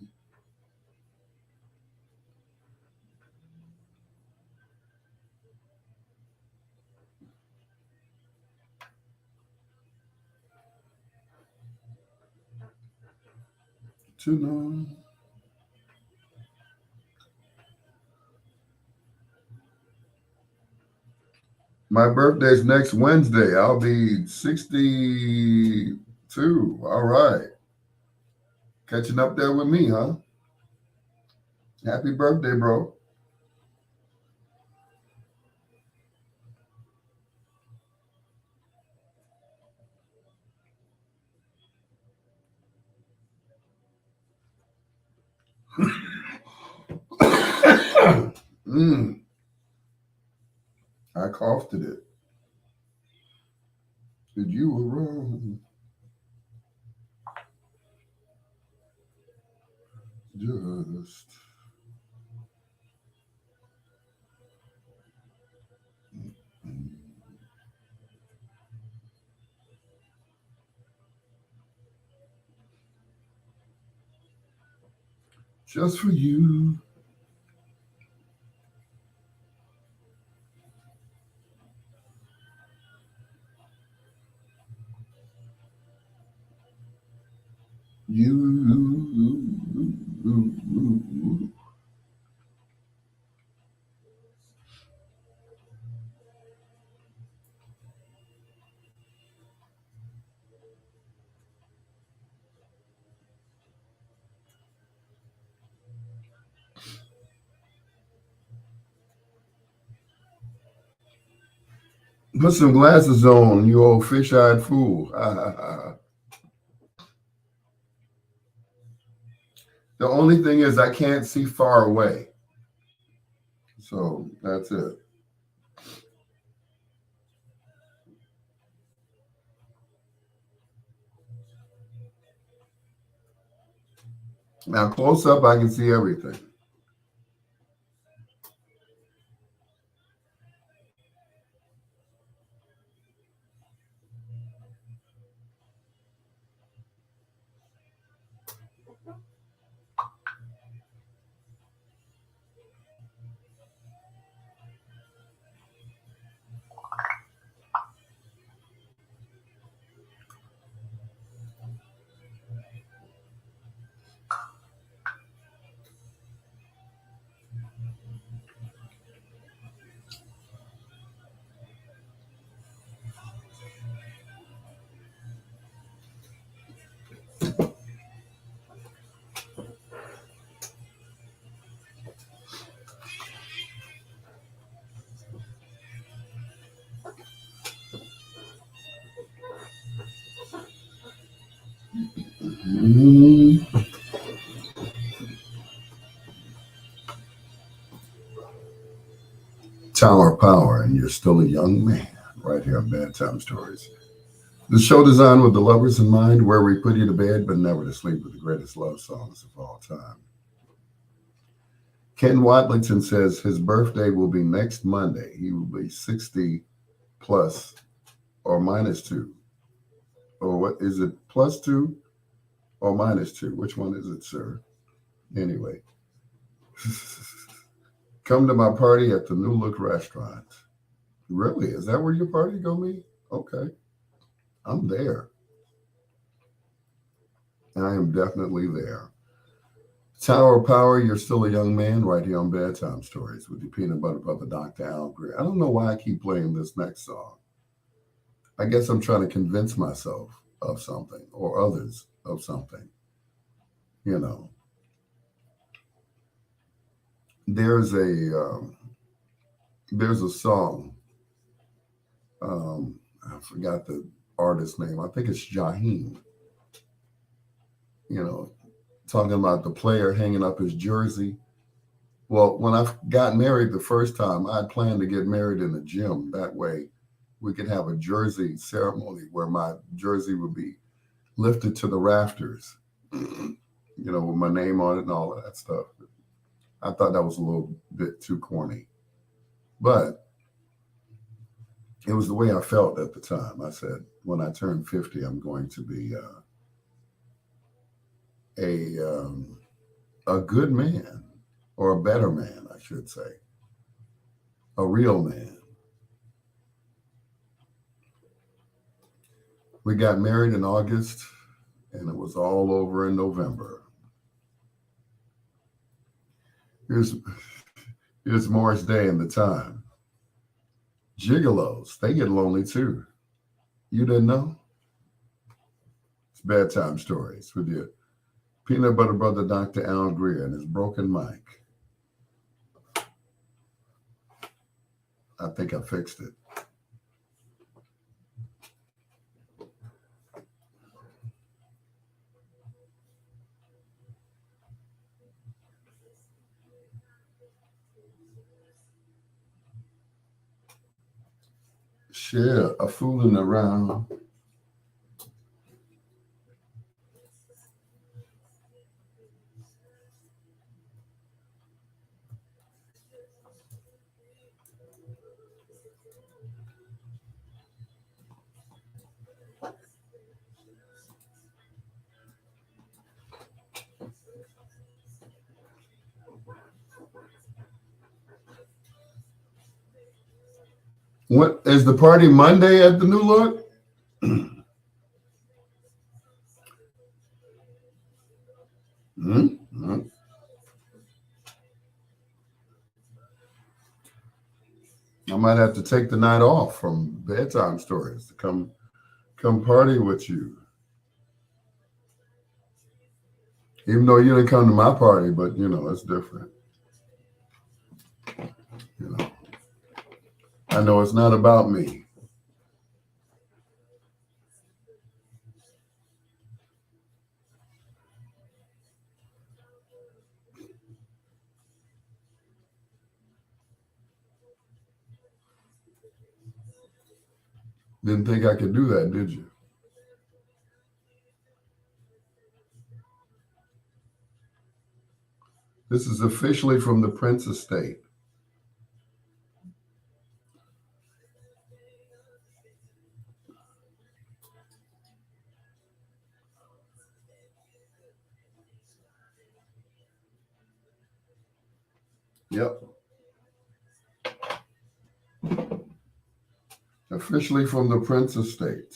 Tuna. My birthday's next Wednesday. I'll be 62. All right. Catching up there with me, huh? Happy birthday, bro. mm, I coughed at it. Did you were wrong? Just for you. You. Put some glasses on, you old fish-eyed fool. The only thing is I can't see far away. So that's it. Now close up, I can see everything. Mm. Tower Power, and you're still a young man, right here on Bedtime Stories. The show designed with the lovers in mind, where we put you to bed, but never to sleep with the greatest love songs of all time. Ken Watlington says his birthday will be next Monday. He will be 60 plus or minus two. Or what is it, plus two or minus two? Which one is it, sir? Anyway, come to my party at the New Look restaurant. Really? Is that where your party gonna be? Okay. I'm there. I am definitely there. Tower Power, you're still a young man, right here on Bedtime Stories with your peanut butter brother, Dr. Al Greer. I don't know why I keep playing this next song. I guess I'm trying to convince myself of something or others of something. You know, there's a song. I forgot the artist name. I think it's Jaheim. You know, talking about the player hanging up his jersey Well, when I got married the first time, I planned to get married in the gym. That way we could have a jersey ceremony where my jersey would be lifted to the rafters, with my name on it and all of that stuff. I thought that was a little bit too corny, but it was the way I felt at the time. I said, when I turn 50, I'm going to be a good man, or a better man, I should say, a real man. We got married in August, and it was all over in November. Here's Morris Day and the time. Gigolos, they get lonely too. You didn't know? It's bedtime stories with your peanut butter brother, Dr. Al Greer, and his broken mic. I think I fixed it. Share a fooling around. What is the party Monday at the New Look? Mm-hmm. I might have to take the night off from bedtime stories to come party with you. Even though you didn't come to my party, but it's different. I know it's not about me. Didn't think I could do that, did you? This is officially from the Prince Estate. Yep. Officially from the Prince Estate.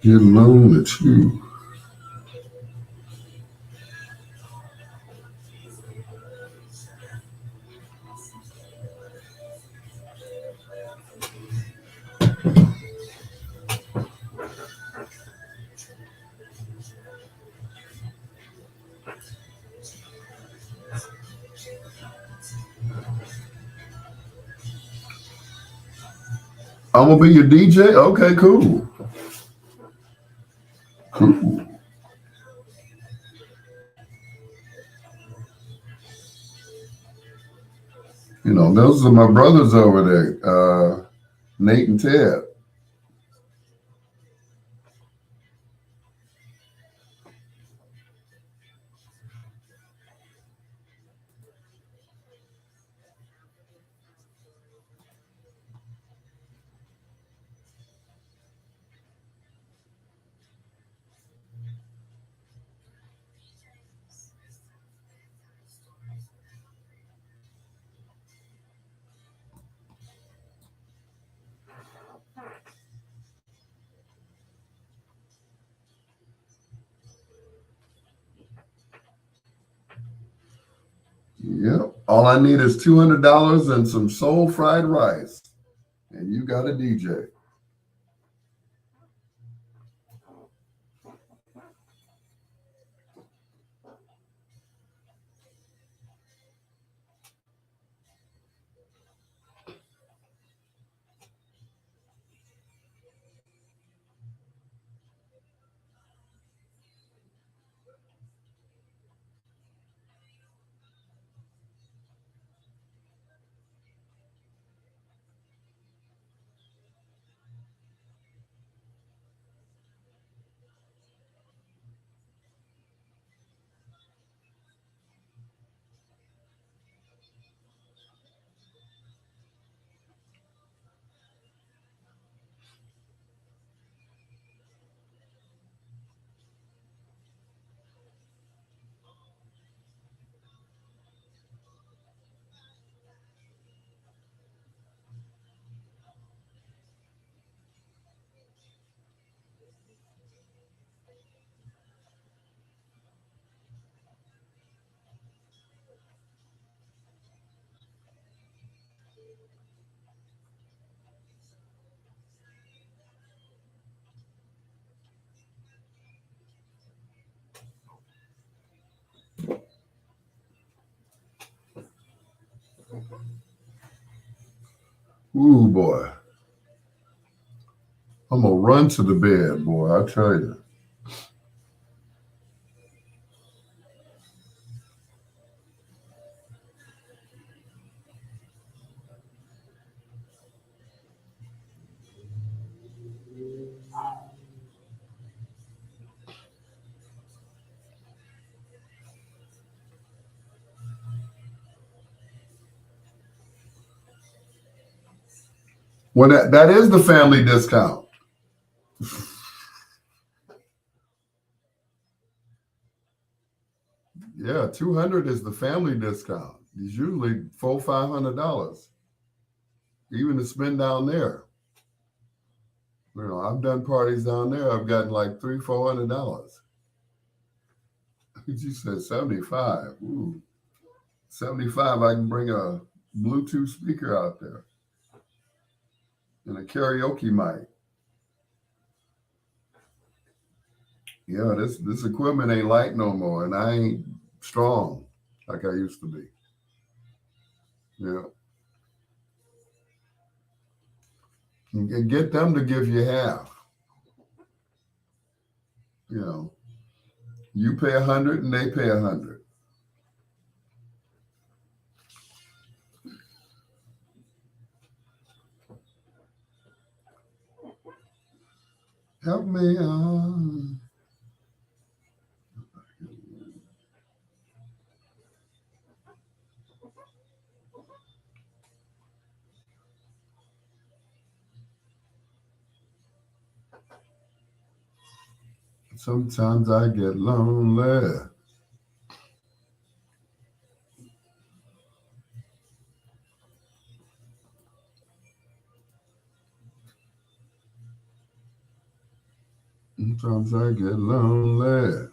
Get alone at you. I'm gonna be your DJ. Okay, cool. Cool. Those are my brothers over there, Nate and Ted. Yep. All I need is $200 and some soul fried rice, and you got a DJ. Ooh, boy. I'm going to run to the bed, boy. I tell you. When that is the family discount. Yeah, 200 is the family discount. It's usually $400-$500, even to spend down there. You know, I've done parties down there. I've gotten like $300-$400. You said 75. Ooh, 75. I can bring a Bluetooth speaker out there and a karaoke mic. Yeah, this equipment ain't light no more, and I ain't strong like I used to be. Yeah. And get them to give you half. You know, you pay 100 and they pay 100. Help me on. Sometimes I get lonely. Sometimes I get lonely.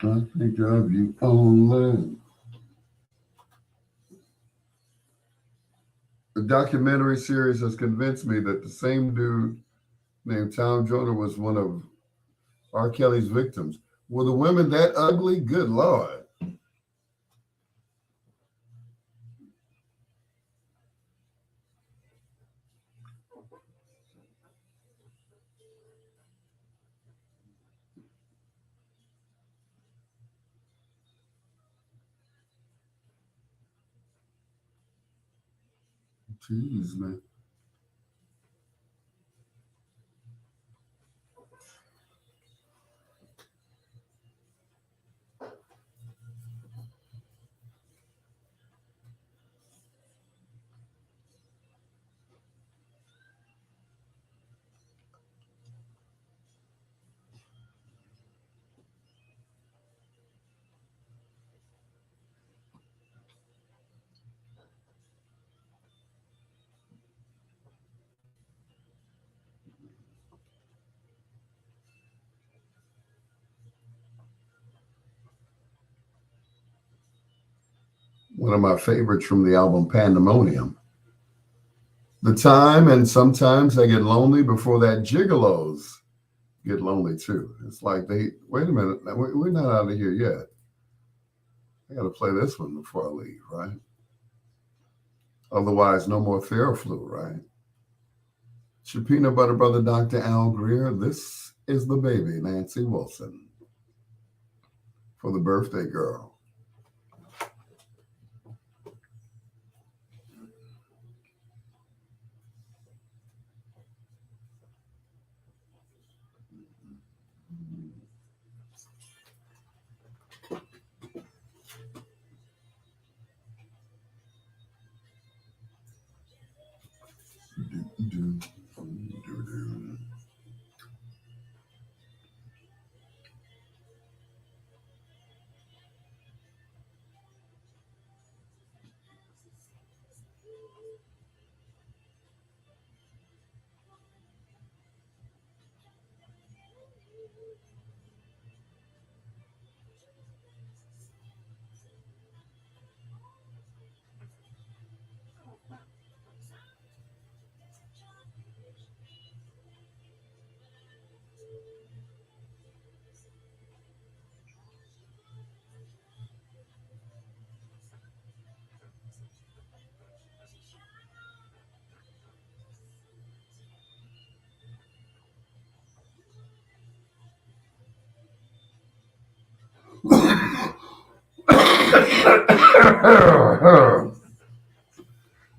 I think of you only. The documentary series has convinced me that the same dude named Tom Joyner was one of R. Kelly's victims. Were the women that ugly? Good Lord. Jeez, man. one of my favorites from the album Pandemonium. The time and sometimes I get lonely before that gigolos get lonely too. It's like they wait a minute, we're not out of here yet. I got to play this one before I leave, right? Otherwise, no more Theraflu, right? It's your peanut butter brother, Dr. Al Greer. This is the baby, Nancy Wilson, for the birthday girl.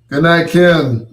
Good night, Ken.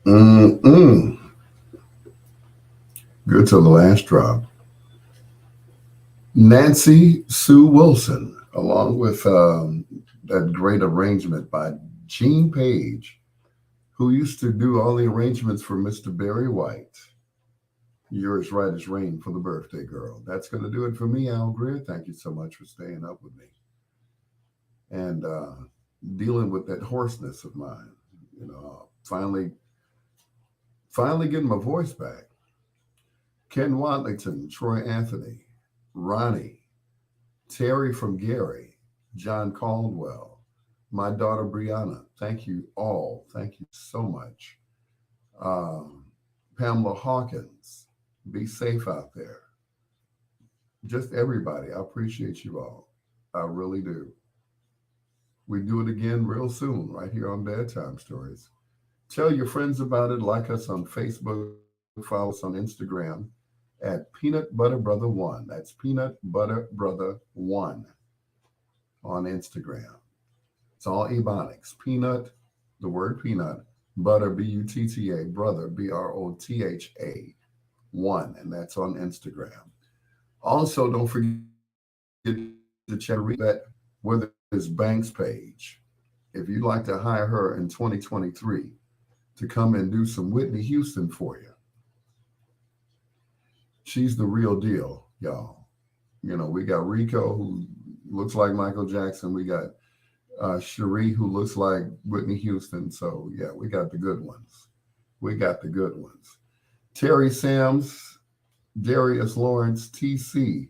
Mm-mm. Good till the last drop. Nancy Sue Wilson, along with that great arrangement by Gene Page, who used to do all the arrangements for Mr. Barry White. Yours right as rain for the birthday girl. That's going to do it for me, Al Greer. Thank you so much for staying up with me and dealing with that hoarseness of mine. You know, finally getting my voice back. Ken Watlington, Troy Anthony, Ronnie, Terry from Gary, John Caldwell, my daughter Brianna. Thank you all. Thank you so much. Pamela Hawkins, be safe out there. Just everybody. I appreciate you all. I really do. We do it again real soon, right here on Bedtime Stories. Tell your friends about it. Like us on Facebook. Follow us on Instagram at Peanut Butter Brother One. That's Peanut Butter Brother One on Instagram. It's all Ebonics. Peanut, the word peanut, butter, B-U-T-T-A, brother, B-R-O-T-H-A, one, and that's on Instagram. Also, don't forget to check that whether it's Banks page. If you'd like to hire her in 2023 to come and do some Whitney Houston for you, she's the real deal, y'all. You know, we got Rico, who looks like Michael Jackson. We got Cherie, who looks like Whitney Houston. So, yeah, we got the good ones. We got the good ones. Terry Sams, Darius Lawrence, TC,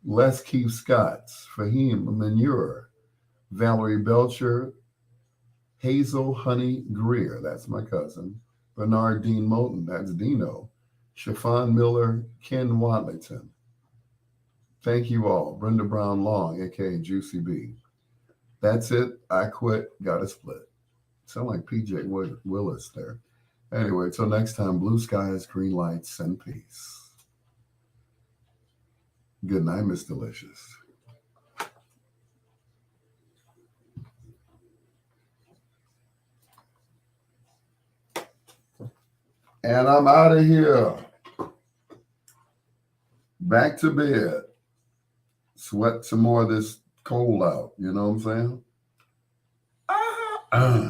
Les Keith Scotts, Fahim Manure, Valerie Belcher, Hazel Honey Greer, that's my cousin, Bernard Dean Moulton, that's Dino, Chiffon Miller, Ken Wadlington. Thank you all. Brenda Brown Long, aka Juicy B. That's it. I quit. Got a split. Sound like PJ Willis there. Anyway, till next time, blue skies, green lights, and peace. Good night, Miss Delicious. And I'm out of here. Back to bed. Sweat some more of this cold out. You know what I'm saying?